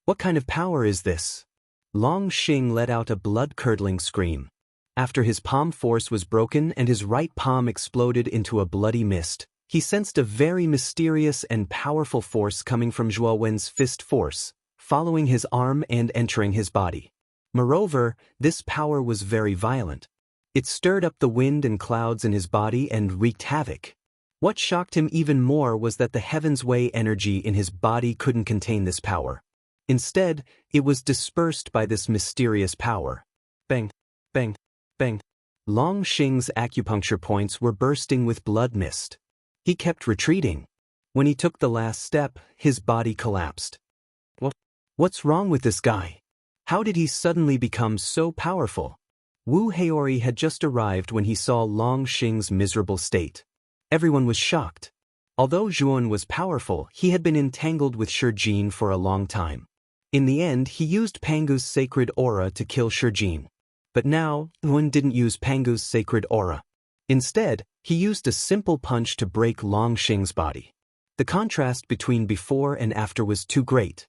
What kind of power is this? Longxing let out a blood-curdling scream. After his palm force was broken and his right palm exploded into a bloody mist, he sensed a very mysterious and powerful force coming from Zhuowen's fist force, following his arm and entering his body. Moreover, this power was very violent. It stirred up the wind and clouds in his body and wreaked havoc. What shocked him even more was that the Heaven's Way energy in his body couldn't contain this power. Instead, it was dispersed by this mysterious power. Bang, bang, bang. Longxing's acupuncture points were bursting with blood mist. He kept retreating. When he took the last step, his body collapsed. What's wrong with this guy? How did he suddenly become so powerful? Wu Haori had just arrived when he saw Longxing's miserable state. Everyone was shocked. Although Zhuowen was powerful, he had been entangled with Shurjin for a long time. In the end, he used Pengu's sacred aura to kill Shurjin. But now, Zhuowen didn't use Pengu's sacred aura. Instead, he used a simple punch to break Longxing's body. The contrast between before and after was too great.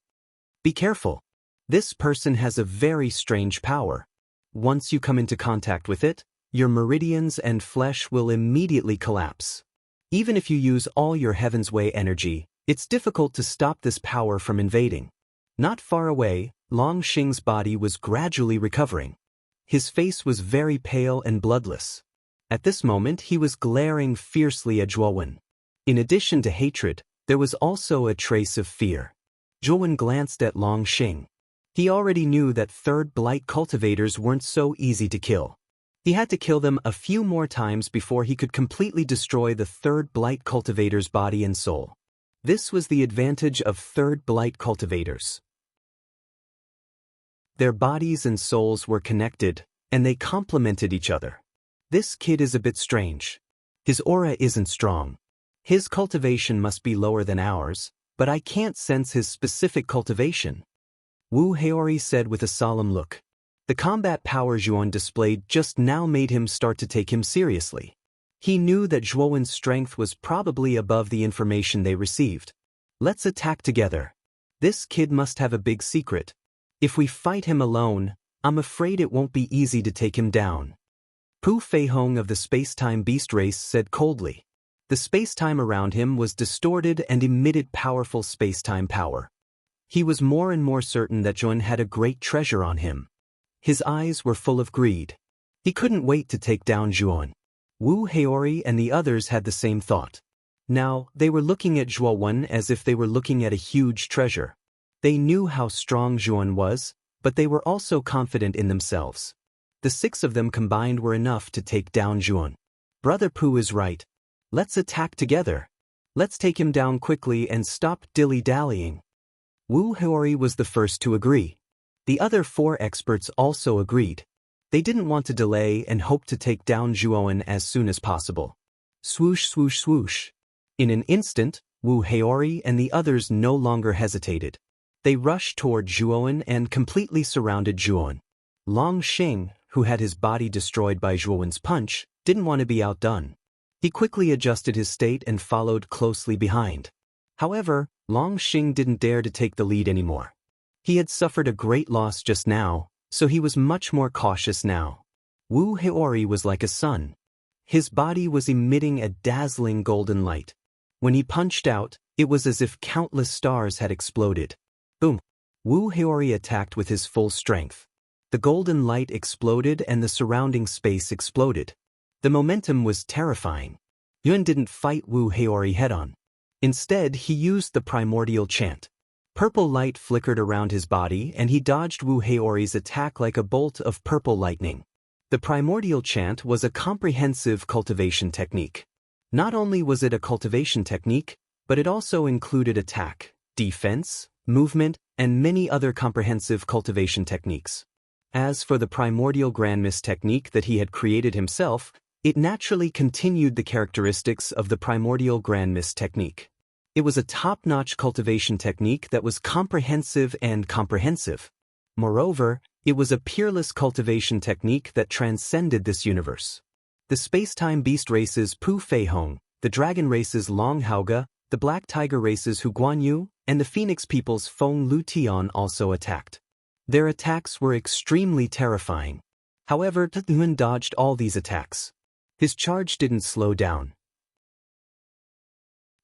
Be careful. This person has a very strange power. Once you come into contact with it, your meridians and flesh will immediately collapse. Even if you use all your Heaven's Way energy, it's difficult to stop this power from invading. Not far away, Longxing's body was gradually recovering. His face was very pale and bloodless. At this moment, he was glaring fiercely at Zhuowen. In addition to hatred, there was also a trace of fear. Zhuowen glanced at Longxing. He already knew that third blight cultivators weren't so easy to kill. He had to kill them a few more times before he could completely destroy the third blight cultivator's body and soul. This was the advantage of third blight cultivators. Their bodies and souls were connected, and they complemented each other. This kid is a bit strange. His aura isn't strong. His cultivation must be lower than ours, but I can't sense his specific cultivation. Wu Heori said with a solemn look. The combat power Zhuan displayed just now made him start to take him seriously. He knew that Zhuowen's strength was probably above the information they received. Let's attack together. This kid must have a big secret. If we fight him alone, I'm afraid it won't be easy to take him down. Pu Feihong of the space-time beast race said coldly. The space-time around him was distorted and emitted powerful space-time power. He was more and more certain that Zhuan had a great treasure on him. His eyes were full of greed. He couldn't wait to take down Zhuan. Wu Heori and the others had the same thought. Now, they were looking at Zhuowen as if they were looking at a huge treasure. They knew how strong Zhuan was, but they were also confident in themselves. The 6 of them combined were enough to take down Zhuan. Brother Pu is right. Let's attack together. Let's take him down quickly and stop dilly-dallying. Wu Heori was the first to agree. The other 4 experts also agreed. They didn't want to delay and hoped to take down Zhuowen as soon as possible. Swoosh, swoosh, swoosh. In an instant, Wu Heori and the others no longer hesitated. They rushed toward Zhuowen and completely surrounded Zhuowen. Long Xing, who had his body destroyed by Zhuowen's punch, didn't want to be outdone. He quickly adjusted his state and followed closely behind. However, Long Xing didn't dare to take the lead anymore. He had suffered a great loss just now, so he was much more cautious now. Wu Heori was like a sun. His body was emitting a dazzling golden light. When he punched out, it was as if countless stars had exploded. Boom! Wu Heori attacked with his full strength. The golden light exploded and the surrounding space exploded. The momentum was terrifying. Yuan didn't fight Wu Heori head-on. Instead, he used the primordial chant. Purple light flickered around his body and he dodged Wu Heori's attack like a bolt of purple lightning. The primordial chant was a comprehensive cultivation technique. Not only was it a cultivation technique, but it also included attack, defense, movement, and many other comprehensive cultivation techniques. As for the primordial grand mist technique that he had created himself, it naturally continued the characteristics of the primordial grand mist technique. It was a top-notch cultivation technique that was comprehensive and comprehensive. Moreover, it was a peerless cultivation technique that transcended this universe. The space-time beast races Pu Feihong, the dragon races Long Haoge, the black tiger races Hu Guanyu, and the phoenix people's Feng Lu Tian also attacked. Their attacks were extremely terrifying. However, Yuan dodged all these attacks. His charge didn't slow down.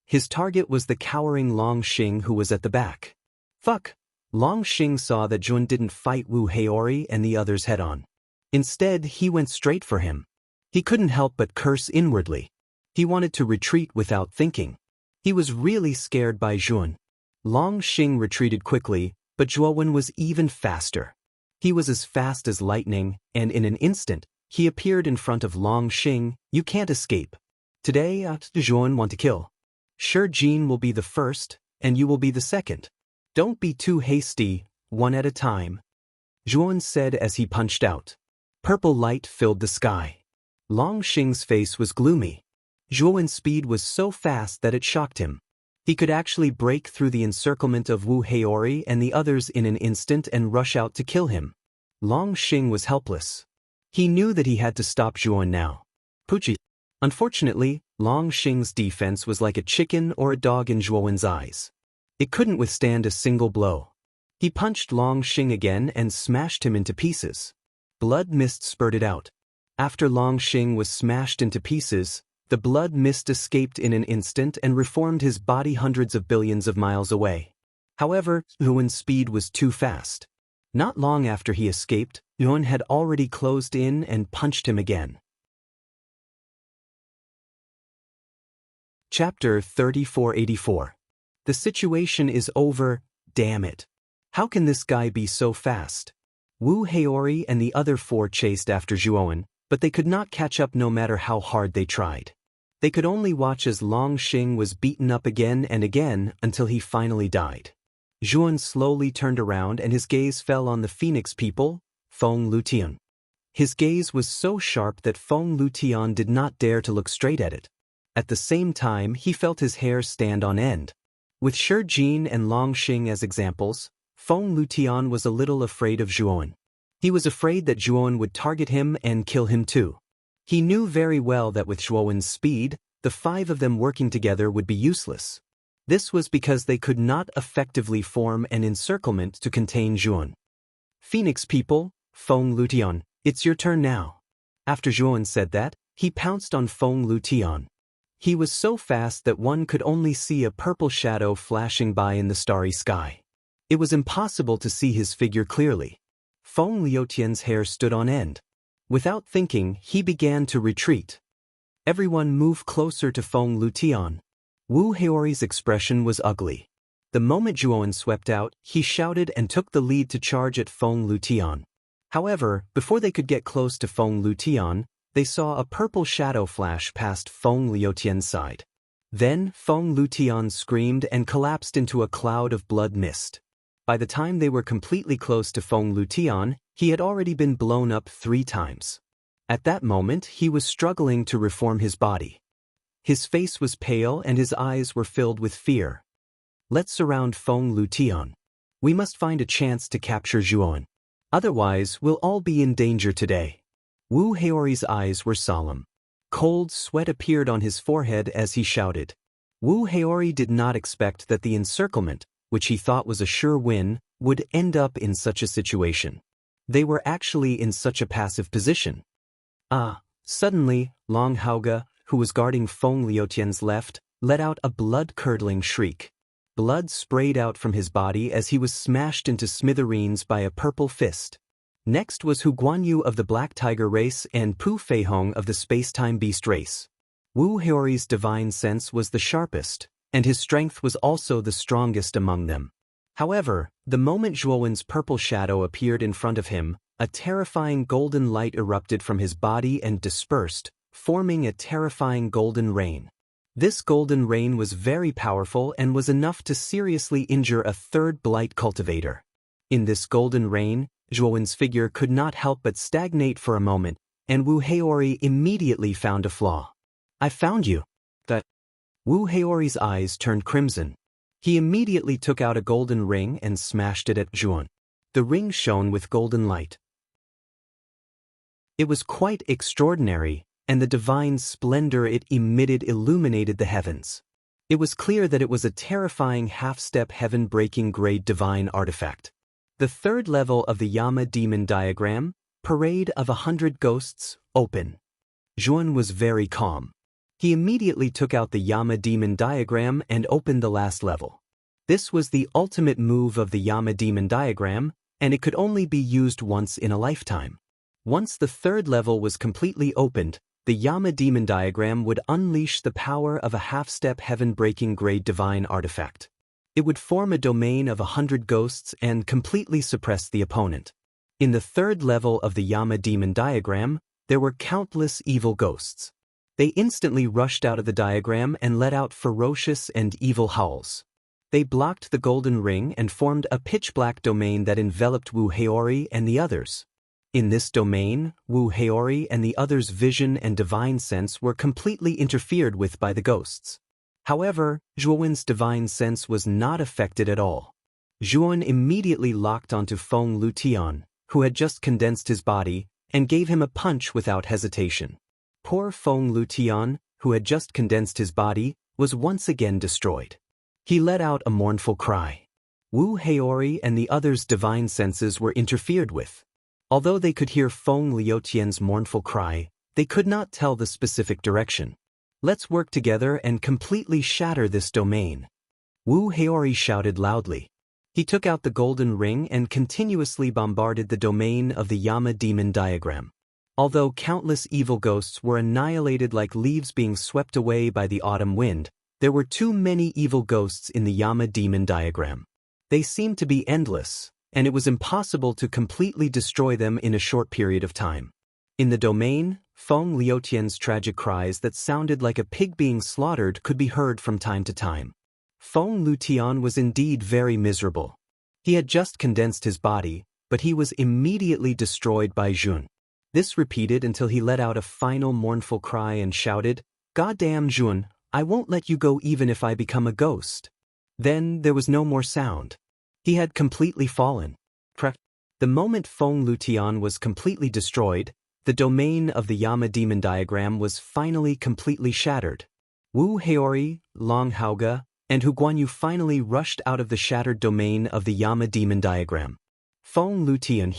His target was the cowering Long Xing who was at the back. Fuck! Long Xing saw that Zhuan didn't fight Wu Heori and the others head-on. Instead, he went straight for him. He couldn't help but curse inwardly. He wanted to retreat without thinking. He was really scared by Zhuan. Long Xing retreated quickly, but Zhuowen was even faster. He was as fast as lightning, and in an instant, he appeared in front of Long Xing. You can't escape. Today, Zhuowen want to kill. Sure, Jin will be the first, and you will be the second. Don't be too hasty, one at a time. Zhuowen said as he punched out. Purple light filled the sky. Long Xing's face was gloomy. Zhuowen's speed was so fast that it shocked him. He could actually break through the encirclement of Wu Heori and the others in an instant and rush out to kill him. Long Xing was helpless. He knew that he had to stop Zhuowen now. Pucci. Unfortunately, Long Xing's defense was like a chicken or a dog in Zhuowen's eyes. It couldn't withstand a single blow. He punched Long Xing again and smashed him into pieces. Blood mist spurted out. After Long Xing was smashed into pieces, the blood mist escaped in an instant and reformed his body hundreds of billions of miles away. However, Zhuowen's speed was too fast. Not long after he escaped, Zhuowen had already closed in and punched him again. Chapter 3484. The situation is over, damn it. How can this guy be so fast? Wu Heori and the other 4 chased after Zhuowen, but they could not catch up no matter how hard they tried. They could only watch as Long Xing was beaten up again and again until he finally died. Zhuan slowly turned around and his gaze fell on the phoenix people, Feng Lutian. His gaze was so sharp that Feng Lutian did not dare to look straight at it. At the same time, he felt his hair stand on end. With Shi Jin and Long Xing as examples, Feng Lutian was a little afraid of Zhuan. He was afraid that Zhuan would target him and kill him too. He knew very well that with Zhuan's speed, the 5 of them working together would be useless. This was because they could not effectively form an encirclement to contain Zhuan. Phoenix people, Feng Lutian, it's your turn now. After Zhuan said that, he pounced on Feng Lutian. He was so fast that one could only see a purple shadow flashing by in the starry sky. It was impossible to see his figure clearly. Feng Lutian's hair stood on end. Without thinking, he began to retreat. Everyone moved closer to Feng Lutian. Wu Heori's expression was ugly. The moment Zhuan swept out, he shouted and took the lead to charge at Feng Lutian. However, before they could get close to Feng Lutian, they saw a purple shadow flash past Feng Lutian's side. Then, Feng Lutian screamed and collapsed into a cloud of blood mist. By the time they were completely close to Feng Lutian, he had already been blown up 3 times. At that moment, he was struggling to reform his body. His face was pale and his eyes were filled with fear. Let's surround Feng Lutian. We must find a chance to capture Zhuan. Otherwise, we'll all be in danger today. Wu Heori's eyes were solemn. Cold sweat appeared on his forehead as he shouted. Wu Heori did not expect that the encirclement, which he thought was a sure win, would end up in such a situation. They were actually in such a passive position. Suddenly, Long Haoge, who was guarding Feng Lutian's left, let out a blood-curdling shriek. Blood sprayed out from his body as he was smashed into smithereens by a purple fist. Next was Hu Guanyu of the Black Tiger race and Pu Feihong of the Space-Time Beast race. Wu Heori's divine sense was the sharpest, and his strength was also the strongest among them. However, the moment Zhuan's purple shadow appeared in front of him, a terrifying golden light erupted from his body and dispersed, forming a terrifying golden rain. This golden rain was very powerful and was enough to seriously injure a 3rd blight cultivator. In this golden rain, Zhuan's figure could not help but stagnate for a moment, and Wu Heori immediately found a flaw. I found you. Wu Heori's eyes turned crimson. He immediately took out a golden ring and smashed it at Zhuan. The ring shone with golden light. It was quite extraordinary, and the divine splendor it emitted illuminated the heavens. It was clear that it was a terrifying half-step heaven-breaking grade divine artifact. The 3rd level of the Yama demon diagram, Parade of 100 Ghosts, open. Zhuan was very calm. He immediately took out the Yama demon diagram and opened the last level. This was the ultimate move of the Yama demon diagram, and it could only be used once in a lifetime. Once the 3rd level was completely opened, the Yama demon diagram would unleash the power of a half-step heaven-breaking grade divine artifact. It would form a domain of 100 ghosts and completely suppress the opponent. In the 3rd level of the Yama demon diagram, there were countless evil ghosts. They instantly rushed out of the diagram and let out ferocious and evil howls. They blocked the golden ring and formed a pitch-black domain that enveloped Wu Heori and the others. In this domain, Wu Heori and the others' vision and divine sense were completely interfered with by the ghosts. However, Zhuan's divine sense was not affected at all. Zhuan immediately locked onto Feng Lutian, who had just condensed his body, and gave him a punch without hesitation. Poor Feng Lutian, who had just condensed his body, was once again destroyed. He let out a mournful cry. Wu Heori and the others' divine senses were interfered with. Although they could hear Feng Lutian's mournful cry, they could not tell the specific direction. Let's work together and completely shatter this domain. Wu Heori shouted loudly. He took out the golden ring and continuously bombarded the domain of the Yama demon diagram. Although countless evil ghosts were annihilated like leaves being swept away by the autumn wind, there were too many evil ghosts in the Yama demon diagram. They seemed to be endless, and it was impossible to completely destroy them in a short period of time. In the domain, Feng Lutian's tragic cries that sounded like a pig being slaughtered could be heard from time to time. Feng Lutian was indeed very miserable. He had just condensed his body, but he was immediately destroyed by Jun. This repeated until he let out a final mournful cry and shouted, "Goddamn Jun, I won't let you go even if I become a ghost." Then there was no more sound. He had completely fallen. The moment Feng Lutian was completely destroyed, the domain of the Yama demon diagram was finally completely shattered. Wu Heori, Long Haoge, and Hu Guanyu finally rushed out of the shattered domain of the Yama demon diagram. Feng Lutian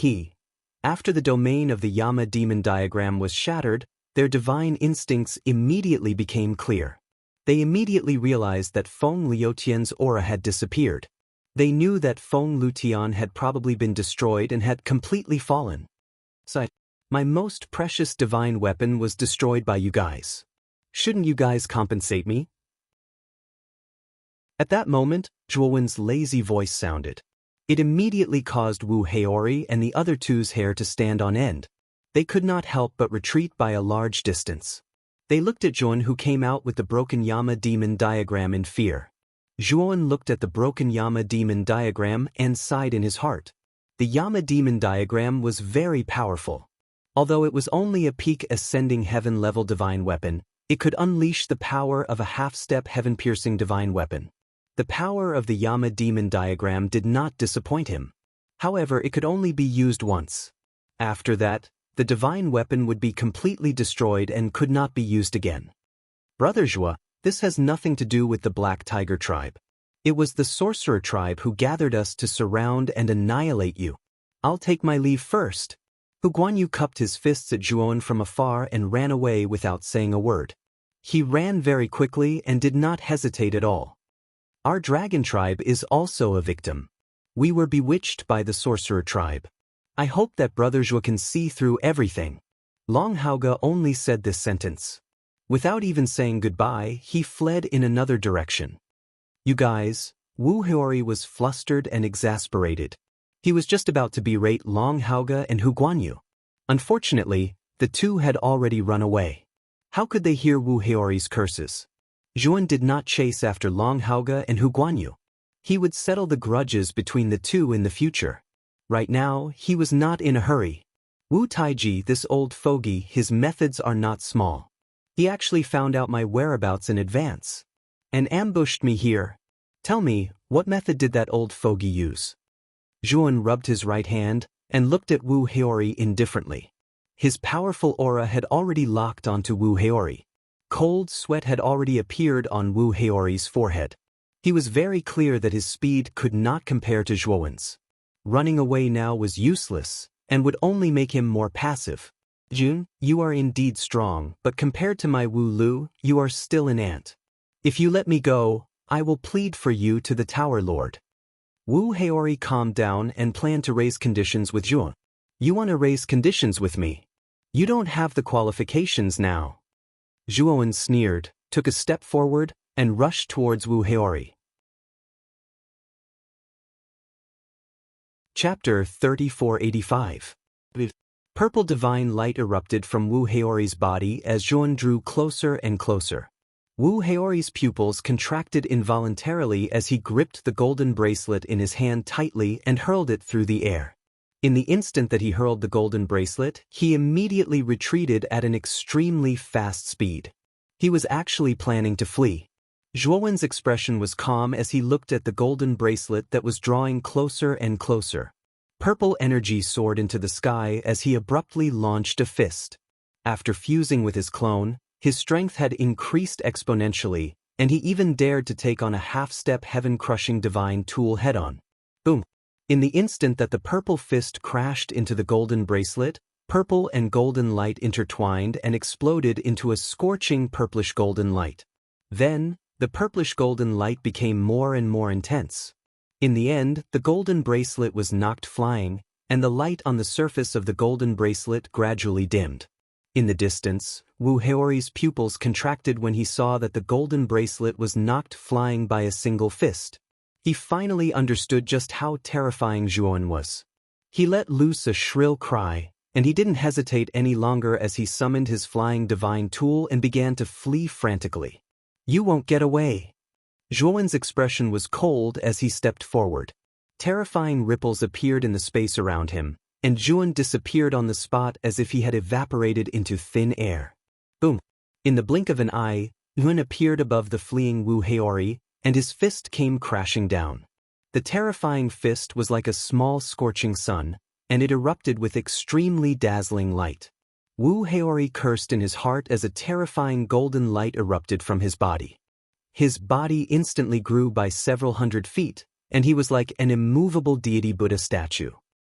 after the domain of the Yama demon diagram was shattered, their divine instincts immediately became clear. They immediately realized that Feng Lutian's aura had disappeared. They knew that Feng Lutian had probably been destroyed and had completely fallen. My most precious divine weapon was destroyed by you guys. Shouldn't you guys compensate me? At that moment, Zhuowen's lazy voice sounded. It immediately caused Wu Heori and the other two's hair to stand on end. They could not help but retreat by a large distance. They looked at Zhuowen, who came out with the broken Yama demon diagram, in fear. Zhuowen looked at the broken Yama demon diagram and sighed in his heart. The Yama demon diagram was very powerful. Although it was only a peak ascending heaven-level divine weapon, it could unleash the power of a half-step heaven-piercing divine weapon. The power of the Yama demon diagram did not disappoint him. However, it could only be used once. After that, the divine weapon would be completely destroyed and could not be used again. Brother Zhuo, this has nothing to do with the Black Tiger tribe. It was the sorcerer tribe who gathered us to surround and annihilate you. I'll take my leave first. Hu Guanyu cupped his fists at Zhuowen from afar and ran away without saying a word. He ran very quickly and did not hesitate at all. Our dragon tribe is also a victim. We were bewitched by the sorcerer tribe. I hope that Brother Zhuo can see through everything. Long Haoge only said this sentence. Without even saying goodbye, he fled in another direction. You guys, Wu Heori was flustered and exasperated. He was just about to berate Long Haoge and Hu Guanyu. Unfortunately, the two had already run away. How could they hear Wu Heori's curses? Zhuowen did not chase after Long Haoge and Hu Guanyu. He would settle the grudges between the two in the future. Right now, he was not in a hurry. Wu Taiji, this old fogey, his methods are not small. He actually found out my whereabouts in advance. And ambushed me here. Tell me, what method did that old fogey use? Zhuowen rubbed his right hand and looked at Wu Heori indifferently. His powerful aura had already locked onto Wu Heori. Cold sweat had already appeared on Wu Heori's forehead. He was very clear that his speed could not compare to Zhuowen's. Running away now was useless and would only make him more passive. Jun, you are indeed strong, but compared to my Wu Lu, you are still an ant. If you let me go, I will plead for you to the Tower Lord. Wu Heori calmed down and planned to raise conditions with Zhuowen. You want to raise conditions with me? You don't have the qualifications now. Zhuowen sneered, took a step forward, and rushed towards Wu Heori. Chapter 3485. Purple divine light erupted from Wu Heori's body as Zhuowen drew closer and closer. Wu Heori's pupils contracted involuntarily as he gripped the golden bracelet in his hand tightly and hurled it through the air. In the instant that he hurled the golden bracelet, he immediately retreated at an extremely fast speed. He was actually planning to flee. Zhuowen's expression was calm as he looked at the golden bracelet that was drawing closer and closer. Purple energy soared into the sky as he abruptly launched a fist. After fusing with his clone, his strength had increased exponentially, and he even dared to take on a half-step heaven-crushing divine tool head-on. Boom! In the instant that the purple fist crashed into the golden bracelet, purple and golden light intertwined and exploded into a scorching purplish-golden light. Then, the purplish-golden light became more and more intense. In the end, the golden bracelet was knocked flying, and the light on the surface of the golden bracelet gradually dimmed. In the distance, Wu Heori's pupils contracted when he saw that the golden bracelet was knocked flying by a single fist. He finally understood just how terrifying Zhuowen was. He let loose a shrill cry, and he didn't hesitate any longer as he summoned his flying divine tool and began to flee frantically. You won't get away. Zhuowen's expression was cold as he stepped forward. Terrifying ripples appeared in the space around him, and Zhuowen disappeared on the spot as if he had evaporated into thin air. Boom! In the blink of an eye, Zhuowen appeared above the fleeing Wu Heori, and his fist came crashing down. The terrifying fist was like a small scorching sun, and it erupted with extremely dazzling light. Wu Heori cursed in his heart as a terrifying golden light erupted from his body. His body instantly grew by several hundred feet, and he was like an immovable deity Buddha statue.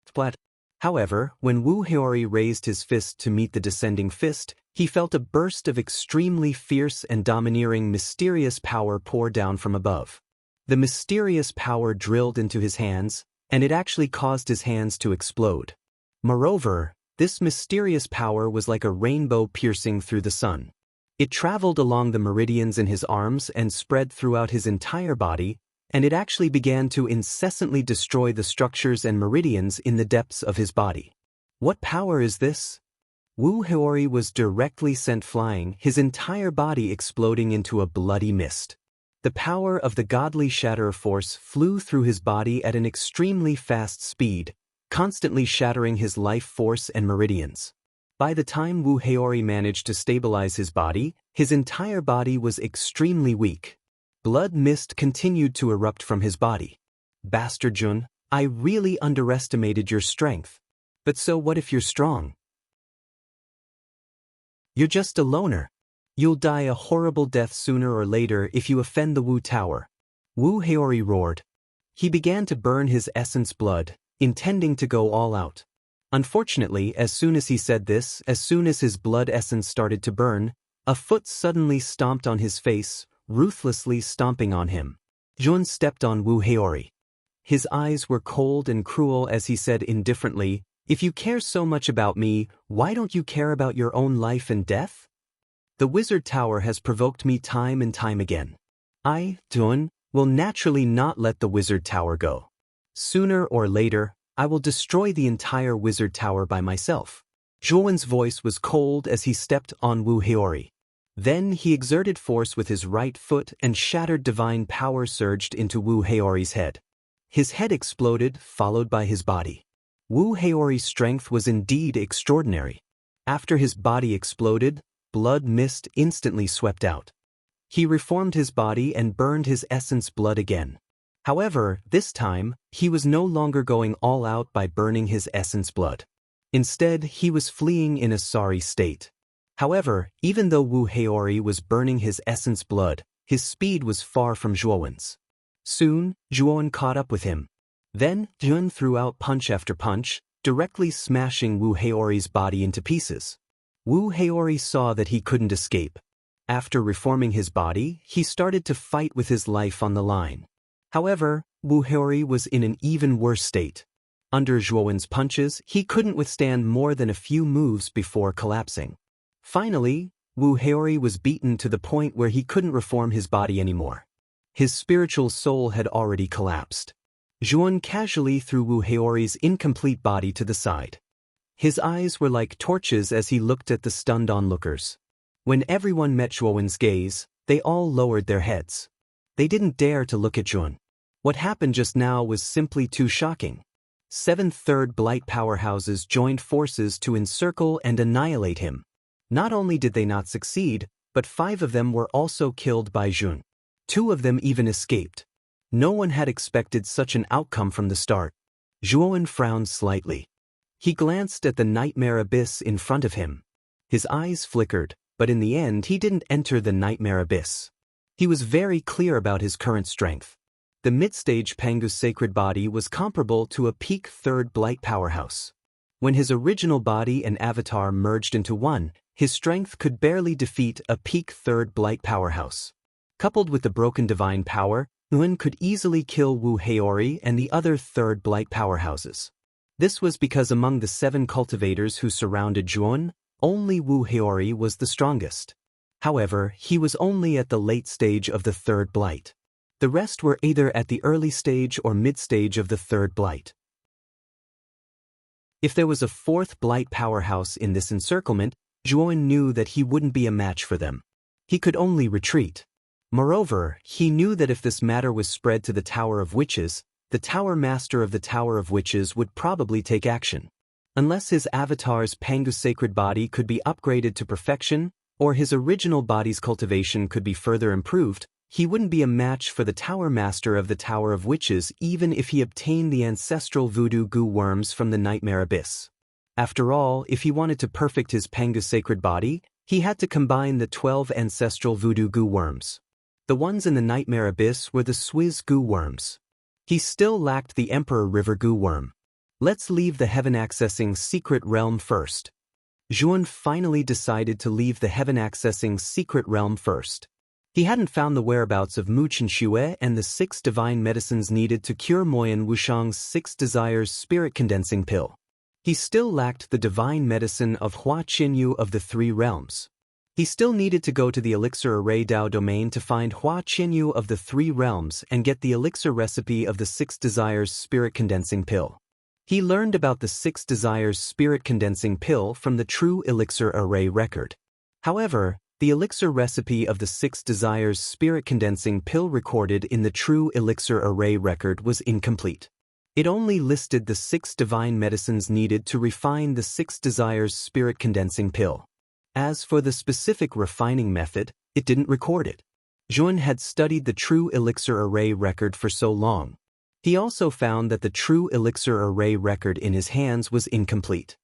Splat. However, when Wu Heori raised his fist to meet the descending fist, he felt a burst of extremely fierce and domineering mysterious power pour down from above. The mysterious power drilled into his hands, and it actually caused his hands to explode. Moreover, this mysterious power was like a rainbow piercing through the sun. It traveled along the meridians in his arms and spread throughout his entire body, and it actually began to incessantly destroy the structures and meridians in the depths of his body. What power is this? Wu Heori was directly sent flying, his entire body exploding into a bloody mist. The power of the godly shatter force flew through his body at an extremely fast speed, constantly shattering his life force and meridians. By the time Wu Heori managed to stabilize his entire body was extremely weak. Blood mist continued to erupt from his body. Bastard Jun, I really underestimated your strength. But so what if you're strong? You're just a loner. You'll die a horrible death sooner or later if you offend the Wu Tower. Wu Heori roared. He began to burn his essence blood, intending to go all out. Unfortunately, as soon as he said this, as soon as his blood essence started to burn, a foot suddenly stomped on his face, ruthlessly stomping on him. Jun stepped on Wu Heori. His eyes were cold and cruel as he said indifferently, "If you care so much about me, why don't you care about your own life and death? The Wizard Tower has provoked me time and time again. I, Jun, will naturally not let the Wizard Tower go. Sooner or later, I will destroy the entire Wizard Tower by myself." Zhuowen's voice was cold as he stepped on Wu Heori. Then he exerted force with his right foot and shattered divine power surged into Wu Heori's head. His head exploded, followed by his body. Wu Heori's strength was indeed extraordinary. After his body exploded, blood mist instantly swept out. He reformed his body and burned his essence blood again. However, this time, he was no longer going all out by burning his essence blood. Instead, he was fleeing in a sorry state. However, even though Wu Heori was burning his essence blood, his speed was far from Zhuowen's. Soon, Zhuowen caught up with him. Then, Jun threw out punch after punch, directly smashing Wu Heori's body into pieces. Wu Heori saw that he couldn't escape. After reforming his body, he started to fight with his life on the line. However, Wu Heori was in an even worse state. Under Zhuowen's punches, he couldn't withstand more than a few moves before collapsing. Finally, Wu Heori was beaten to the point where he couldn't reform his body anymore. His spiritual soul had already collapsed. Zhuowen casually threw Wu Heori's incomplete body to the side. His eyes were like torches as he looked at the stunned onlookers. When everyone met Zhuowen's gaze, they all lowered their heads. They didn't dare to look at Zhuowen. What happened just now was simply too shocking. 7 third blight powerhouses joined forces to encircle and annihilate him. Not only did they not succeed, but 5 of them were also killed by Jun. 2 of them even escaped. No one had expected such an outcome from the start. Zhuowen frowned slightly. He glanced at the nightmare abyss in front of him. His eyes flickered, but in the end he didn't enter the nightmare abyss. He was very clear about his current strength. The mid-stage Pangu's sacred body was comparable to a peak 3rd blight powerhouse. When his original body and avatar merged into one, his strength could barely defeat a peak 3rd blight powerhouse. Coupled with the broken divine power, Nguyen could easily kill Wu Heori and the other 3rd blight powerhouses. This was because among the 7 cultivators who surrounded Zhuowen, only Wu Heori was the strongest. However, he was only at the late stage of the 3rd blight. The rest were either at the early stage or mid-stage of the 3rd blight. If there was a 4th blight powerhouse in this encirclement, Zhuowen knew that he wouldn't be a match for them. He could only retreat. Moreover, he knew that if this matter was spread to the Tower of Witches, the Tower Master of the Tower of Witches would probably take action. Unless his avatar's Pangu sacred body could be upgraded to perfection, or his original body's cultivation could be further improved, he wouldn't be a match for the Tower Master of the Tower of Witches even if he obtained the ancestral voodoo goo worms from the Nightmare Abyss. After all, if he wanted to perfect his Pangu sacred body, he had to combine the 12 ancestral voodoo goo worms. The ones in the Nightmare Abyss were the Swizz goo worms. He still lacked the Emperor River goo worm. Let's leave the heaven-accessing secret realm first. Zhuan finally decided to leave the heaven-accessing secret realm first. He hadn't found the whereabouts of Mu Qianxue and the 6 divine medicines needed to cure Moyan Wushang's 6 desires spirit-condensing pill. He still lacked the divine medicine of Hua Qinyu of the 3 realms. He still needed to go to the elixir array Dao domain to find Hua Qinyu of the 3 realms and get the elixir recipe of the 6 desires spirit-condensing pill. He learned about the 6 desires spirit-condensing pill from the True Elixir Array record. However, the elixir recipe of the 6 desires spirit-condensing pill recorded in the True Elixir Array record was incomplete. It only listed the 6 divine medicines needed to refine the 6 desires spirit-condensing pill. As for the specific refining method, it didn't record it. Zhuan had studied the True Elixir Array record for so long. He also found that the True Elixir Array record in his hands was incomplete.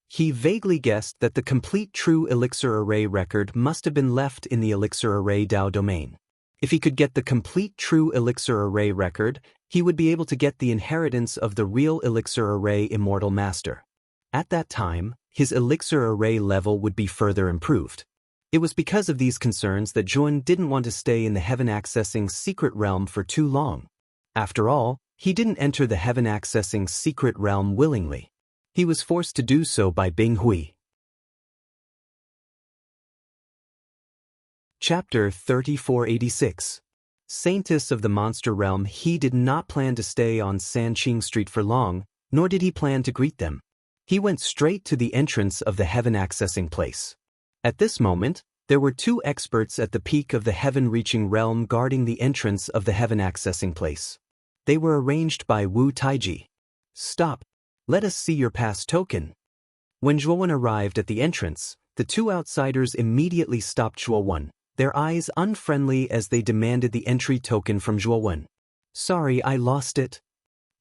He vaguely guessed that the complete True Elixir Array record must have been left in the Elixir Array Dao domain. If he could get the complete True Elixir Array record, he would be able to get the inheritance of the real Elixir Array Immortal Master. At that time, his Elixir Array level would be further improved. It was because of these concerns that Zhuan didn't want to stay in the heaven-accessing secret realm for too long. After all, he didn't enter the heaven-accessing secret realm willingly. He was forced to do so by Bing Hui. Chapter 3486. Saintess of the Monster Realm. He did not plan to stay on Sanqing Street for long, nor did he plan to greet them. He went straight to the entrance of the heaven-accessing place. At this moment, there were 2 experts at the peak of the heaven-reaching realm guarding the entrance of the heaven-accessing place. They were arranged by Wu Taiji. Stop. Let us see your pass token. When Zhuowen arrived at the entrance, the 2 outsiders immediately stopped Zhuowen, their eyes unfriendly as they demanded the entry token from Zhuowen. Sorry, I lost it.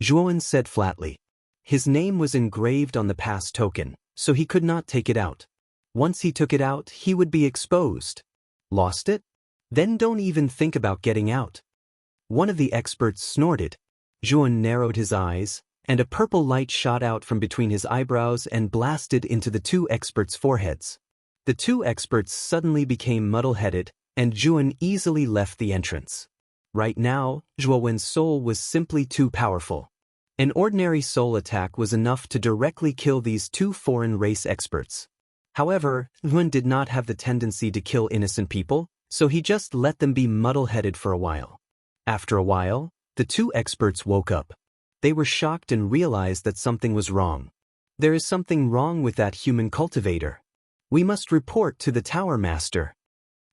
Zhuowen said flatly. His name was engraved on the pass token, so he could not take it out. Once he took it out, he would be exposed. Lost it? Then don't even think about getting out. One of the experts snorted. Zhuowen narrowed his eyes, and a purple light shot out from between his eyebrows and blasted into the 2 experts' foreheads. The 2 experts suddenly became muddle-headed, and Zhuowen easily left the entrance. Right now, Zhuowen's soul was simply too powerful. An ordinary soul attack was enough to directly kill these 2 foreign race experts. However, Zhuowen did not have the tendency to kill innocent people, so he just let them be muddle-headed for a while. After a while, the 2 experts woke up. They were shocked and realized that something was wrong. There is something wrong with that human cultivator. We must report to the Tower Master.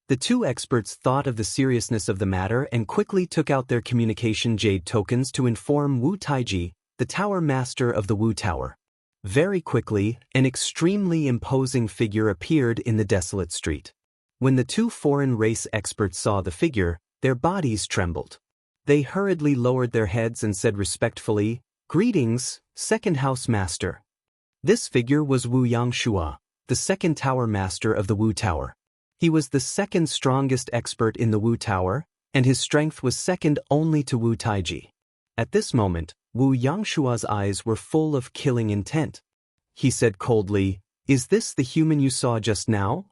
The 2 experts thought of the seriousness of the matter and quickly took out their communication jade tokens to inform Wu Taiji, the Tower Master of the Wu Tower. Very quickly, an extremely imposing figure appeared in the desolate street. When the 2 foreign race experts saw the figure, their bodies trembled. They hurriedly lowered their heads and said respectfully, "Greetings, Second House Master." This figure was Wu Yangshua, the 2nd Tower Master of the Wu Tower. He was the 2nd strongest expert in the Wu Tower, and his strength was second only to Wu Taiji. At this moment, Wu Yangshua's eyes were full of killing intent. He said coldly, "Is this the human you saw just now?"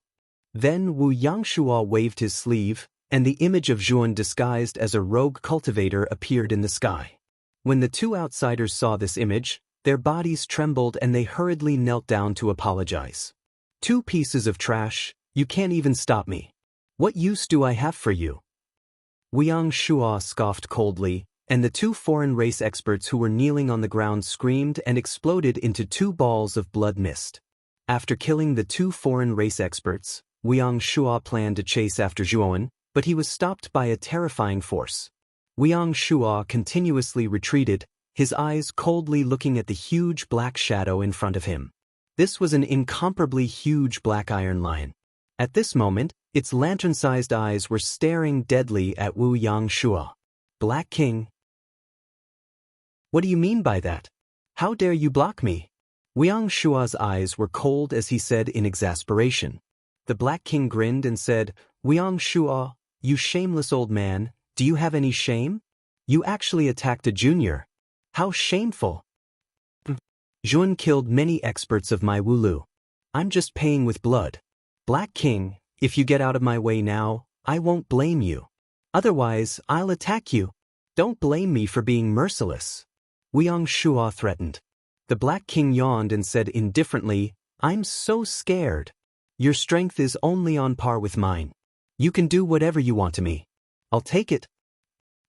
Then Wu Yangshua waved his sleeve, and the image of Zhuowen disguised as a rogue cultivator appeared in the sky. When the 2 outsiders saw this image, their bodies trembled and they hurriedly knelt down to apologize. "2 pieces of trash, you can't even stop me. What use do I have for you?" Wu Yangshua scoffed coldly, and the 2 foreign race experts who were kneeling on the ground screamed and exploded into 2 balls of blood mist. After killing the 2 foreign race experts, Wu Yangshua planned to chase after Zhuowen, but he was stopped by a terrifying force. Wiang Shuo continuously retreated, his eyes coldly looking at the huge black shadow in front of him. This was an incomparably huge black iron lion. At this moment, its lantern-sized eyes were staring deadly at Wu Yang Shuo. Black King. What do you mean by that? How dare you block me? Wiang Shuo's eyes were cold as he said in exasperation. The Black King grinned and said, Wiang Shuo, you shameless old man, do you have any shame? You actually attacked a junior. How shameful. Jun killed many experts of my Wulu. I'm just paying with blood. Black King, if you get out of my way now, I won't blame you. Otherwise, I'll attack you. Don't blame me for being merciless. Wiang Shuo threatened. The Black King yawned and said indifferently, I'm so scared. Your strength is only on par with mine. You can do whatever you want to me. I'll take it.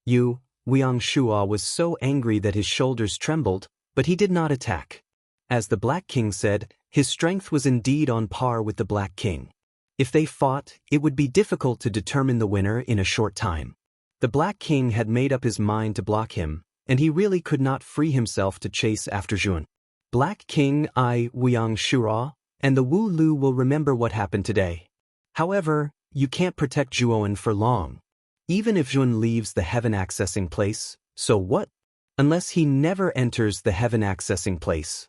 Wiang Shuo was so angry that his shoulders trembled, but he did not attack. As the Black King said, his strength was indeed on par with the Black King. If they fought, it would be difficult to determine the winner in a short time. The Black King had made up his mind to block him, and he really could not free himself to chase after Jun. Black King Wiang Shuo, and the Wu Lu will remember what happened today. However, you can't protect Juon for long. Even if Jun leaves the heaven accessing place, so what? Unless he never enters the heaven accessing place.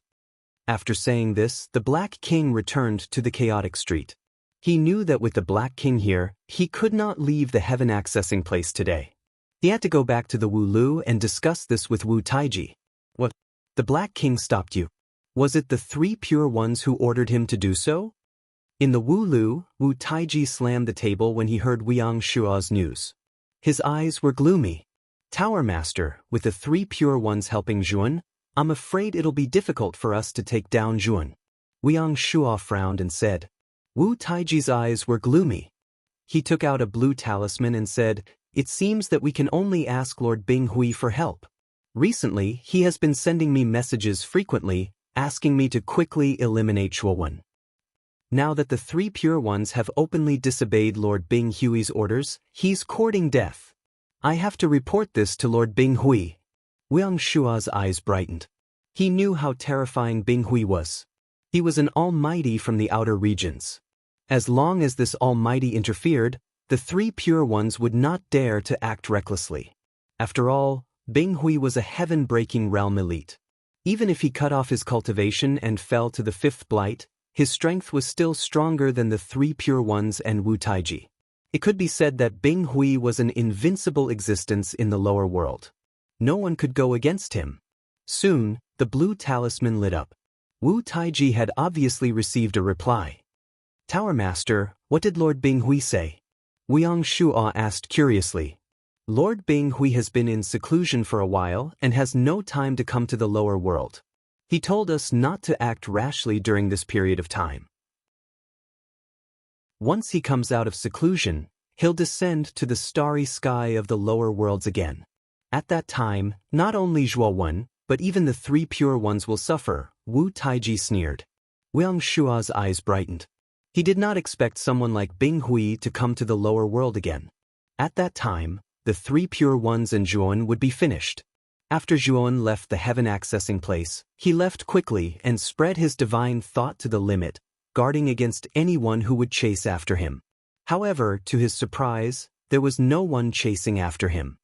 After saying this, the Black King returned to the chaotic street. He knew that with the Black King here, he could not leave the heaven accessing place today. He had to go back to the Wu Lu and discuss this with Wu Taiji. What? The Black King stopped you. Was it the three pure ones who ordered him to do so? In the Wu Lu, Wu Taiji slammed the table when he heard Wiang Shuo's news. His eyes were gloomy. Tower Master, with the three pure ones helping Jun, I'm afraid it'll be difficult for us to take down Jun. Wiang Shuo frowned and said. Wu Taiji's eyes were gloomy. He took out a blue talisman and said, It seems that we can only ask Lord Bing Hui for help. Recently, he has been sending me messages frequently, asking me to quickly eliminate Shuowen. Now that the three pure ones have openly disobeyed Lord Bing Hui's orders, he's courting death. I have to report this to Lord Bing Hui. Wiang Shuo's eyes brightened. He knew how terrifying Bing Hui was. He was an almighty from the outer regions. As long as this almighty interfered, the three pure ones would not dare to act recklessly. After all, Bing Hui was a heaven-breaking realm elite. Even if he cut off his cultivation and fell to the fifth blight, his strength was still stronger than the three pure ones and Wu Taiji. It could be said that Bing Hui was an invincible existence in the lower world. No one could go against him. Soon, the blue talisman lit up. Wu Taiji had obviously received a reply. Tower Master, what did Lord Bing Hui say? Wiang Shuo asked curiously. Lord Bing Hui has been in seclusion for a while and has no time to come to the lower world. He told us not to act rashly during this period of time. Once he comes out of seclusion, he'll descend to the starry sky of the lower worlds again. At that time, not only Zhuo but even the three pure ones will suffer, Wu Taiji sneered. Wiang Shuo's eyes brightened. He did not expect someone like Bing Hui to come to the lower world again. At that time, the three pure ones and Zhuon would be finished. After Zhuon left the heaven accessing place, he left quickly and spread his divine thought to the limit, guarding against anyone who would chase after him. However, to his surprise, there was no one chasing after him.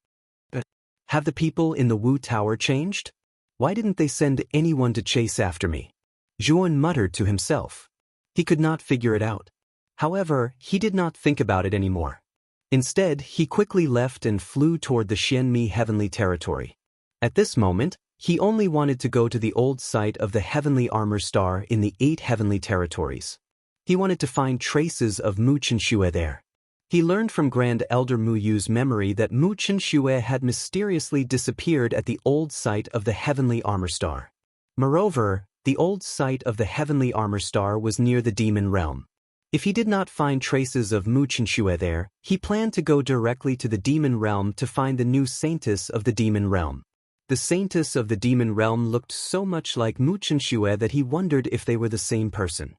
Have the people in the Wu Tower changed? Why didn't they send anyone to chase after me? Zhuon muttered to himself. He could not figure it out. However, he did not think about it anymore. Instead, he quickly left and flew toward the Xianmi heavenly territory. At this moment, he only wanted to go to the old site of the heavenly armor star in the 8 heavenly territories. He wanted to find traces of Mu Chenxue there. He learned from Grand Elder Mu Yu's memory that Mu Chenxue had mysteriously disappeared at the old site of the heavenly armor star. Moreover, the old site of the heavenly armor star was near the demon realm. If he did not find traces of Mu Chenxue there, he planned to go directly to the demon realm to find the new saintess of the demon realm. The saintess of the demon realm looked so much like Mu Chenxue that he wondered if they were the same person.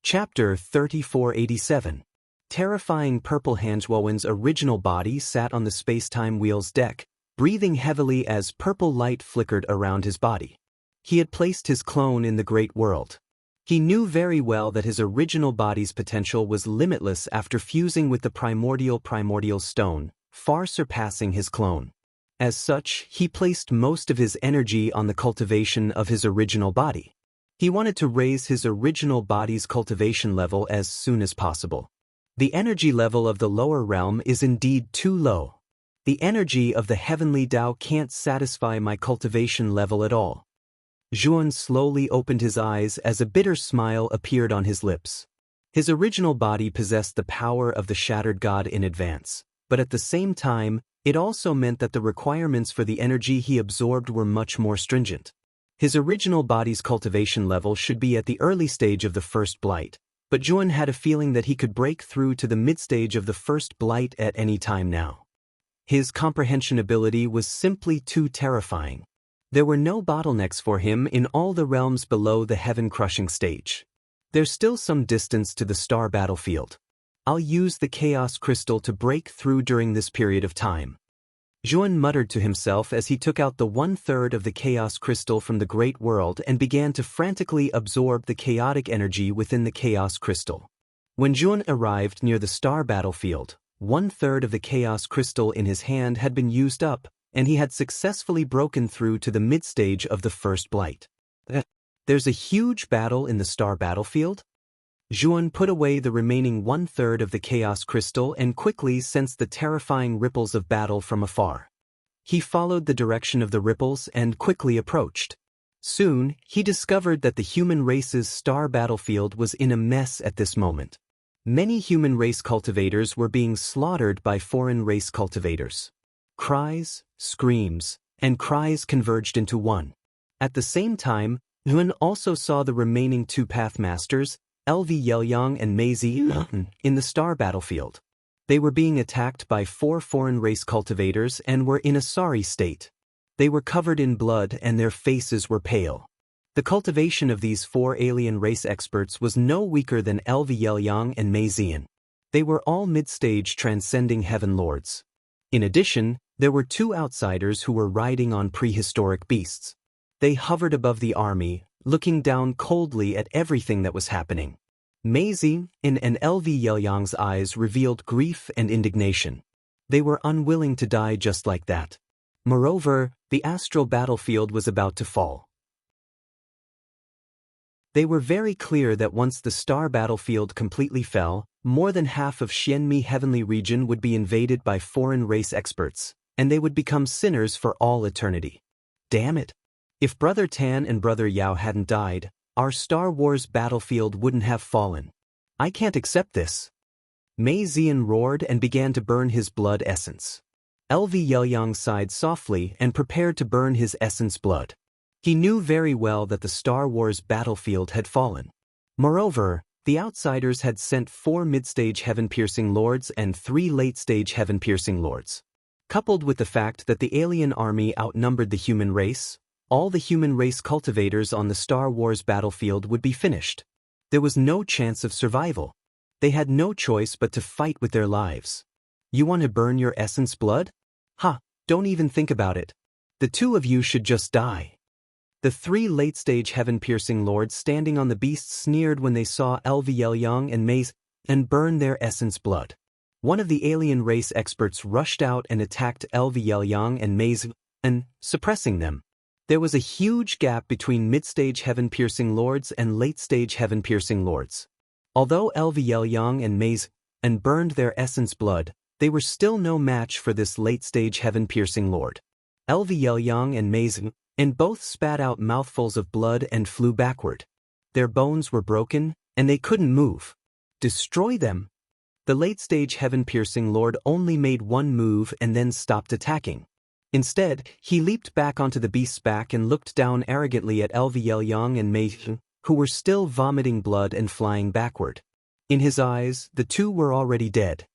Chapter 3487. Terrifying Purple Hanjwawan's original body sat on the space-time wheel's deck, breathing heavily as purple light flickered around his body. He had placed his clone in the great world. He knew very well that his original body's potential was limitless after fusing with the primordial stone, far surpassing his clone. As such, he placed most of his energy on the cultivation of his original body. He wanted to raise his original body's cultivation level as soon as possible. The energy level of the lower realm is indeed too low. The energy of the heavenly Tao can't satisfy my cultivation level at all. Zhuan slowly opened his eyes as a bitter smile appeared on his lips. His original body possessed the power of the Shattered God in advance, but at the same time, it also meant that the requirements for the energy he absorbed were much more stringent. His original body's cultivation level should be at the early stage of the first blight, but Zhuan had a feeling that he could break through to the mid-stage of the first blight at any time now. His comprehension ability was simply too terrifying. There were no bottlenecks for him in all the realms below the heaven-crushing stage. There's still some distance to the star battlefield. I'll use the Chaos Crystal to break through during this period of time. Zhuan muttered to himself as he took out the 1/3 of the Chaos Crystal from the Great World and began to frantically absorb the chaotic energy within the Chaos Crystal. When Zhuan arrived near the star battlefield, 1/3 of the Chaos Crystal in his hand had been used up, and he had successfully broken through to the mid-stage of the first blight. There's a huge battle in the star battlefield? Zhuan put away the remaining 1/3 of the Chaos Crystal and quickly sensed the terrifying ripples of battle from afar. He followed the direction of the ripples and quickly approached. Soon, he discovered that the human race's star battlefield was in a mess at this moment. Many human race cultivators were being slaughtered by foreign race cultivators. Cries, screams, and cries converged into one. At the same time, Zhuan also saw the remaining two Pathmasters, LV Yelyang and Mei Zi, in the star battlefield. They were being attacked by 4 foreign race cultivators and were in a sorry state. They were covered in blood and their faces were pale. The cultivation of these 4 alien race experts was no weaker than LV Yelyang and Mei Zian. They were all mid-stage transcending heaven lords. In addition, there were 2 outsiders who were riding on prehistoric beasts. They hovered above the army, looking down coldly at everything that was happening. Mei Zi and LV Yelyang's eyes revealed grief and indignation. They were unwilling to die just like that. Moreover, the astral battlefield was about to fall. They were very clear that once the star battlefield completely fell, more than half of Xianmi heavenly region would be invaded by foreign race experts, and they would become sinners for all eternity. Damn it! If Brother Tan and Brother Yao hadn't died, our Star Wars battlefield wouldn't have fallen. I can't accept this. Mei Zian roared and began to burn his blood essence. LV Yelyang sighed softly and prepared to burn his essence blood. He knew very well that the Star Wars battlefield had fallen. Moreover, the outsiders had sent 4 mid-stage heaven-piercing lords and 3 late-stage heaven-piercing lords. Coupled with the fact that the alien army outnumbered the human race, all the human race cultivators on the Star Wars battlefield would be finished. There was no chance of survival. They had no choice but to fight with their lives. You want to burn your essence blood? Ha, don't even think about it. The 2 of you should just die. The 3 late-stage heaven-piercing lords standing on the beasts sneered when they saw LV Yelyang and Mei Zi and burn their essence blood. One of the alien race experts rushed out and attacked LV Yelyang and Mei Zi, suppressing them. There was a huge gap between mid-stage heaven-piercing lords and late-stage heaven-piercing lords. Although LV Yelyang and Mei Zi burned their essence blood, they were still no match for this late-stage heaven-piercing lord. LV Yelyang and Mei Zi both spat out mouthfuls of blood and flew backward. Their bones were broken, and they couldn't move. Destroy them! The late-stage heaven-piercing lord only made one move and then stopped attacking. Instead, he leaped back onto the beast's back and looked down arrogantly at LV Yelyang and Mei Zi, who were still vomiting blood and flying backward. In his eyes, the 2 were already dead.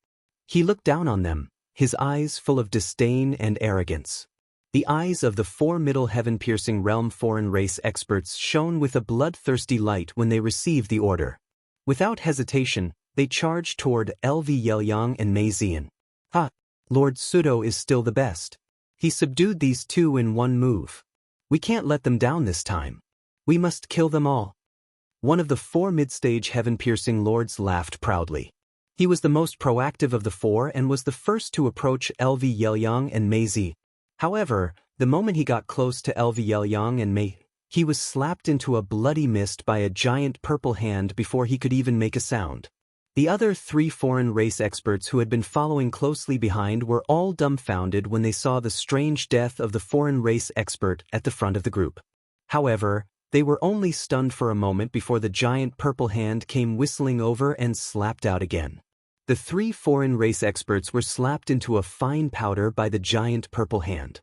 He looked down on them, his eyes full of disdain and arrogance. The eyes of the 4 middle heaven-piercing realm foreign race experts shone with a bloodthirsty light when they received the order. Without hesitation, they charged toward LV Yelyang and Mei Zian. Ha! Lord Sudo is still the best. He subdued these two in one move. We can't let them down this time. We must kill them all. One of the four mid-stage heaven-piercing lords laughed proudly. He was the most proactive of the four and was the first to approach LV Yelyang and Mei Zi. However, the moment he got close to LV Yelyang and Mei, he was slapped into a bloody mist by a giant purple hand before he could even make a sound. The other three foreign race experts who had been following closely behind were all dumbfounded when they saw the strange death of the foreign race expert at the front of the group. However, they were only stunned for a moment before the giant purple hand came whistling over and slapped out again. The three foreign race experts were slapped into a fine powder by the giant purple hand.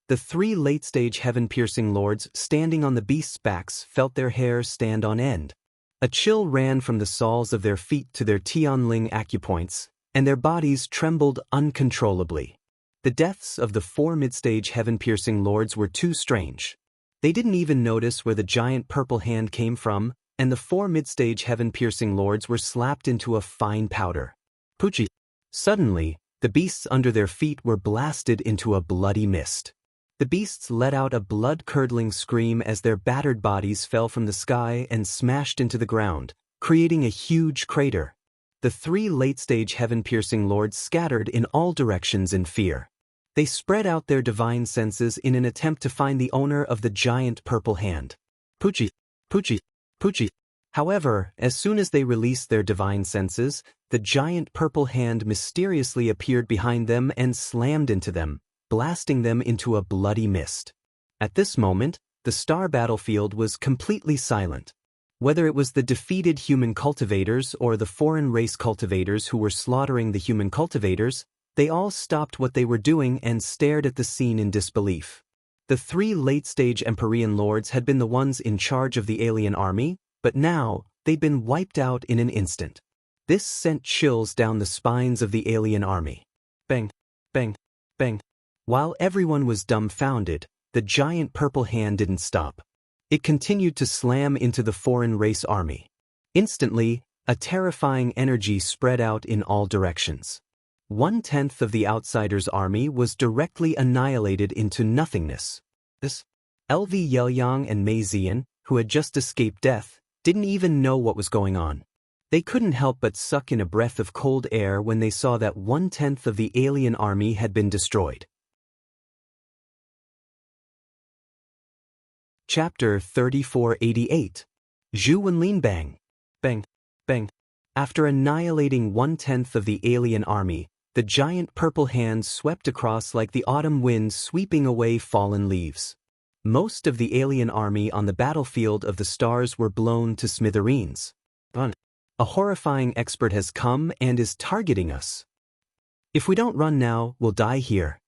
The three late-stage heaven-piercing lords standing on the beasts' backs felt their hair stand on end. A chill ran from the soles of their feet to their Tianling acupoints, and their bodies trembled uncontrollably. The deaths of the four mid-stage heaven-piercing lords were too strange. They didn't even notice where the giant purple hand came from, and the four mid-stage heaven-piercing lords were slapped into a fine powder. Poochie! Suddenly, the beasts under their feet were blasted into a bloody mist. The beasts let out a blood-curdling scream as their battered bodies fell from the sky and smashed into the ground, creating a huge crater. The three late-stage heaven-piercing lords scattered in all directions in fear. They spread out their divine senses in an attempt to find the owner of the giant purple hand. Poochie! Poochie! Poochie! However, as soon as they released their divine senses, the giant purple hand mysteriously appeared behind them and slammed into them, blasting them into a bloody mist. At this moment, the star battlefield was completely silent. Whether it was the defeated human cultivators or the foreign race cultivators who were slaughtering the human cultivators, they all stopped what they were doing and stared at the scene in disbelief. The three late-stage Empyrean lords had been the ones in charge of the alien army, but now they'd been wiped out in an instant. This sent chills down the spines of the alien army. Bang! Bang! Bang! While everyone was dumbfounded, the giant purple hand didn't stop. It continued to slam into the foreign race army. Instantly, a terrifying energy spread out in all directions. 1/10 of the outsiders' army was directly annihilated into nothingness. This LV Yelyang and Mei Zian, who had just escaped death, didn't even know what was going on. They couldn't help but suck in a breath of cold air when they saw that 1/10 of the alien army had been destroyed. Chapter 3488. Zhu Wenlin Bang! Bang! Bang! After annihilating 1/10 of the alien army, the giant purple hand swept across like the autumn wind sweeping away fallen leaves. Most of the alien army on the battlefield of the stars were blown to smithereens. A horrifying expert has come and is targeting us. If we don't run now, we'll die here.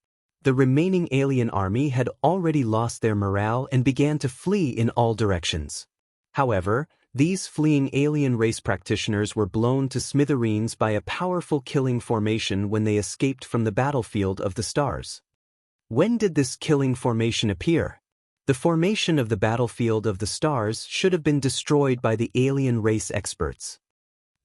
The remaining alien army had already lost their morale and began to flee in all directions. However, these fleeing alien race practitioners were blown to smithereens by a powerful killing formation when they escaped from the battlefield of the stars. When did this killing formation appear? The formation of the battlefield of the stars should have been destroyed by the alien race experts.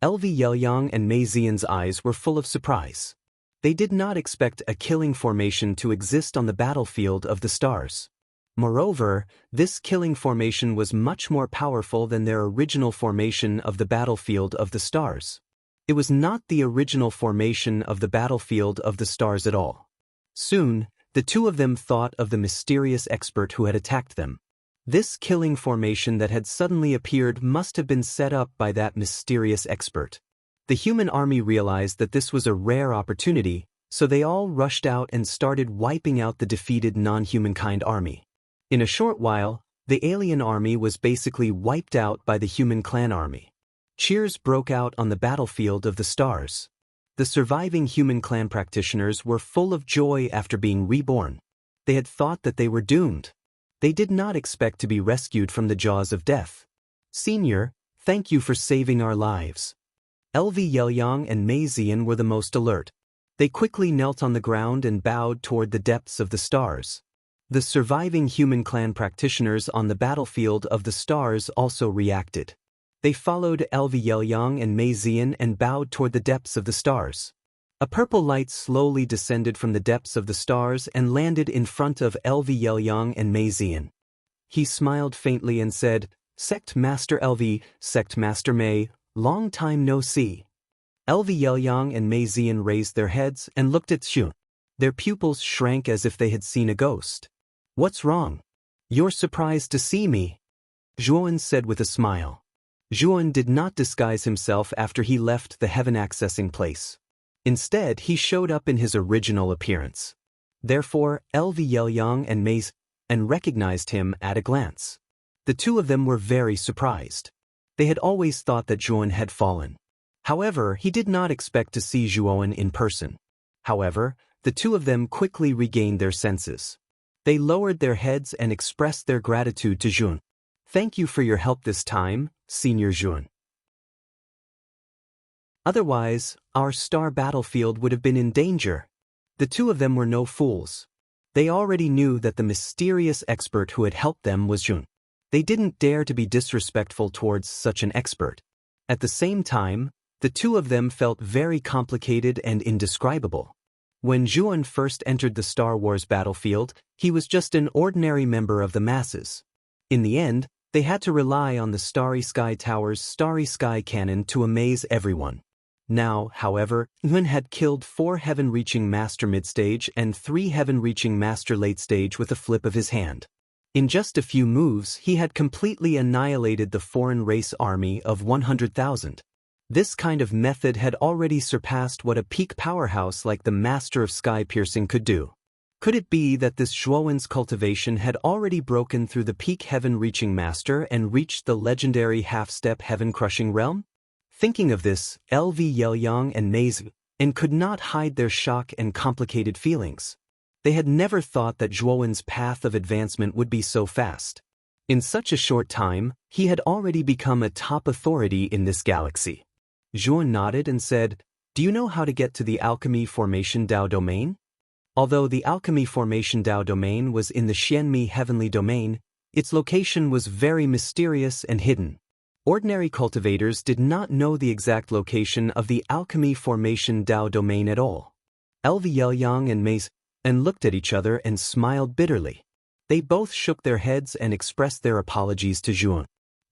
LV Yelyang and Mei Zian's eyes were full of surprise. They did not expect a killing formation to exist on the battlefield of the stars. Moreover, this killing formation was much more powerful than their original formation of the battlefield of the stars. It was not the original formation of the battlefield of the stars at all. Soon, the two of them thought of the mysterious expert who had attacked them. This killing formation that had suddenly appeared must have been set up by that mysterious expert. The human army realized that this was a rare opportunity, so they all rushed out and started wiping out the defeated non-humankind army. In a short while, the alien army was basically wiped out by the human clan army. Cheers broke out on the battlefield of the stars. The surviving human clan practitioners were full of joy after being reborn. They had thought that they were doomed. They did not expect to be rescued from the jaws of death. Senior, thank you for saving our lives. LV Yelyang and Mei Zian were the most alert. They quickly knelt on the ground and bowed toward the depths of the stars. The surviving human clan practitioners on the battlefield of the stars also reacted. They followed Elvyelyang and Mei Zian and bowed toward the depths of the stars. A purple light slowly descended from the depths of the stars and landed in front of Elvyelyang and Mei Zian. He smiled faintly and said, "Sect Master Elvy, Sect Master Mei, long time no see." Elvyelyang and Mei Zian raised their heads and looked at Xun. Their pupils shrank as if they had seen a ghost. "What's wrong? You're surprised to see me?" Zhuan said with a smile. Zhuan did not disguise himself after he left the heaven accessing place. Instead, he showed up in his original appearance. Therefore, Elvyelyang and Mei Zian recognized him at a glance. The two of them were very surprised. They had always thought that Zhuan had fallen. However, he did not expect to see Zhuan in person. However, the two of them quickly regained their senses. They lowered their heads and expressed their gratitude to Zhuan. "Thank you for your help this time, Senior Zhuan. Otherwise, our star battlefield would have been in danger." The two of them were no fools. They already knew that the mysterious expert who had helped them was Zhuan. They didn't dare to be disrespectful towards such an expert. At the same time, the two of them felt very complicated and indescribable. When Zhuan first entered the Star Wars battlefield, he was just an ordinary member of the masses. In the end, they had to rely on the Starry Sky Tower's Starry Sky Cannon to amaze everyone. Now, however, Zhuan had killed 4 heaven-reaching Master mid-stage and 3 heaven-reaching Master late-stage with a flip of his hand. In just a few moves, he had completely annihilated the foreign race army of 100,000. This kind of method had already surpassed what a peak powerhouse like the Master of Sky Piercing could do. Could it be that this Zhuan's cultivation had already broken through the peak heaven-reaching Master and reached the legendary half-step heaven-crushing realm? Thinking of this, Elvyelyang and Mei Zian could not hide their shock and complicated feelings. They had never thought that Zhuan's path of advancement would be so fast. In such a short time, he had already become a top authority in this galaxy. Zhuan nodded and said, "Do you know how to get to the Alchemy Formation Dao domain?" Although the Alchemy Formation Dao domain was in the Xianmi Heavenly Domain, its location was very mysterious and hidden. Ordinary cultivators did not know the exact location of the Alchemy Formation Dao domain at all. Elvyelyang and Mei Zian looked at each other and smiled bitterly. They both shook their heads and expressed their apologies to Zhuan.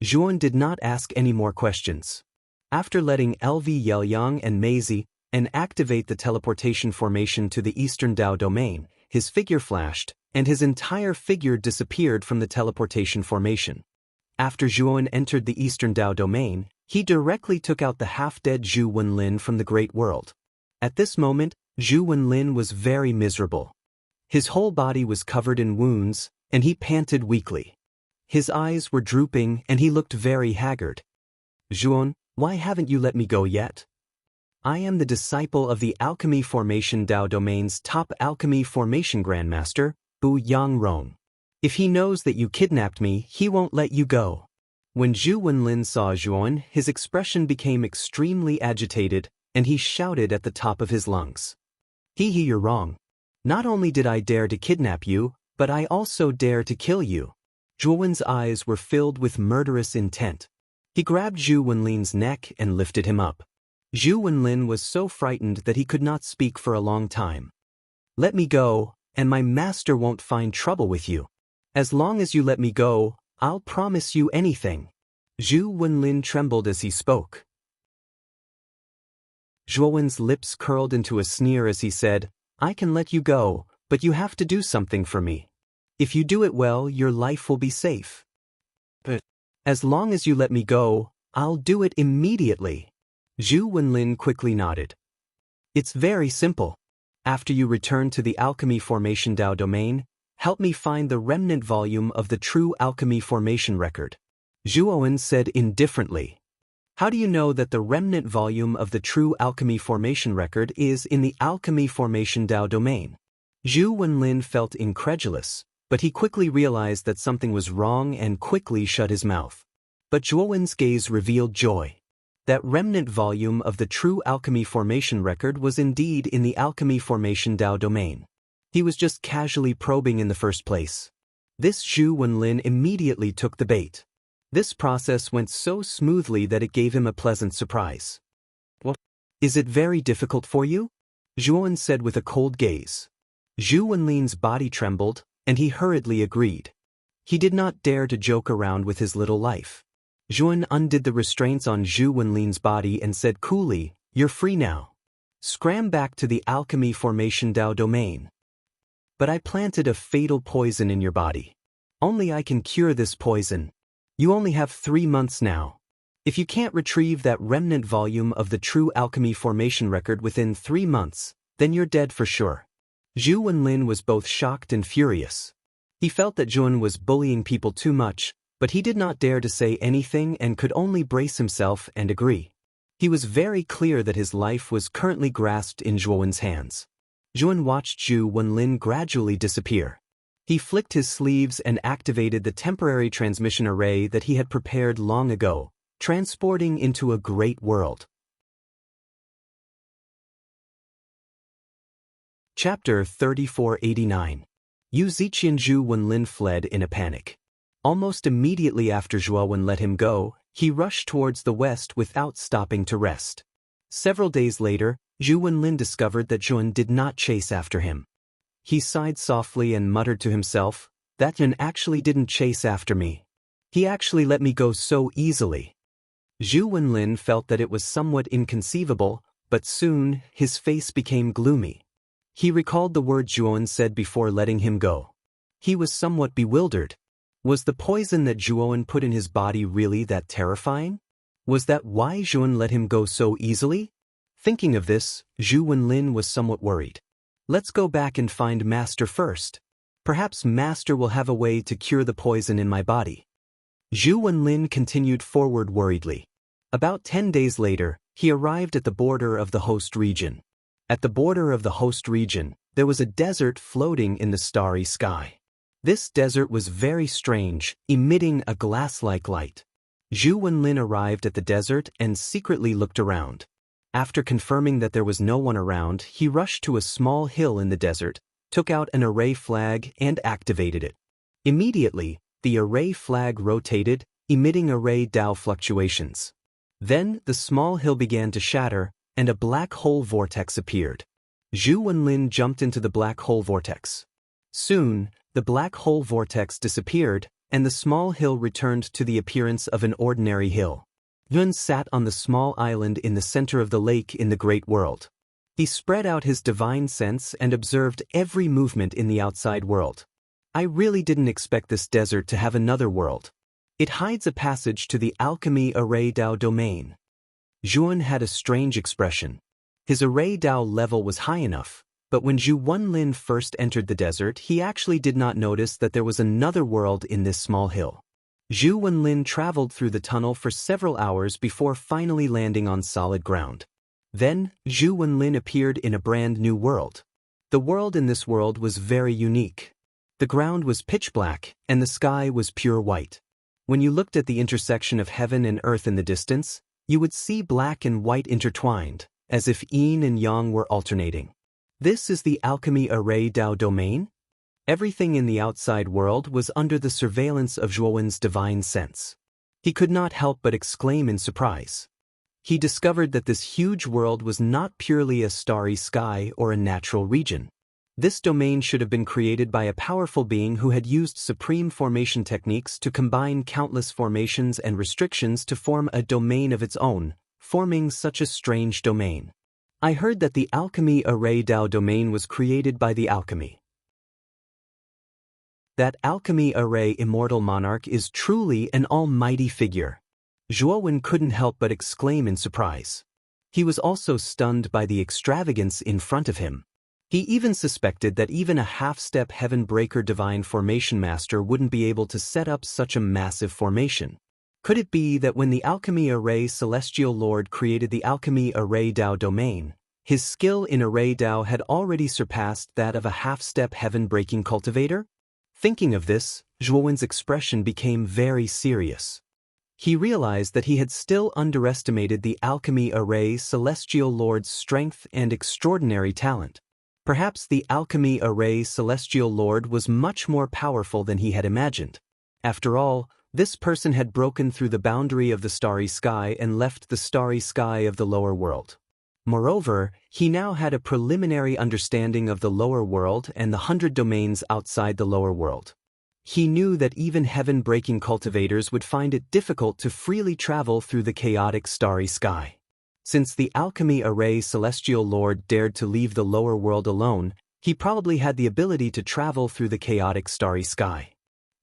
Zhuan did not ask any more questions. After letting Elvyelyang and Mei Zian activate the teleportation formation to the Eastern Dao domain, his figure flashed, and his entire figure disappeared from the teleportation formation. After Zhuan entered the Eastern Dao domain, he directly took out the half-dead Zhu Wenlin from the Great World. At this moment, Zhu Wenlin was very miserable. His whole body was covered in wounds, and he panted weakly. His eyes were drooping and he looked very haggard. "Zhuan, why haven't you let me go yet? I am the disciple of the Alchemy Formation Dao domain's top Alchemy Formation Grandmaster, Bu Yangrong. If he knows that you kidnapped me, he won't let you go." When Zhu Wenlin saw Zhuan, his expression became extremely agitated, and he shouted at the top of his lungs. You're wrong. Not only did I dare to kidnap you, but I also dare to kill you." Zhuan's eyes were filled with murderous intent. He grabbed Zhu Wenlin's neck and lifted him up. Zhu Wenlin was so frightened that he could not speak for a long time. "Let me go, and my master won't find trouble with you. As long as you let me go, I'll promise you anything." Zhu Wenlin trembled as he spoke. Zhuan's lips curled into a sneer as he said, "I can let you go, but you have to do something for me. If you do it well, your life will be safe. But as long as you let me go, I'll do it immediately." Zhu Wenlin quickly nodded. "It's very simple. After you return to the Alchemy Formation Dao domain, help me find the remnant volume of the true Alchemy Formation record." Zhuan said indifferently, "How do you know that the remnant volume of the true Alchemy Formation record is in the Alchemy Formation Dao domain?" Zhu Wenlin felt incredulous, but he quickly realized that something was wrong and quickly shut his mouth. But Zhuan's gaze revealed joy. That remnant volume of the true Alchemy Formation record was indeed in the Alchemy Formation Dao domain. He was just casually probing in the first place. This Zhu Wenlin immediately took the bait. This process went so smoothly that it gave him a pleasant surprise. "What? Is it very difficult for you?" Zhuan said with a cold gaze. Zhu Wenlin's body trembled, and he hurriedly agreed. He did not dare to joke around with his little life. Zhuan undid the restraints on Zhu Wenlin's body and said coolly, "You're free now. Scram back to the alchemy formation Dao domain." "But I planted a fatal poison in your body. Only I can cure this poison. You only have 3 months now. If you can't retrieve that remnant volume of the true alchemy formation record within 3 months, then you're dead for sure." Zhu Wenlin was both shocked and furious. He felt that Zhuan was bullying people too much, but he did not dare to say anything and could only brace himself and agree. He was very clear that his life was currently grasped in Zhuan's hands. Zhuan watched Zhu Wenlin gradually disappear. He flicked his sleeves and activated the temporary transmission array that he had prepared long ago, transporting into a great world. Chapter 3489. Yu Ziqian. Zhu Wenlin fled in a panic. Almost immediately after Zhou Wen let him go, he rushed towards the west without stopping to rest. Several days later, Zhu Wenlin discovered that Zhuan did not chase after him. He sighed softly and muttered to himself, "That Zhuan actually didn't chase after me. He actually let me go so easily." Zhu Wenlin felt that it was somewhat inconceivable, but soon his face became gloomy. He recalled the words Zhuan said before letting him go. He was somewhat bewildered. Was the poison that Zhuan put in his body really that terrifying? Was that why Zhuan let him go so easily? Thinking of this, Zhu Wenlin was somewhat worried. "Let's go back and find Master first. Perhaps Master will have a way to cure the poison in my body." Zhu Wenlin continued forward worriedly. About 10 days later, he arrived at the border of the host region. At the border of the host region, there was a desert floating in the starry sky. This desert was very strange, emitting a glass-like light. Zhu Wenlin arrived at the desert and secretly looked around. After confirming that there was no one around, he rushed to a small hill in the desert, took out an array flag and activated it. Immediately, the array flag rotated, emitting array Dao fluctuations. Then, the small hill began to shatter, and a black hole vortex appeared. Zhu Wenlin jumped into the black hole vortex. Soon, the black hole vortex disappeared, and the small hill returned to the appearance of an ordinary hill. Yun sat on the small island in the center of the lake in the great world. He spread out his divine sense and observed every movement in the outside world. "I really didn't expect this desert to have another world. It hides a passage to the alchemy array Dao domain." Zhuan had a strange expression. His array Dao level was high enough, but when Zhu Wenlin first entered the desert, he actually did not notice that there was another world in this small hill. Zhu Wenlin traveled through the tunnel for several hours before finally landing on solid ground. Then, Zhu Wenlin appeared in a brand new world. The world in this world was very unique. The ground was pitch black, and the sky was pure white. When you looked at the intersection of heaven and earth in the distance, you would see black and white intertwined, as if yin and yang were alternating. This is the alchemy array Dao domain? Everything in the outside world was under the surveillance of Zhuowen's divine sense. He could not help but exclaim in surprise. He discovered that this huge world was not purely a starry sky or a natural region. This domain should have been created by a powerful being who had used supreme formation techniques to combine countless formations and restrictions to form a domain of its own, forming such a strange domain. I heard that the alchemy array Dao domain was created by the alchemy. That alchemy array immortal monarch is truly an almighty figure. Zhuowen couldn't help but exclaim in surprise. He was also stunned by the extravagance in front of him. He even suspected that even a half-step heaven breaker divine formation master wouldn't be able to set up such a massive formation. Could it be that when the alchemy array celestial lord created the alchemy array Dao domain, his skill in array Dao had already surpassed that of a half-step heaven-breaking cultivator? Thinking of this, Zhuowen's expression became very serious. He realized that he had still underestimated the alchemy array celestial lord's strength and extraordinary talent. Perhaps the alchemy array celestial lord was much more powerful than he had imagined. After all, This person had broken through the boundary of the starry sky and left the starry sky of the lower world. Moreover, he now had a preliminary understanding of the lower world and the 100 domains outside the lower world. He knew that even heaven-breaking cultivators would find it difficult to freely travel through the chaotic starry sky. Since the alchemy array celestial lord dared to leave the lower world alone, he probably had the ability to travel through the chaotic starry sky.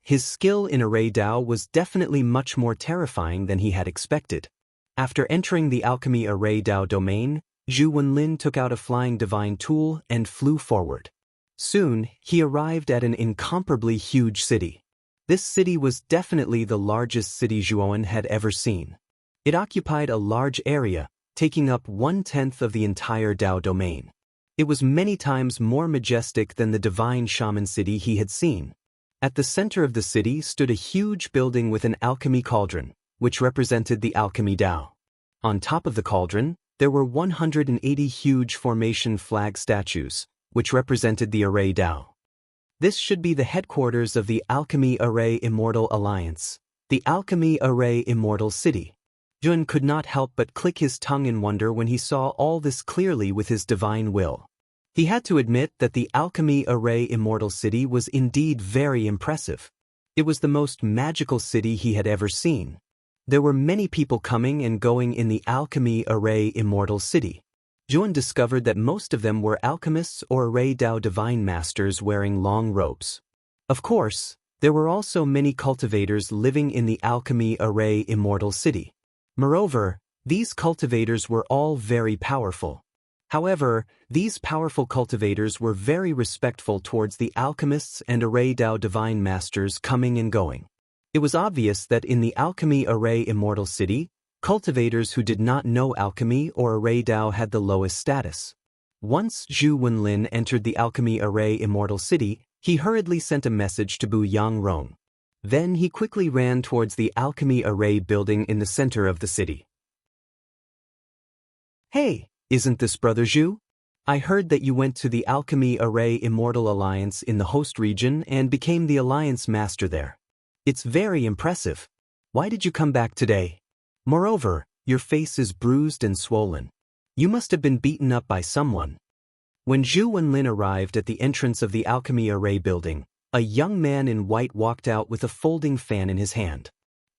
His skill in array Dao was definitely much more terrifying than he had expected. After entering the alchemy array Dao domain, Zhu Wenlin took out a flying divine tool and flew forward. Soon, he arrived at an incomparably huge city. This city was definitely the largest city Zhuowen had ever seen. It occupied a large area, taking up 1/10 of the entire Dao domain. It was many times more majestic than the divine shaman city he had seen. At the center of the city stood a huge building with an alchemy cauldron, which represented the alchemy Dao. On top of the cauldron, there were 180 huge formation flag statues, which represented the array Dao. This should be the headquarters of the Alchemy Array Immortal Alliance, the Alchemy Array Immortal City. Jun could not help but click his tongue in wonder when he saw all this clearly with his divine will. He had to admit that the Alchemy Array Immortal City was indeed very impressive. It was the most magical city he had ever seen. There were many people coming and going in the Alchemy Array Immortal City. Jun discovered that most of them were alchemists or Array Dao divine masters wearing long robes. Of course, there were also many cultivators living in the Alchemy Array Immortal City. Moreover, these cultivators were all very powerful. However, these powerful cultivators were very respectful towards the alchemists and Array Dao divine masters coming and going. It was obvious that in the Alchemy Array Immortal City, cultivators who did not know alchemy or Array Dao had the lowest status. Once Zhu Wenlin entered the Alchemy Array Immortal City, he hurriedly sent a message to Bu Yangrong. Then he quickly ran towards the Alchemy Array building in the center of the city. "Hey, isn't this Brother Zhu? I heard that you went to the Alchemy Array Immortal Alliance in the host region and became the Alliance Master there. It's very impressive. Why did you come back today? Moreover, your face is bruised and swollen. You must have been beaten up by someone." When Zhu Wenlin arrived at the entrance of the Alchemy Array building, a young man in white walked out with a folding fan in his hand.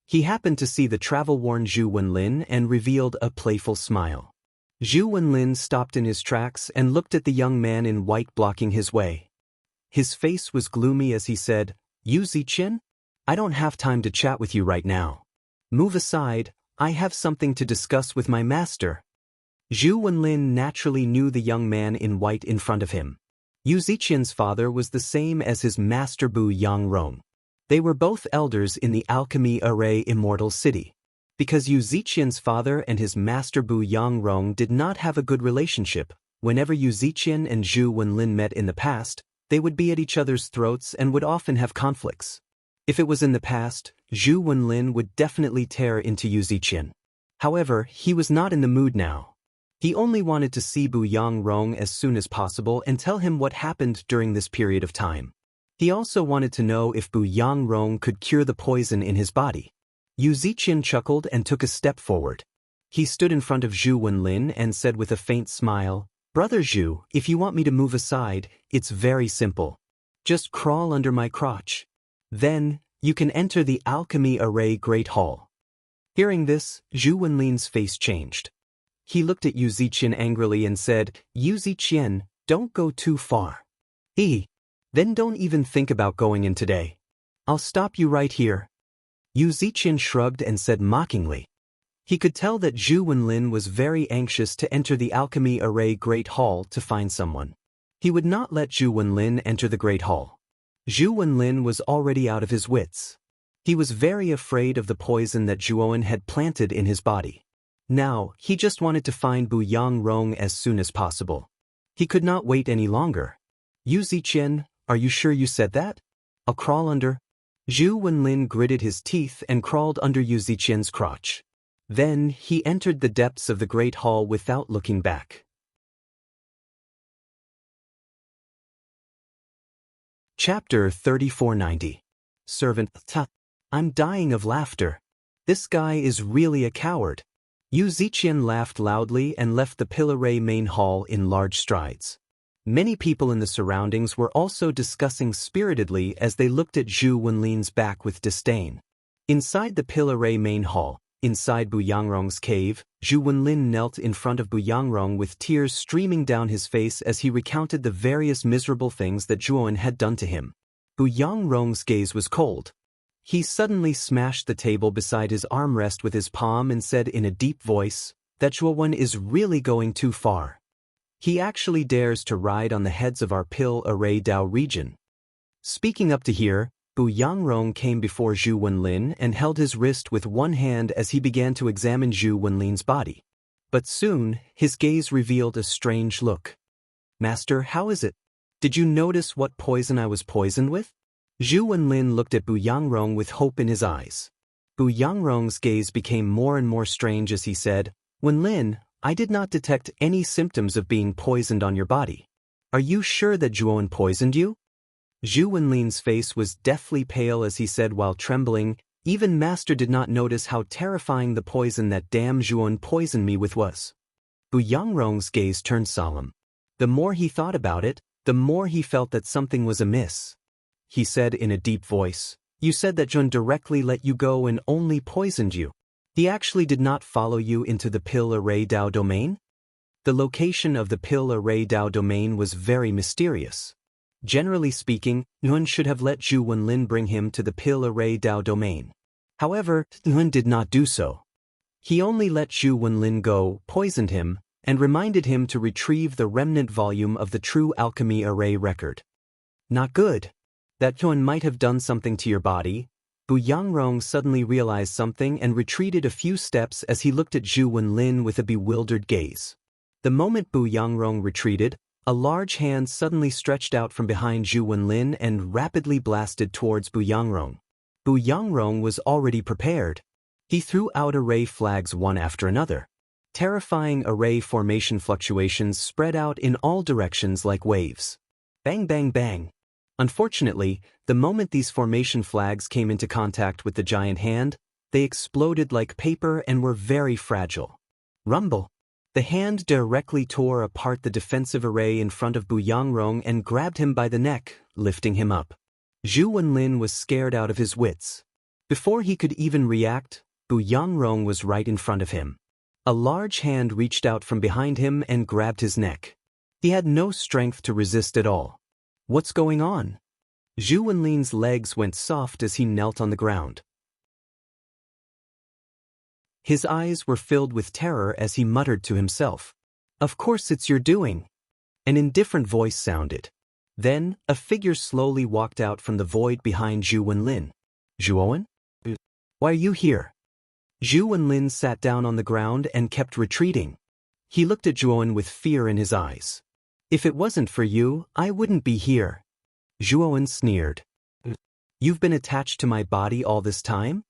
He happened to see the travel-worn Zhu Wenlin and revealed a playful smile. Zhu Wenlin stopped in his tracks and looked at the young man in white blocking his way. His face was gloomy as he said, "You Ziqian? I don't have time to chat with you right now. Move aside, I have something to discuss with my master." Zhu Wenlin naturally knew the young man in white in front of him. Yu Ziqian's father was the same as his master Bu Yangrong. They were both elders in the Alchemy Array Immortal City. Because Yu Ziqian's father and his master Bu Yangrong did not have a good relationship, whenever Yu Ziqian and Zhu Wenlin met in the past, they would be at each other's throats and would often have conflicts. If it was in the past, Zhu Wenlin would definitely tear into Yu Ziqian. However, he was not in the mood now. He only wanted to see Bu Yangrong as soon as possible and tell him what happened during this period of time. He also wanted to know if Bu Yangrong could cure the poison in his body. Yu Ziqian chuckled and took a step forward. He stood in front of Zhu Wenlin and said with a faint smile, "Brother Zhu, if you want me to move aside, it's very simple. Just crawl under my crotch. Then, you can enter the Alchemy Array Great Hall." Hearing this, Zhu Wenlin's face changed. He looked at Yu Ziqian angrily and said, "Yu Ziqian, don't go too far. Then don't even think about going in today. I'll stop you right here." Yu Ziqian shrugged and said mockingly. He could tell that Zhu Wenlin was very anxious to enter the Alchemy Array Great Hall to find someone. He would not let Zhu Wenlin enter the Great Hall. Zhu Wenlin was already out of his wits. He was very afraid of the poison that Zhuowen had planted in his body. Now, he just wanted to find Bu Yangrong as soon as possible. He could not wait any longer. "Yu Ziqian, are you sure you said that? I'll crawl under." Zhu Wenlin gritted his teeth and crawled under Yu Ziqian's crotch. Then, he entered the depths of the Great Hall without looking back. Chapter 3490. Servant Ta. I'm dying of laughter. This guy is really a coward. Yu Ziqian laughed loudly and left the Pillar main hall in large strides. Many people in the surroundings were also discussing spiritedly as they looked at Zhu Wenlin's back with disdain. Inside the Pillar main hall, inside Bu Yangrong's cave, Zhu Wenlin knelt in front of Bu Yangrong with tears streaming down his face as he recounted the various miserable things that Zhuan had done to him. Bu Yangrong's gaze was cold. He suddenly smashed the table beside his armrest with his palm and said in a deep voice, "That Zhuan is really going too far. He actually dares to ride on the heads of our Pillar Dao region." Speaking up to here, Bu Yangrong came before Zhu Wenlin and held his wrist with one hand as he began to examine Zhu Wenlin's body. But soon, his gaze revealed a strange look. "Master, how is it? Did you notice what poison I was poisoned with?" Zhu Wenlin looked at Bu Yangrong with hope in his eyes. Bu Yangrong's gaze became more and more strange as he said, "Wenlin, I did not detect any symptoms of being poisoned on your body. Are you sure that Zhuan poisoned you?" Zhu Wenlin's face was deathly pale as he said while trembling, "Even Master did not notice how terrifying the poison that damn Zhuan poisoned me with was." Bu Yangrong's gaze turned solemn. The more he thought about it, the more he felt that something was amiss. He said in a deep voice, "You said that Zhuan directly let you go and only poisoned you. He actually did not follow you into the Pillar Dao domain?" The location of the Pillar Dao domain was very mysterious. Generally speaking, Yuan should have let Zhu Wenlin bring him to the Pillar Dao domain. However, Yuan did not do so. He only let Zhu Wenlin go, poisoned him, and reminded him to retrieve the remnant volume of the True Alchemy Array record. Not good. That Yuan might have done something to your body. Bu Yangrong suddenly realized something and retreated a few steps as he looked at Zhu Wenlin with a bewildered gaze. The moment Bu Yangrong retreated, a large hand suddenly stretched out from behind Zhu Wenlin and rapidly blasted towards Bu Yangrong. Bu Yangrong was already prepared. He threw out array flags one after another. Terrifying array formation fluctuations spread out in all directions like waves. Bang bang bang. Unfortunately, the moment these formation flags came into contact with the giant hand, they exploded like paper and were very fragile. Rumble. The hand directly tore apart the defensive array in front of Bu Yangrong and grabbed him by the neck, lifting him up. Zhu Wenlin was scared out of his wits. Before he could even react, Bu Yangrong was right in front of him. A large hand reached out from behind him and grabbed his neck. He had no strength to resist at all. What's going on? Zhu Wenlin's legs went soft as he knelt on the ground. His eyes were filled with terror as he muttered to himself, "Of course it's your doing." An indifferent voice sounded. Then, a figure slowly walked out from the void behind Zhu Wenlin. "Zhuowen? Why are you here?" Zhu Wenlin sat down on the ground and kept retreating. He looked at Zhuowen with fear in his eyes. "If it wasn't for you, I wouldn't be here." Zhuowen sneered. "You've been attached to my body all this time?"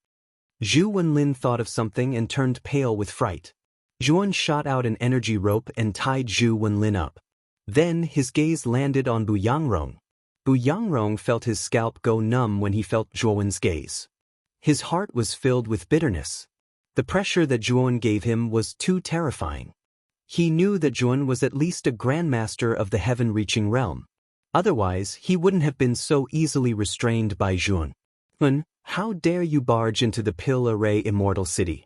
Zhu Wenlin thought of something and turned pale with fright. Zhuowen shot out an energy rope and tied Zhu Wenlin up. Then his gaze landed on Bu Yangrong. Bu Yangrong felt his scalp go numb when he felt Zhuowen's gaze. His heart was filled with bitterness. The pressure that Zhuowen gave him was too terrifying. He knew that Zhuowen was at least a grandmaster of the heaven-reaching realm. Otherwise, he wouldn't have been so easily restrained by Zhuowen. "Zhuowen, how dare you barge into the Pillar Immortal City?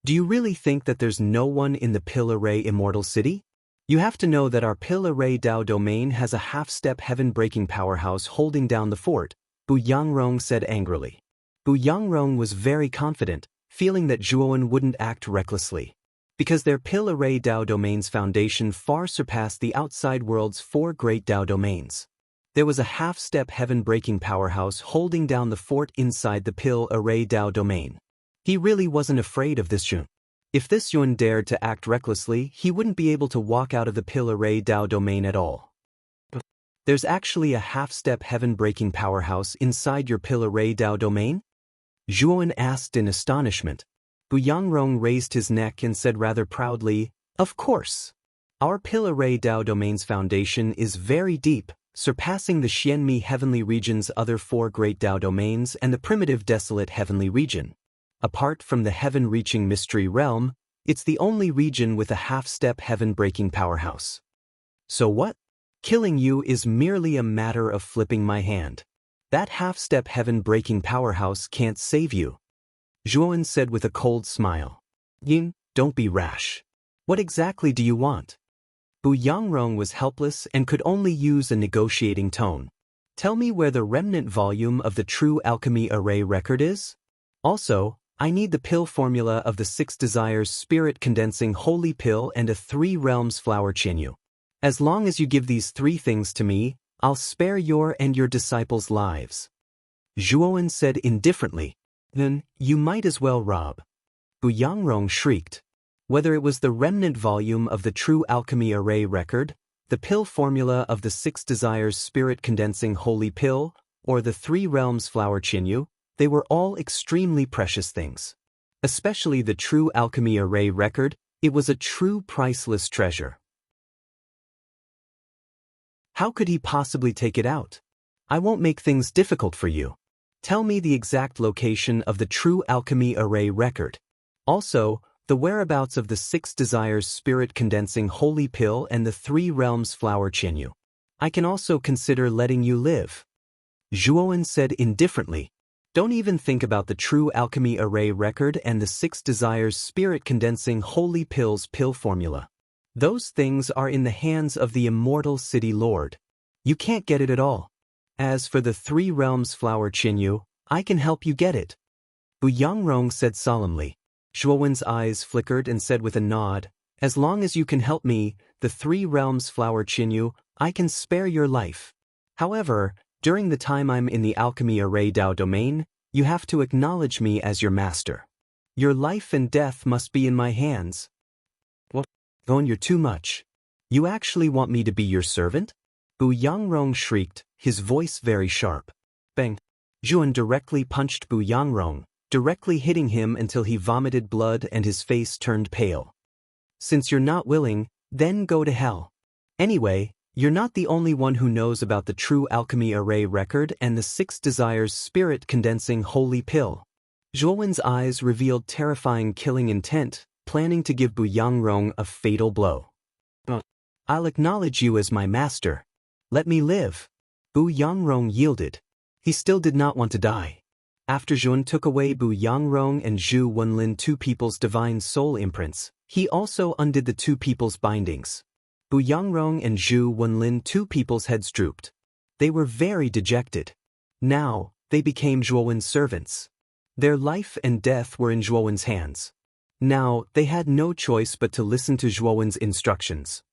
Do you really think that there's no one in the Pillar Immortal City? You have to know that our Pillar Dao domain has a half-step heaven-breaking powerhouse holding down the fort," Bu Yangrong said angrily. Bu Yangrong was very confident, feeling that Zhuowen wouldn't act recklessly. Because their Pillar Dao domain's foundation far surpassed the outside world's 4 great Dao domains. There was a half-step heaven-breaking powerhouse holding down the fort inside the Pillar Dao domain. He really wasn't afraid of this Zhuowen. If this Zhuowen dared to act recklessly, he wouldn't be able to walk out of the Pillar Dao domain at all. "There's actually a half-step heaven-breaking powerhouse inside your Pillar Dao domain?" Zhuowen asked in astonishment. Bu Yangrong raised his neck and said rather proudly, "Of course. Our Pillar Dao domain's foundation is very deep, surpassing the Xianmi heavenly region's other 4 great Dao domains and the primitive desolate heavenly region. Apart from the heaven-reaching mystery realm, it's the only region with a half-step heaven-breaking powerhouse. So what? Killing you is merely a matter of flipping my hand. That half-step heaven-breaking powerhouse can't save you. Zhuowen said with a cold smile. Yin, don't be rash. What exactly do you want? Bu Yangrong was helpless and could only use a negotiating tone. Tell me where the remnant volume of the True Alchemy Array record is? Also, I need the pill formula of the 6 Desires Spirit Condensing Holy Pill and a 3 Realms Flower Chinyu. As long as you give these 3 things to me, I'll spare your and your disciples' lives. Zhuowen said indifferently. Then, you might as well rob. Bu Yangrong shrieked. Whether it was the remnant volume of the True Alchemy Array record, the pill formula of the 6 Desires Spirit Condensing Holy Pill, or the 3 Realms Flower Chinyu, they were all extremely precious things. Especially the True Alchemy Array record, it was a true priceless treasure. How could he possibly take it out? I won't make things difficult for you. Tell me the exact location of the True Alchemy Array record. Also, the whereabouts of the 6 Desires Spirit Condensing Holy Pill and the 3 Realms Flower Chinyu. I can also consider letting you live. Zhuowen said indifferently. Don't even think about the True Alchemy Array record and the 6 Desires Spirit Condensing Holy Pill's pill formula. Those things are in the hands of the immortal City Lord. You can't get it at all. As for the 3 Realms Flower Chinyu, I can help you get it. Bu Yangrong said solemnly. Zhuowen's eyes flickered and said with a nod, as long as you can help me, the 3 Realms Flower Chinyu, I can spare your life. However, during the time I'm in the Alchemy Array Dao domain, you have to acknowledge me as your master. Your life and death must be in my hands. What? Gon, you're too much. You actually want me to be your servant? Bu Yangrong shrieked, his voice very sharp. Bang! Zhuowen directly punched Bu Yangrong, directly hitting him until he vomited blood and his face turned pale. Since you're not willing, then go to hell. Anyway, you're not the only one who knows about the True Alchemy Array record and the 6 Desires Spirit Condensing Holy Pill. Zhuowen's eyes revealed terrifying killing intent, planning to give Bu Yangrong a fatal blow. I'll acknowledge you as my master. Let me live. Bu Yangrong yielded. He still did not want to die. After Zhuowen took away Bu Yangrong and Zhu Wenlin 2 people's divine soul imprints, he also undid the 2 people's bindings. Bu Yangrong and Zhu Wenlin 2 people's heads drooped. They were very dejected. Now, they became Zhuowen's servants. Their life and death were in Zhuowen's hands. Now, they had no choice but to listen to Zhuowen's instructions.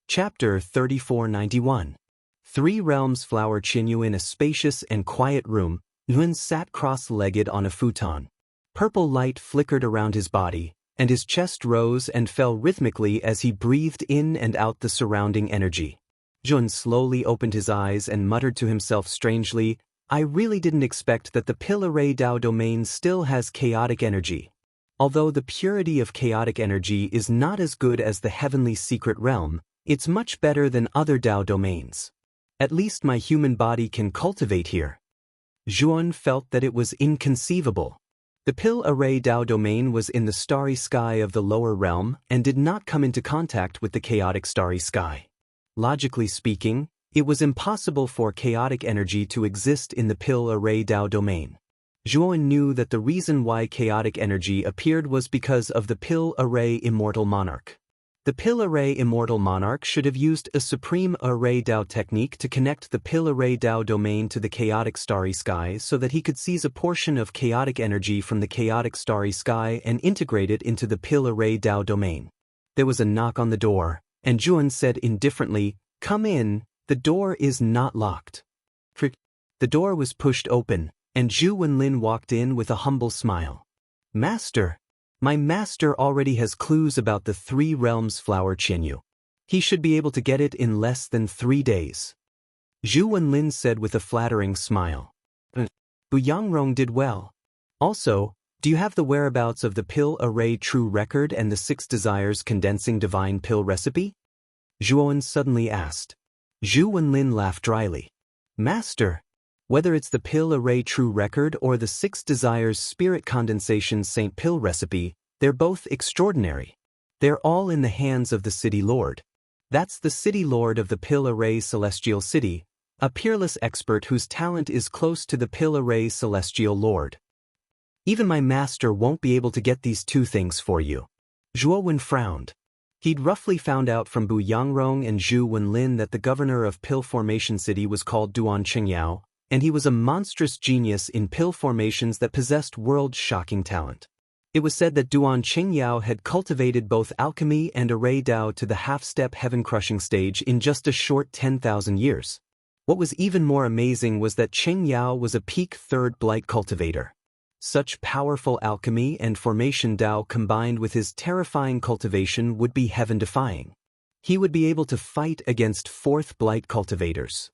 Chapter 3491. 3 Realms Flower Chinyu. In a spacious and quiet room, Nguyen sat cross-legged on a futon. Purple light flickered around his body, and his chest rose and fell rhythmically as he breathed in and out the surrounding energy. Zhuowen slowly opened his eyes and muttered to himself strangely, I really didn't expect that the Pill Array Dao domain still has chaotic energy. Although the purity of chaotic energy is not as good as the heavenly secret realm, it's much better than other Dao domains. At least my human body can cultivate here. Zhuowen felt that it was inconceivable. The Pill Array Dao domain was in the starry sky of the lower realm and did not come into contact with the chaotic starry sky. Logically speaking, it was impossible for chaotic energy to exist in the Pill Array Dao domain. Zhuowen knew that the reason why chaotic energy appeared was because of the Pill Array Immortal Monarch. The Pill Array Immortal Monarch should have used a Supreme Array Dao technique to connect the Pill Array Dao domain to the chaotic starry sky so that he could seize a portion of chaotic energy from the chaotic starry sky and integrate it into the Pill Array Dao domain. There was a knock on the door, and Zhuowen said indifferently, Come in, the door is not locked. The door was pushed open, and Zhu Wenlin walked in with a humble smile. Master! My master already has clues about the 3 Realms Flower Chinyu. He should be able to get it in less than 3 days. Zhu Wenlin said with a flattering smile. Bu Yangrong did well. Also, Do you have the whereabouts of the pill array true record and the 6 desires condensing divine pill recipe? Zhuowen suddenly asked. Zhu Wenlin laughed dryly. Master, whether it's the pill array true record or the 6 desires spirit condensation saint pill recipe, they're both extraordinary. They're all in the hands of the City Lord. That's the City Lord of the pill array Celestial City, a peerless expert whose talent is close to the pill array Celestial Lord. Even my master won't be able to get these 2 things for you. Zhuowen frowned. He'd roughly found out from Bu Yangrong and Zhu Wenlin that the governor of Pill Formation City was called Duan Qingyao, and he was a monstrous genius in pill formations that possessed world-shocking talent. It was said that Duan Qingyao had cultivated both alchemy and array Dao to the half-step heaven-crushing stage in just a short 10,000 years. What was even more amazing was that Qingyao was a peak third blight cultivator. Such powerful alchemy and formation Dao combined with his terrifying cultivation would be heaven-defying. He would be able to fight against fourth blight cultivators.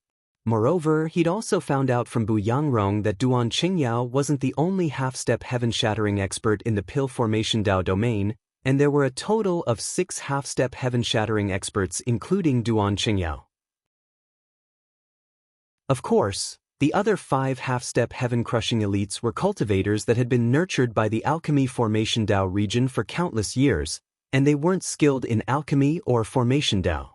Moreover, he'd also found out from Bu Yangrong that Duan Qingyao wasn't the only half-step heaven-shattering expert in the pill formation Dao domain, and there were a total of 6 half-step heaven-shattering experts including Duan Qingyao. Of course, the other 5 half-step heaven-crushing elites were cultivators that had been nurtured by the alchemy formation Dao region for countless years, and they weren't skilled in alchemy or formation Dao.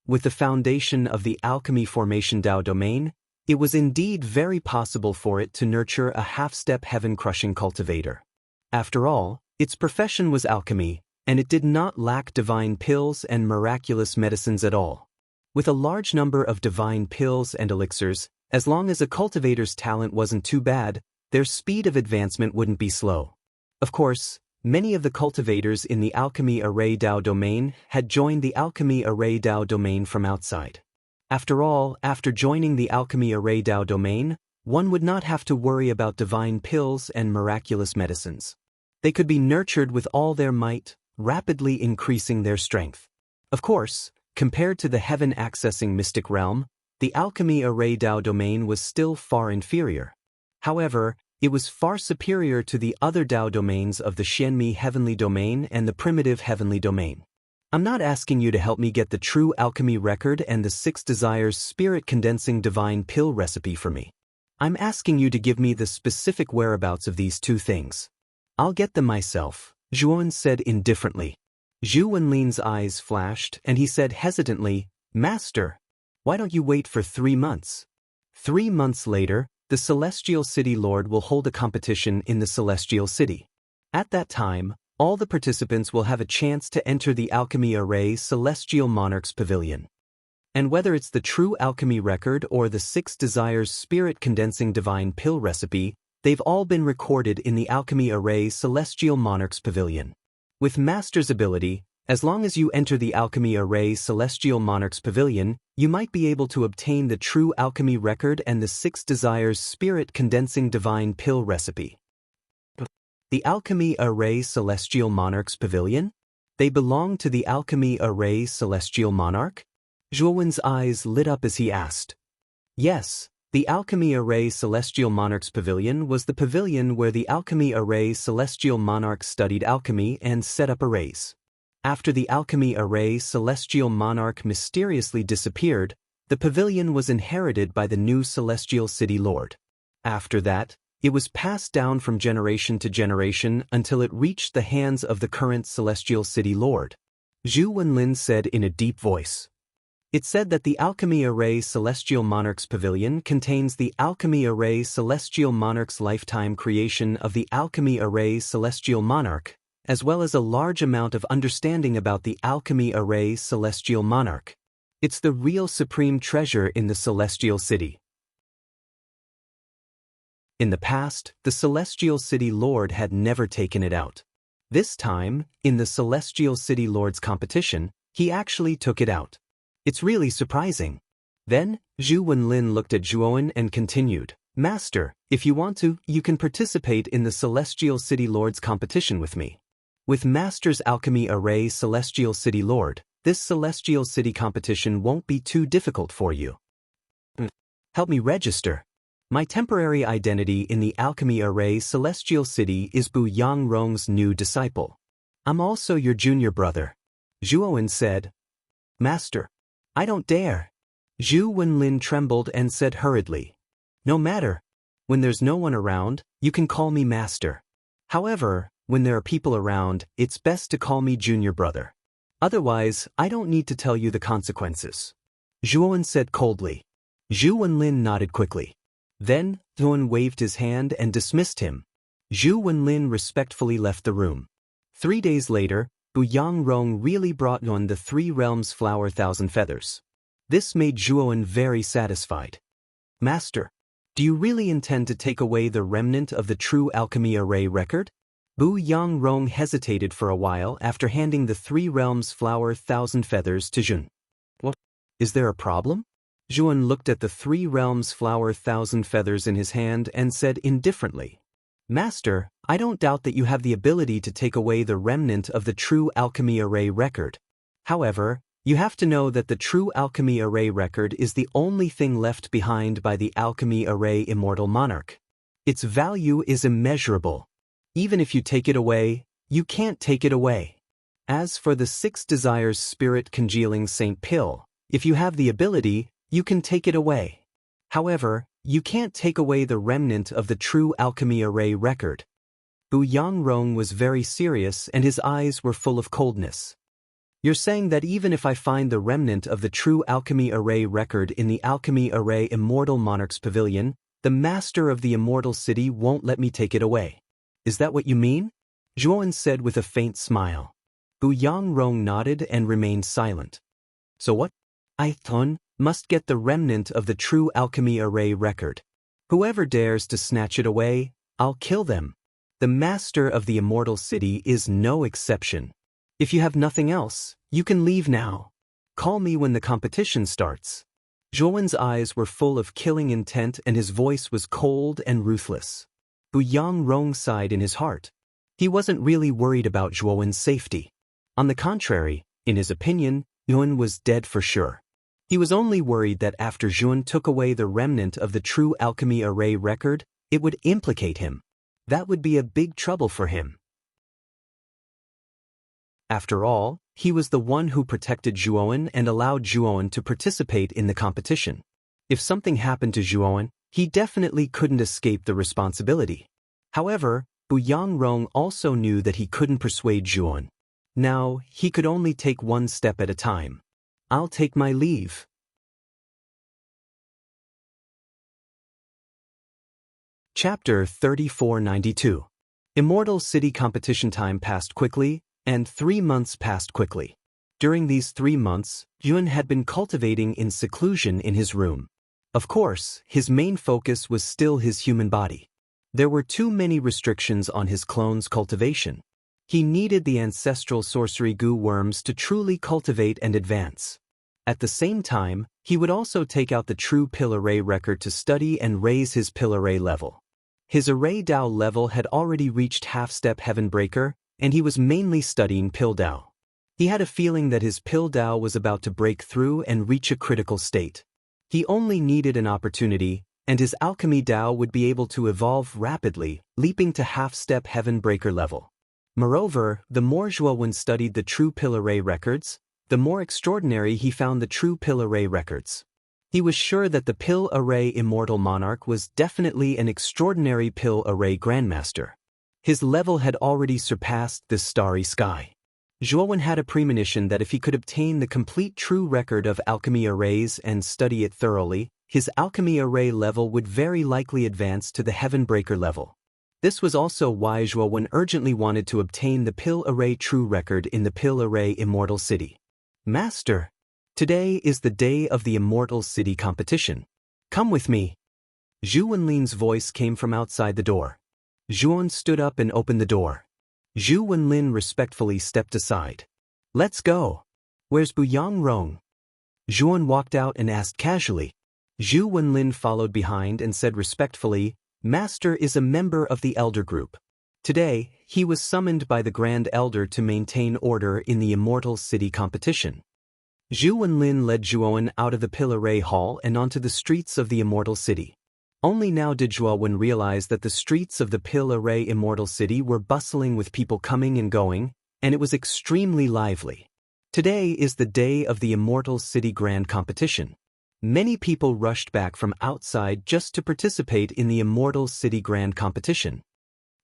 With the foundation of the alchemy formation Dao domain, it was indeed very possible for it to nurture a half-step heaven-crushing cultivator. After all, its profession was alchemy, and it did not lack divine pills and miraculous medicines at all. With a large number of divine pills and elixirs, as long as a cultivator's talent wasn't too bad, their speed of advancement wouldn't be slow. Of course, many of the cultivators in the Alchemy Array Dao domain had joined the Alchemy Array Dao domain from outside. After all, after joining the Alchemy Array Dao domain, one would not have to worry about divine pills and miraculous medicines. They could be nurtured with all their might, rapidly increasing their strength. Of course, compared to the heaven-accessing mystic realm, the Alchemy Array Dao domain was still far inferior. However, it was far superior to the other Dao domains of the Xianmi Heavenly Domain and the Primitive Heavenly Domain. I'm not asking you to help me get the true alchemy record and the 6 desires spirit-condensing divine pill recipe for me. I'm asking you to give me the specific whereabouts of these 2 things. I'll get them myself, Zhuowen said indifferently. Zhu Wenlin's eyes flashed and he said hesitantly, Master, why don't you wait for 3 months? 3 months later, the Celestial City Lord will hold a competition in the Celestial City. At that time, all the participants will have a chance to enter the Alchemy Array Celestial Monarch's Pavilion. And whether it's the true alchemy record or the 6 desires spirit-condensing divine pill recipe, they've all been recorded in the Alchemy Array Celestial Monarch's Pavilion. With Master's ability, as long as you enter the Alchemy Array Celestial Monarch's Pavilion, you might be able to obtain the true alchemy record and the 6 desires spirit-condensing divine pill recipe. The Alchemy Array Celestial Monarch's Pavilion? They belong to the Alchemy Array Celestial Monarch? Zhuowen's eyes lit up as he asked. Yes, the Alchemy Array Celestial Monarch's Pavilion was the pavilion where the Alchemy Array Celestial Monarch studied alchemy and set up arrays. After the Alchemy Array Celestial Monarch mysteriously disappeared, the pavilion was inherited by the new Celestial City Lord. After that, it was passed down from generation to generation until it reached the hands of the current Celestial City Lord. Zhu Wenlin said in a deep voice. It said that the Alchemy Array Celestial Monarch's Pavilion contains the Alchemy Array Celestial Monarch's lifetime creation of the Alchemy Array Celestial Monarch, as well as a large amount of understanding about the Alchemy Array Celestial Monarch. It's the real supreme treasure in the Celestial City. In the past, the Celestial City Lord had never taken it out. This time, in the Celestial City Lord's competition, he actually took it out. It's really surprising. Then, Zhu Wenlin looked at Zhuowen and continued, Master, if you want to, you can participate in the Celestial City Lord's competition with me. With Master's Alchemy Array Celestial City Lord, this Celestial City competition won't be too difficult for you. Help me register. My temporary identity in the alchemy array celestial city is Bu Yangrong's new disciple. I'm also your junior brother. Zhuowen said. Master. I don't dare. Zhu Wenlin trembled and said hurriedly. No matter. When there's no one around, you can call me master. However, when there are people around, it's best to call me junior brother. Otherwise, I don't need to tell you the consequences. Zhuowen said coldly. Zhu Wenlin nodded quickly. Then, Zhuowen waved his hand and dismissed him. Zhu Wenlin respectfully left the room. 3 days later, Bu Yangrong really brought Zhuowen the 3 realms flower 1,000 feathers. This made Zhuowen very satisfied. Master, do you really intend to take away the remnant of the true alchemy array record? Bu Yangrong hesitated for a while after handing the 3 realms flower 1,000 feathers to Zhuowen. What? Is there a problem? Zhuowen looked at the 3 realms flower 1,000 feathers in his hand and said indifferently. Master, I don't doubt that you have the ability to take away the remnant of the true alchemy array record. However, you have to know that the true alchemy array record is the only thing left behind by the alchemy array immortal monarch. Its value is immeasurable. Even if you take it away, you can't take it away. As for the 6 desires spirit congealing Saint Pill, if you have the ability, you can take it away. However, you can't take away the remnant of the true alchemy array record. Bu Yangrong was very serious and his eyes were full of coldness. You're saying that even if I find the remnant of the true alchemy array record in the alchemy array immortal monarch's pavilion, the master of the immortal city won't let me take it away. Is that what you mean? Zhuowen said with a faint smile. Bu Yangrong nodded and remained silent. So what? I, Thun, must get the remnant of the true alchemy array record. Whoever dares to snatch it away, I'll kill them. The master of the immortal city is no exception. If you have nothing else, you can leave now. Call me when the competition starts. Zhuowen's eyes were full of killing intent and his voice was cold and ruthless. Bu Yangrong sighed in his heart. He wasn't really worried about Zhuowen's safety. On the contrary, in his opinion, Zhuowen was dead for sure. He was only worried that after Zhuowen took away the remnant of the true alchemy array record, it would implicate him. That would be a big trouble for him. After all, he was the one who protected Zhuowen and allowed Zhuowen to participate in the competition. If something happened to Zhuowen, he definitely couldn't escape the responsibility. However, Bu Yangrong also knew that he couldn't persuade Zhuowen. Now, he could only take one step at a time. I'll take my leave. Chapter 3492. Immortal City competition time passed quickly, and 3 months passed quickly. During these 3 months, Zhuowen had been cultivating in seclusion in his room. Of course, his main focus was still his human body. There were too many restrictions on his clone's cultivation. He needed the ancestral sorcery goo worms to truly cultivate and advance. At the same time, he would also take out the true pill array record to study and raise his pill array level. His array Dao level had already reached half-step Heaven Breaker, and he was mainly studying pill Dao. He had a feeling that his pill Dao was about to break through and reach a critical state. He only needed an opportunity, and his alchemy Dao would be able to evolve rapidly, leaping to half-step Heaven Breaker level. Moreover, the more Zhuowen studied the true pill array records, the more extraordinary he found the true pill array records. He was sure that the pill array immortal monarch was definitely an extraordinary pill array grandmaster. His level had already surpassed the starry sky. Zhuowen had a premonition that if he could obtain the complete true record of alchemy arrays and study it thoroughly, his alchemy array level would very likely advance to the Heaven Breaker level. This was also why Zhuowen urgently wanted to obtain the pill array true record in the pill array immortal city. Master, today is the day of the immortal city competition. Come with me. Zhu Wenlin's voice came from outside the door. Zhuowen stood up and opened the door. Zhu Wenlin respectfully stepped aside. Let's go. Where's Bu Yangrong? Zhuowen walked out and asked casually. Zhu Wenlin followed behind and said respectfully, Master is a member of the Elder Group. Today, he was summoned by the Grand Elder to maintain order in the Immortal City competition. Zhu Wenlin led Zhuowen out of the Pill Array Hall and onto the streets of the Immortal City. Only now did Zhuo Wen realize that the streets of the Pil-Array Immortal City were bustling with people coming and going, and it was extremely lively. Today is the day of the Immortal City Grand Competition. Many people rushed back from outside just to participate in the Immortal City Grand Competition.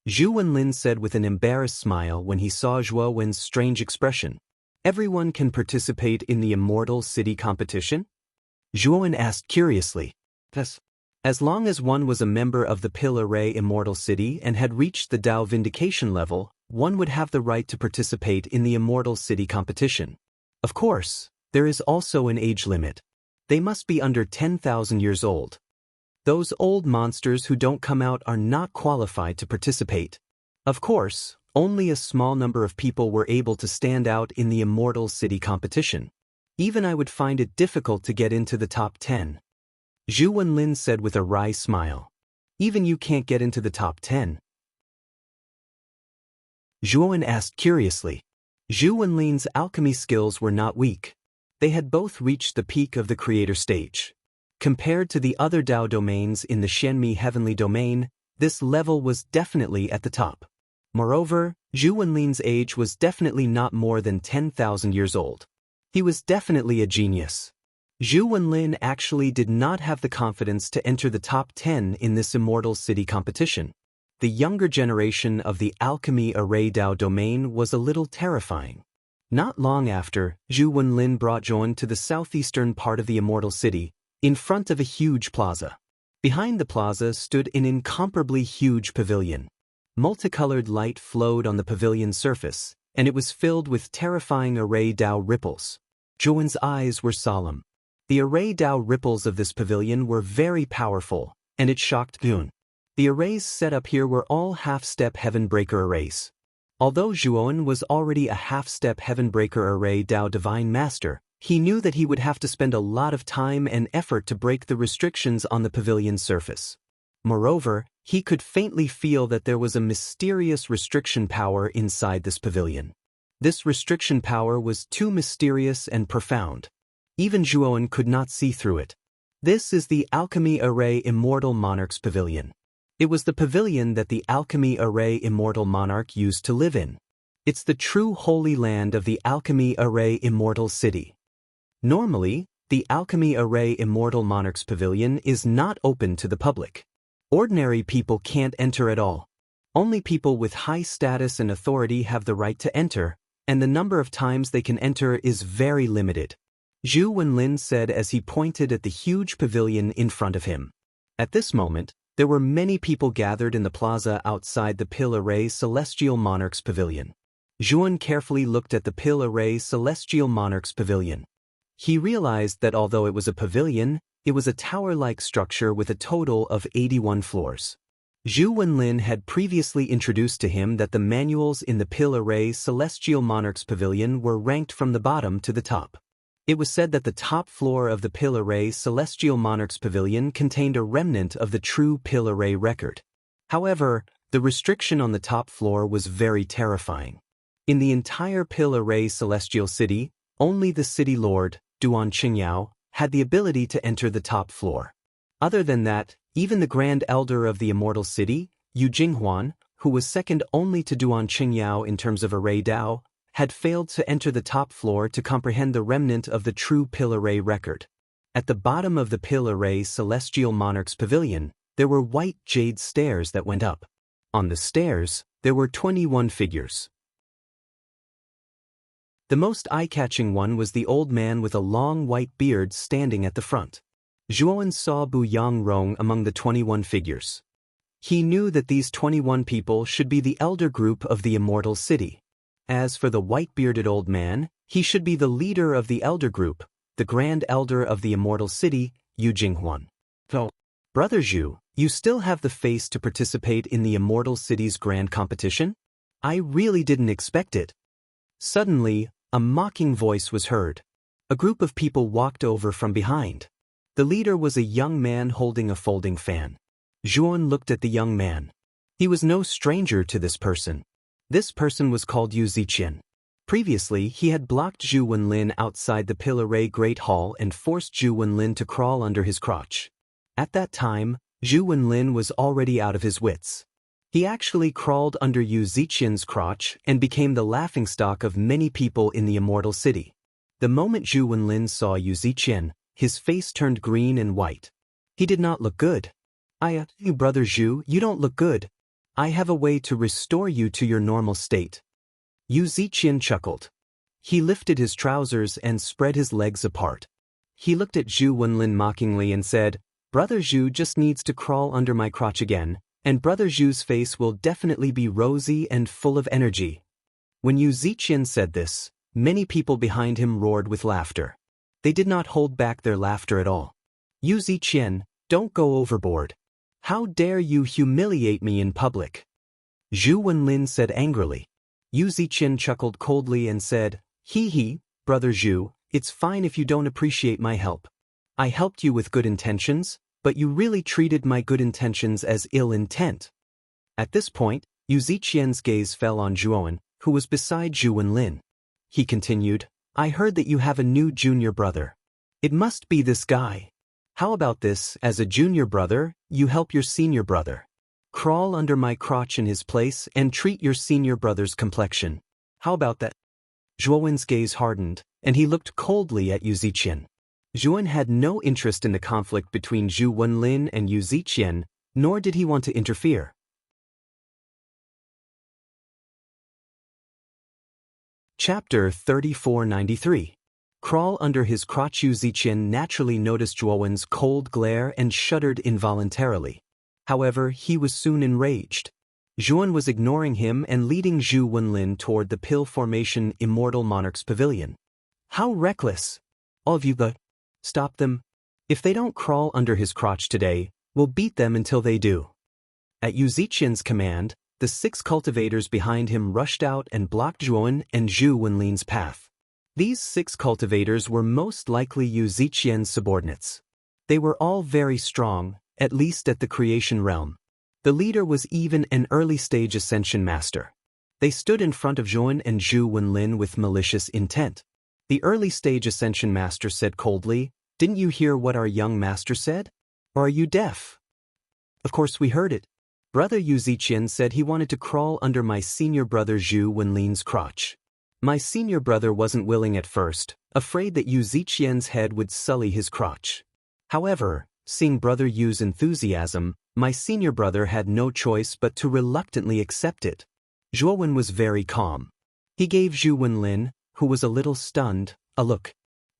Zhu Wenlin said with an embarrassed smile when he saw Zhuo Wen's strange expression. Everyone can participate in the Immortal City competition? Zhuo Wen asked curiously. Yes. As long as one was a member of the Pil-Array Immortal City and had reached the Dao Vindication level, one would have the right to participate in the Immortal City competition. Of course, there is also an age limit. They must be under 10,000 years old. Those old monsters who don't come out are not qualified to participate. Of course, only a small number of people were able to stand out in the Immortal City competition. Even I would find it difficult to get into the top 10. Zhu Wenlin said with a wry smile. Even you can't get into the top 10? Zhuo Wen asked curiously. Zhu Wenlin's alchemy skills were not weak. They had both reached the peak of the creator stage. Compared to the other Dao domains in the Xianmi heavenly domain, this level was definitely at the top. Moreover, Zhu Wenlin's age was definitely not more than 10,000 years old. He was definitely a genius. Zhu Wenlin actually did not have the confidence to enter the top 10 in this Immortal City competition. The younger generation of the Alchemy Array Dao domain was a little terrifying. Not long after, Zhu Wenlin brought Zhuan to the southeastern part of the Immortal City, in front of a huge plaza. Behind the plaza stood an incomparably huge pavilion. Multicolored light flowed on the pavilion's surface, and it was filled with terrifying Array Dao ripples. Zhuan's eyes were solemn. The Array Dao ripples of this pavilion were very powerful, and it shocked Zhuan. The arrays set up here were all half-step Heaven Breaker arrays. Although Zhuan was already a half-step Heaven Breaker Array Dao Divine Master, he knew that he would have to spend a lot of time and effort to break the restrictions on the pavilion's surface. Moreover, he could faintly feel that there was a mysterious restriction power inside this pavilion. This restriction power was too mysterious and profound. Even Zhuan could not see through it. This is the Alchemy Array Immortal Monarch's Pavilion. It was the pavilion that the Alchemy Array Immortal Monarch used to live in. It's the true holy land of the Alchemy Array Immortal City. Normally, the Alchemy Array Immortal Monarch's Pavilion is not open to the public. Ordinary people can't enter at all. Only people with high status and authority have the right to enter, and the number of times they can enter is very limited. Zhu Wenlin said as he pointed at the huge pavilion in front of him. At this moment, there were many people gathered in the plaza outside the Pil-Array Celestial Monarch's Pavilion. Zhuan carefully looked at the Pil-Array Celestial Monarch's Pavilion. He realized that although it was a pavilion, it was a tower-like structure with a total of 81 floors. Zhu Wenlin had previously introduced to him that the manuals in the Pil-Array Celestial Monarch's Pavilion were ranked from the bottom to the top. It was said that the top floor of the Pil-Array Celestial Monarch's Pavilion contained a remnant of the true Pil-Array record. However, the restriction on the top floor was very terrifying. In the entire Pil-Array Celestial City, only the city lord, Duan Qingyao, had the ability to enter the top floor. Other than that, even the Grand Elder of the Immortal City, Yu Jinghuan, who was second only to Duan Qingyao in terms of Array Dao, had failed to enter the top floor to comprehend the remnant of the true Pil-Array record. At the bottom of the Pil-Array Celestial Monarch's Pavilion, there were white jade stairs that went up. On the stairs, there were 21 figures. The most eye-catching one was the old man with a long white beard standing at the front. Zhuan saw Bu Yangrong among the 21 figures. He knew that these 21 people should be the elder group of the Immortal City. As for the white-bearded old man, he should be the leader of the elder group, the Grand Elder of the Immortal City, Yu Jinghuan. So, Brother Zhu, you still have the face to participate in the Immortal City's grand competition? I really didn't expect it. Suddenly, a mocking voice was heard. A group of people walked over from behind. The leader was a young man holding a folding fan. Zhuan looked at the young man. He was no stranger to this person. This person was called Yu Ziqian. Previously, he had blocked Zhu Wenlin outside the Pil-Array Great Hall and forced Zhu Wenlin to crawl under his crotch. At that time, Zhu Wenlin was already out of his wits. He actually crawled under Yu Ziqian's crotch and became the laughingstock of many people in the immortal city. The moment Zhu Wenlin saw Yu Ziqian, his face turned green and white. He did not look good. You brother Zhu, you don't look good. I have a way to restore you to your normal state. Yu Ziqian chuckled. He lifted his trousers and spread his legs apart. He looked at Zhu Wenlin mockingly and said, Brother Zhu just needs to crawl under my crotch again, and Brother Zhu's face will definitely be rosy and full of energy. When Yu Ziqian said this, many people behind him roared with laughter. They did not hold back their laughter at all. Yu Ziqian, don't go overboard. How dare you humiliate me in public? Zhu Wenlin said angrily. Yu Ziqian chuckled coldly and said, Hee, Brother Zhu, it's fine if you don't appreciate my help. I helped you with good intentions, but you really treated my good intentions as ill intent. At this point, Yu Ziqian's gaze fell on Zhuowen, who was beside Zhu Wenlin. He continued, I heard that you have a new junior brother. It must be this guy. How about this, as a junior brother, you help your senior brother. Crawl under my crotch in his place and treat your senior brother's complexion. How about that? Zhuowen's gaze hardened, and he looked coldly at Yu Ziqian. Zhuowen had no interest in the conflict between Zhu Wenlin and Yu Ziqian, nor did he want to interfere. Chapter 3493. Crawl under his crotch. Yu Ziqian naturally noticed Zhuowen's cold glare and shuddered involuntarily. However, he was soon enraged. Zhuowen was ignoring him and leading Zhu Wenlin toward the Pill Formation Immortal Monarch's Pavilion. How reckless! All of you, stop them. If they don't crawl under his crotch today, we'll beat them until they do. At Yu Ziqian's command, the 6 cultivators behind him rushed out and blocked Zhuowen and Zhu Wenlin's path. These 6 cultivators were most likely Yu Ziqian's subordinates. They were all very strong, at least at the creation realm. The leader was even an early-stage ascension master. They stood in front of Zhuowen and Zhu Wenlin with malicious intent. The early-stage ascension master said coldly, Didn't you hear what our young master said? Or are you deaf? Of course we heard it. Brother Yu Ziqian said he wanted to crawl under my senior brother Zhu Wenlin's crotch. My senior brother wasn't willing at first, afraid that Yu Ziqian's head would sully his crotch. However, seeing Brother Yu's enthusiasm, my senior brother had no choice but to reluctantly accept it. Zhuowen was very calm. He gave Zhu Wenlin, who was a little stunned, a look.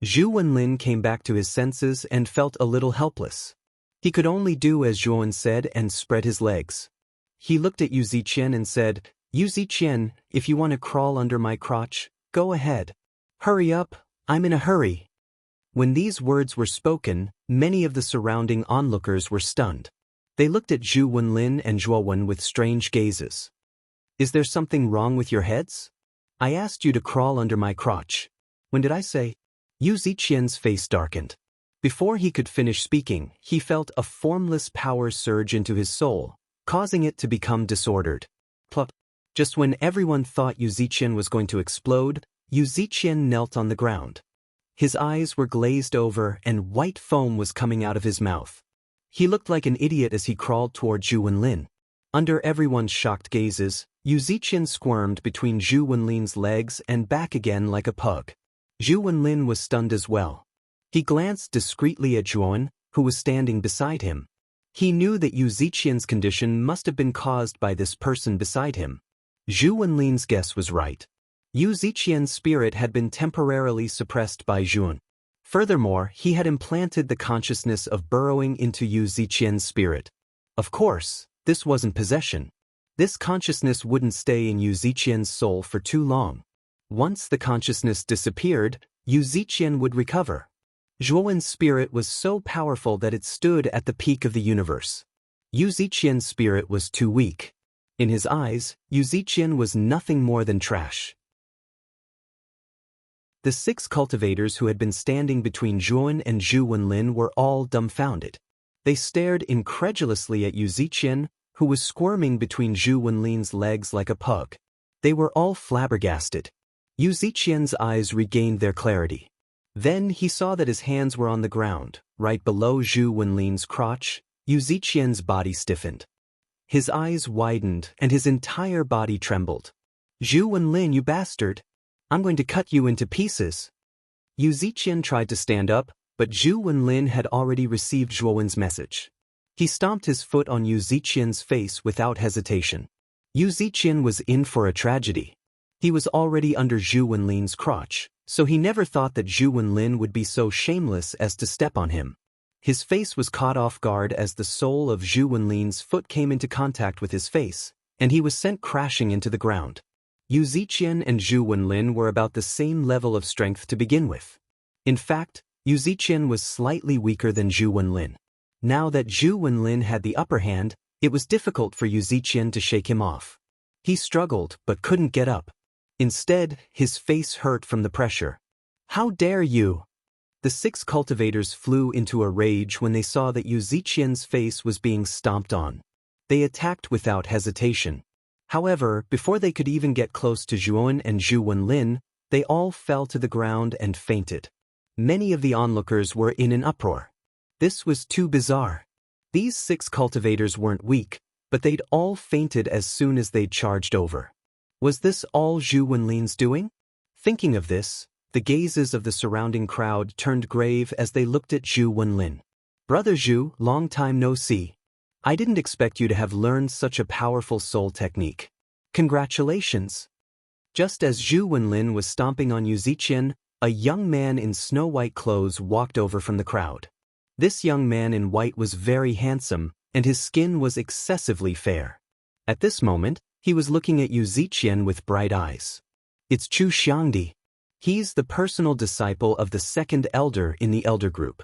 Zhu Wenlin came back to his senses and felt a little helpless. He could only do as Zhuowen said and spread his legs. He looked at Yu Ziqian and said, Yu Ziqian, if you want to crawl under my crotch, go ahead. Hurry up, I'm in a hurry. When these words were spoken, many of the surrounding onlookers were stunned. They looked at Zhu Wenlin and Zhuowen with strange gazes. Is there something wrong with your heads? I asked you to crawl under my crotch. When did I say? Yu Ziqian's face darkened. Before he could finish speaking, he felt a formless power surge into his soul, causing it to become disordered. Plop. Just when everyone thought Yu Ziqian was going to explode, Yu Ziqian knelt on the ground. His eyes were glazed over and white foam was coming out of his mouth. He looked like an idiot as he crawled toward Zhu Wenlin. Under everyone's shocked gazes, Yu Ziqian squirmed between Zhu Wenlin's legs and back again like a pug. Zhu Wenlin was stunned as well. He glanced discreetly at Zhuowen, who was standing beside him. He knew that Yu Ziqian's condition must have been caused by this person beside him. Zhu Wenlin's guess was right. Yu Ziqian's spirit had been temporarily suppressed by Zhuowen. Furthermore, he had implanted the consciousness of burrowing into Yu Ziqian's spirit. Of course, this wasn't possession. This consciousness wouldn't stay in Yu Ziqian's soul for too long. Once the consciousness disappeared, Yu Ziqian would recover. Zhuowen's spirit was so powerful that it stood at the peak of the universe. Yu Ziqian's spirit was too weak. In his eyes, Yu Ziqian was nothing more than trash. The 6 cultivators who had been standing between Zhuowen and Zhu Wenlin were all dumbfounded. They stared incredulously at Yu Ziqian, who was squirming between Zhu Wenlin's legs like a pug. They were all flabbergasted. Yu Ziqian's eyes regained their clarity. Then he saw that his hands were on the ground, right below Zhu Wenlin's crotch. Yu Ziqian's body stiffened. His eyes widened and his entire body trembled. Zhu Wenlin, you bastard! I'm going to cut you into pieces. Yu Ziqian tried to stand up, but Zhu Wenlin had already received Zhuowen's message. He stomped his foot on Yu Ziqian's face without hesitation. Yu Ziqian was in for a tragedy. He was already under Zhu Wenlin's crotch, so he never thought that Zhu Wenlin would be so shameless as to step on him. His face was caught off guard as the sole of Zhu Wenlin's foot came into contact with his face, and he was sent crashing into the ground. Yu Ziqian and Zhu Wenlin were about the same level of strength to begin with. In fact, Yu Ziqian was slightly weaker than Zhu Wenlin. Now that Zhu Wenlin had the upper hand, it was difficult for Yu Ziqian to shake him off. He struggled but couldn't get up. Instead, his face hurt from the pressure. How dare you! The 6 cultivators flew into a rage when they saw that Yu Ziqian's face was being stomped on. They attacked without hesitation. However, before they could even get close to Zhuowen and Zhu Wenlin, they all fell to the ground and fainted. Many of the onlookers were in an uproar. This was too bizarre. These 6 cultivators weren't weak, but they'd all fainted as soon as they'd charged over. Was this all Zhu Wenlin's doing? Thinking of this, the gazes of the surrounding crowd turned grave as they looked at Zhu Wenlin. Brother Zhu, long time no see. I didn't expect you to have learned such a powerful soul technique. Congratulations. Just as Zhu Wenlin was stomping on Yu Ziqian, a young man in snow-white clothes walked over from the crowd. This young man in white was very handsome, and his skin was excessively fair. At this moment, he was looking at Yu Ziqian with bright eyes. It's Chu Xiangdi. He's the personal disciple of the 2nd elder in the elder group.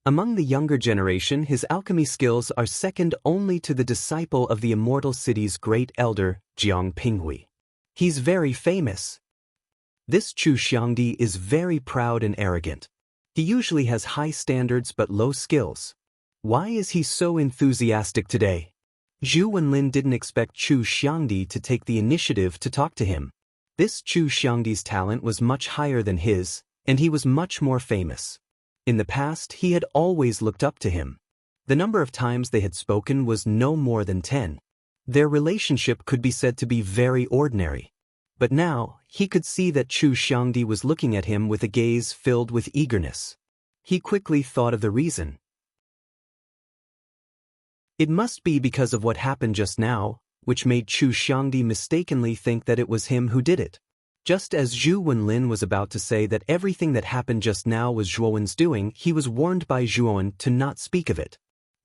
Among the younger generation, his alchemy skills are second only to the disciple of the immortal city's great elder, Jiang Pinghui. He's very famous. This Chu Xiangdi is very proud and arrogant. He usually has high standards but low skills. Why is he so enthusiastic today? Zhu Wenlin didn't expect Chu Xiangdi to take the initiative to talk to him. This Chu Xiangdi's talent was much higher than his, and he was much more famous. In the past, he had always looked up to him. The number of times they had spoken was no more than 10. Their relationship could be said to be very ordinary. But now, he could see that Chu Xiangdi was looking at him with a gaze filled with eagerness. He quickly thought of the reason. It must be because of what happened just now, which made Chu Xiangdi mistakenly think that it was him who did it. Just as Zhu Wenlin was about to say that everything that happened just now was Zhuowen's doing, he was warned by Zhuowen to not speak of it.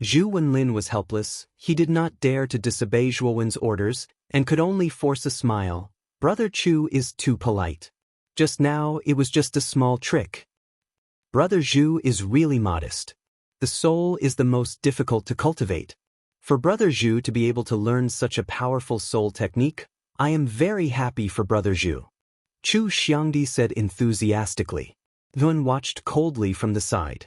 Zhu Wenlin was helpless, he did not dare to disobey Zhuowen's orders, and could only force a smile. Brother Chu is too polite. Just now, it was just a small trick. Brother Zhu is really modest. The soul is the most difficult to cultivate. For Brother Zhu to be able to learn such a powerful soul technique, I am very happy for Brother Zhu. Chu Xiangdi said enthusiastically. Yun watched coldly from the side.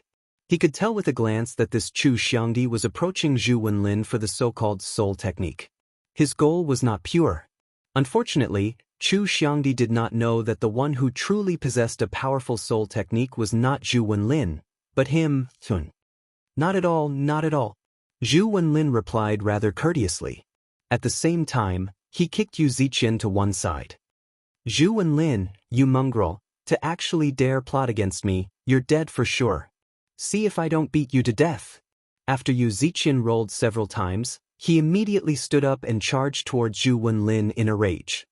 He could tell with a glance that this Chu Xiangdi was approaching Zhu Wenlin for the so-called soul technique. His goal was not pure. Unfortunately, Chu Xiangdi did not know that the one who truly possessed a powerful soul technique was not Zhu Wenlin, but him, Yun. Not at all, not at all. Zhu Wenlin replied rather courteously. At the same time, he kicked Yu Ziqian to one side. Zhu Wenlin, you mongrel, to actually dare plot against me, you're dead for sure. See if I don't beat you to death. After Yu Ziqian rolled several times, he immediately stood up and charged towards Zhu Wenlin in a rage.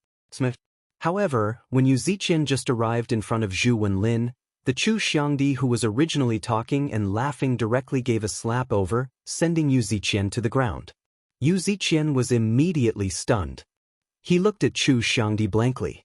However, when Yu Ziqian just arrived in front of Zhu Wenlin, the Chu Xiangdi who was originally talking and laughing directly gave a slap over, sending Yu Ziqian to the ground. Yu Ziqian was immediately stunned. He looked at Chu Xiangdi blankly.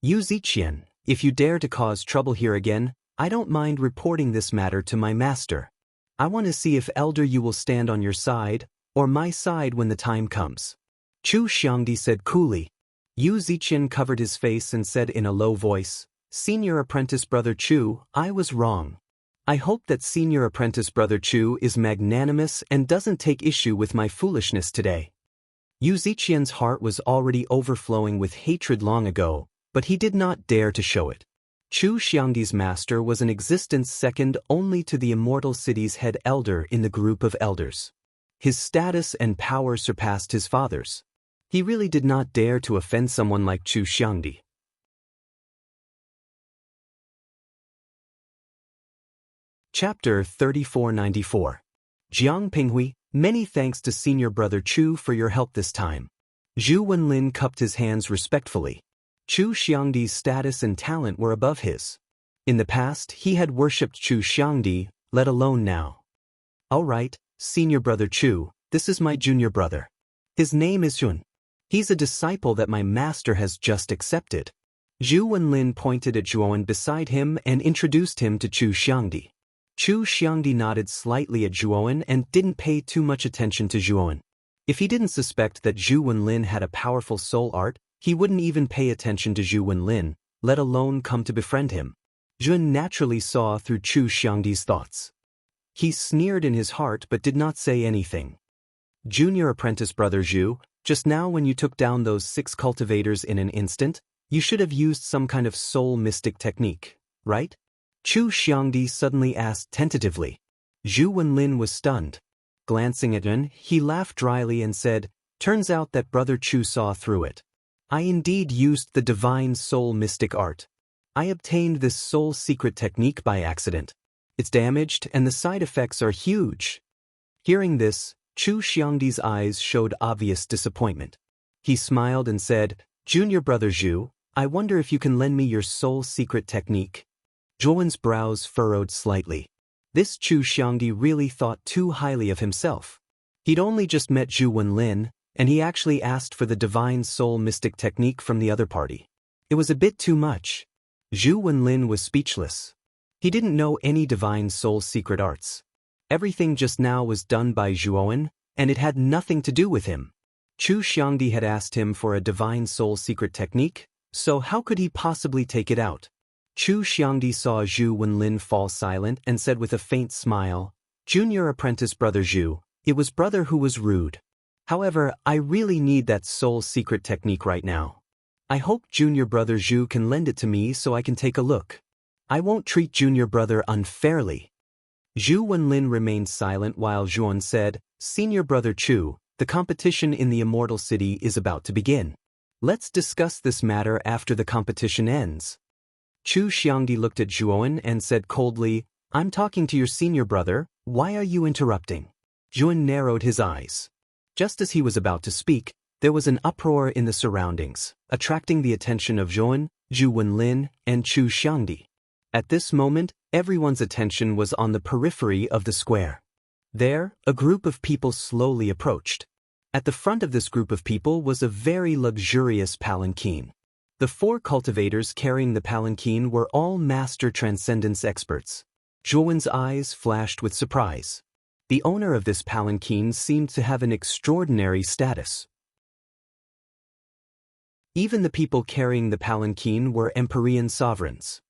Yu Ziqian, if you dare to cause trouble here again, I don't mind reporting this matter to my master. I want to see if Elder Yu will stand on your side, or my side when the time comes. Chu Xiangdi said coolly. Yu Ziqian covered his face and said in a low voice, Senior Apprentice Brother Chu, I was wrong. I hope that Senior Apprentice Brother Chu is magnanimous and doesn't take issue with my foolishness today. Yu Ziqian's heart was already overflowing with hatred long ago, but he did not dare to show it. Chu Xiangdi's master was an existence second only to the immortal city's head elder in the group of elders. his status and power surpassed his father's. He really did not dare to offend someone like Chu Xiangdi. Chapter 3494. Jiang Pinghui, many thanks to senior brother Chu for your help this time. Zhu Wenlin cupped his hands respectfully. Chu Xiangdi's status and talent were above his. In the past, he had worshipped Chu Xiangdi, let alone now. All right, senior brother Chu, this is my junior brother. His name is Jun. He's a disciple that my master has just accepted. Zhu Wenlin pointed at Zhuowen beside him and introduced him to Chu Xiangdi. Chu Xiangdi nodded slightly at Zhuowen and didn't pay too much attention to Zhuowen. If he didn't suspect that Zhu Wenlin had a powerful soul art, he wouldn't even pay attention to Zhu Wenlin, let alone come to befriend him. Jun naturally saw through Chu Xiangdi's thoughts. He sneered in his heart but did not say anything. Junior apprentice brother Zhu, just now when you took down those 6 cultivators in an instant, you should have used some kind of soul mystic technique, right? Chu Xiangdi suddenly asked tentatively. Zhu Wenlin was stunned. Glancing at Jun, he laughed dryly and said, "Turns out that brother Chu saw through it. I indeed used the divine soul mystic art. I obtained this soul secret technique by accident. It's damaged and the side effects are huge." Hearing this, Chu Xiangdi's eyes showed obvious disappointment. He smiled and said, "Junior brother Zhu, I wonder if you can lend me your soul secret technique." Zhuowen's brows furrowed slightly. This Chu Xiangdi really thought too highly of himself. He'd only just met Zhu Wenlin, and he actually asked for the divine soul mystic technique from the other party. It was a bit too much. Zhu Wenlin was speechless. He didn't know any divine soul secret arts. Everything just now was done by Zhuowen, and it had nothing to do with him. Chu Xiangdi had asked him for a divine soul secret technique, so how could he possibly take it out? Chu Xiangdi saw Zhu Wenlin fall silent and said with a faint smile, "Junior apprentice brother Zhu, it was brother who was rude. However, I really need that soul secret technique right now. I hope junior brother Zhu can lend it to me so I can take a look. I won't treat junior brother unfairly." Zhu Wenlin remained silent while Zhuowen said, "Senior brother Chu, the competition in the Immortal City is about to begin. Let's discuss this matter after the competition ends." Chu Xiangdi looked at Zhuowen and said coldly, "I'm talking to your senior brother, why are you interrupting?" Zhuowen narrowed his eyes. Just as he was about to speak, there was an uproar in the surroundings, attracting the attention of Zhuowen, Zhu Wenlin, and Chu Xiangdi. At this moment, everyone's attention was on the periphery of the square. There, a group of people slowly approached. At the front of this group of people was a very luxurious palanquin. The 4 cultivators carrying the palanquin were all master transcendence experts. Zhuowen's eyes flashed with surprise. The owner of this palanquin seemed to have an extraordinary status. Even the people carrying the palanquin were Empyrean sovereigns.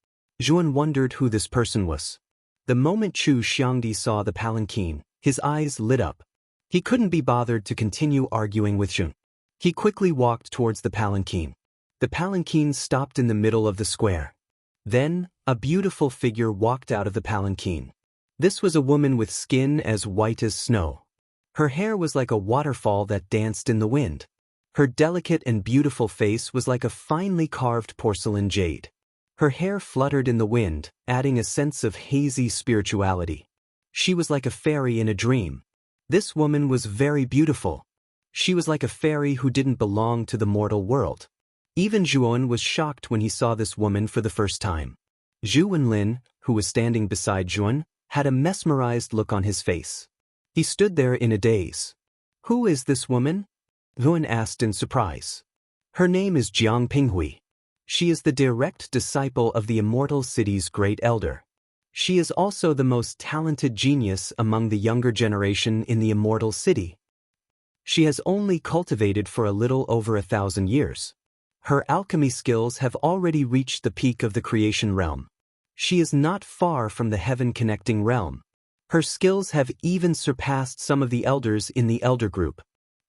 Zhuowen wondered who this person was. The moment Chu Xiangdi saw the palanquin, his eyes lit up. He couldn't be bothered to continue arguing with Zhuowen. He quickly walked towards the palanquin. The palanquin stopped in the middle of the square. Then, a beautiful figure walked out of the palanquin. This was a woman with skin as white as snow. Her hair was like a waterfall that danced in the wind. Her delicate and beautiful face was like a finely carved porcelain jade. Her hair fluttered in the wind, adding a sense of hazy spirituality. She was like a fairy in a dream. This woman was very beautiful. She was like a fairy who didn't belong to the mortal world. Even Zhuowen was shocked when he saw this woman for the first time. Zhu Wenlin, who was standing beside Zhuowen, had a mesmerized look on his face. He stood there in a daze. "Who is this woman?" Zhuowen asked in surprise. "Her name is Jiang Pinghui. She is the direct disciple of the Immortal City's great elder. She is also the most talented genius among the younger generation in the Immortal City. She has only cultivated for a little over 1,000 years. Her alchemy skills have already reached the peak of the creation realm. She is not far from the heaven-connecting realm. Her skills have even surpassed some of the elders in the elder group.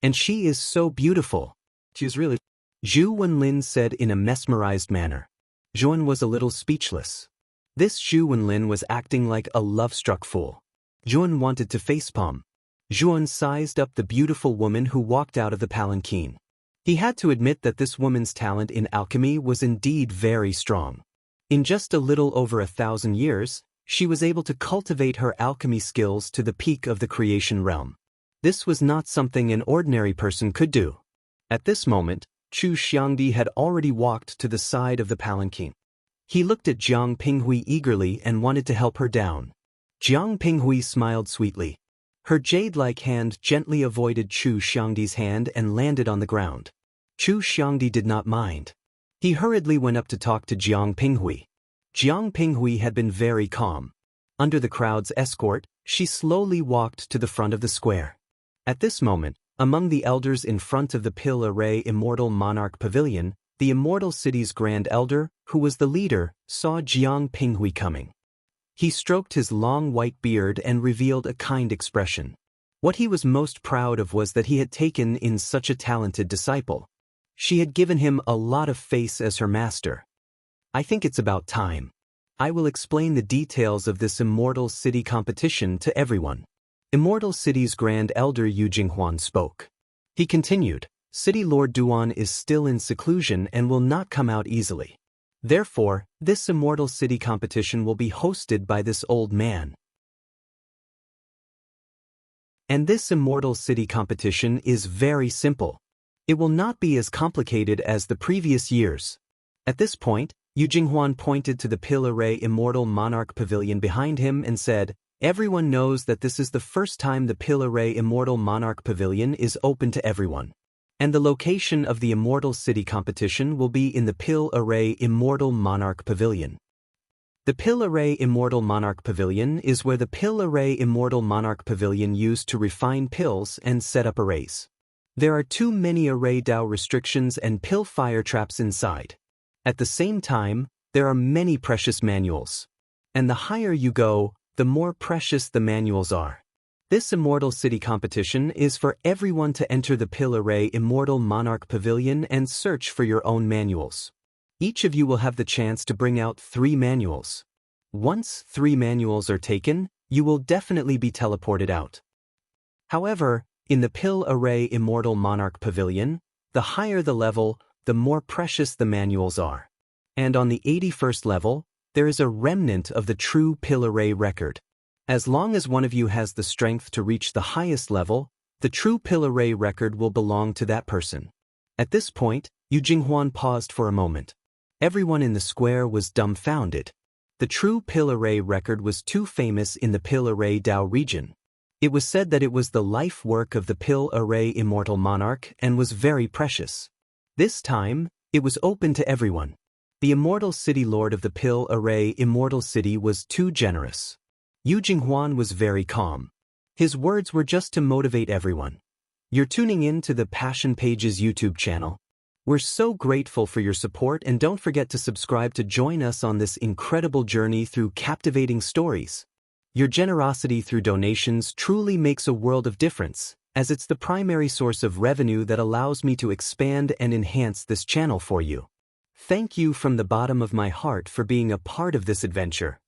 And she is so beautiful. She is really..." Zhu Wenlin said in a mesmerized manner. Zhuowen was a little speechless. This Zhu Wenlin was acting like a love-struck fool. Zhuowen wanted to facepalm. Zhuan sized up the beautiful woman who walked out of the palanquin. He had to admit that this woman's talent in alchemy was indeed very strong. In just a little over 1,000 years, she was able to cultivate her alchemy skills to the peak of the creation realm. This was not something an ordinary person could do. At this moment, Chu Xiangdi had already walked to the side of the palanquin. He looked at Jiang Pinghui eagerly and wanted to help her down. Jiang Pinghui smiled sweetly. Her jade-like hand gently avoided Chu Xiangdi's hand and landed on the ground. Chu Xiangdi did not mind. He hurriedly went up to talk to Jiang Pinghui. Jiang Pinghui had been very calm. Under the crowd's escort, she slowly walked to the front of the square. At this moment, among the elders in front of the Pil Array Immortal Monarch Pavilion, the Immortal City's Grand Elder, who was the leader, saw Jiang Pinghui coming. He stroked his long white beard and revealed a kind expression. What he was most proud of was that he had taken in such a talented disciple. She had given him a lot of faith as her master. I think it's about time. I will explain the details of this Immortal City competition to everyone. Immortal City's Grand Elder Yu Jinghuan spoke. He continued, City Lord Duan is still in seclusion and will not come out easily. Therefore, this Immortal City competition will be hosted by this old man. And this Immortal City competition is very simple. It will not be as complicated as the previous years. At this point, Yu Jinghuan pointed to the Pil Array Immortal Monarch Pavilion behind him and said, Everyone knows that this is the first time the Pil Array Immortal Monarch Pavilion is open to everyone. And the location of the Immortal City competition will be in the Pil Array Immortal Monarch Pavilion. The Pil Array Immortal Monarch Pavilion is where the Pil Array Immortal Monarch Pavilion used to refine pills and set up arrays. There are too many array Dao restrictions and pill fire traps inside. At the same time, there are many precious manuals. And the higher you go, the more precious the manuals are. This Immortal City competition is for everyone to enter the Pil Array Immortal Monarch Pavilion and search for your own manuals. Each of you will have the chance to bring out 3 manuals. Once 3 manuals are taken, you will definitely be teleported out. However, in the Pil Array Immortal Monarch Pavilion, the higher the level, the more precious the manuals are. And on the 81st level, there is a remnant of the true Pil Array record. As long as one of you has the strength to reach the highest level, the true Pil Array record will belong to that person. At this point, Yu Jinghuan paused for a moment. Everyone in the square was dumbfounded. The true Pil Array record was too famous in the Pil Array Dao region. It was said that it was the life work of the Pil Array Immortal Monarch and was very precious. This time, it was open to everyone. The Immortal City Lord of the Pil Array Immortal City was too generous. Yu Jinghuan was very calm. His words were just to motivate everyone. You're tuning in to the Passion Pages YouTube channel. We're so grateful for your support, and don't forget to subscribe to join us on this incredible journey through captivating stories. Your generosity through donations truly makes a world of difference, as it's the primary source of revenue that allows me to expand and enhance this channel for you. Thank you from the bottom of my heart for being a part of this adventure.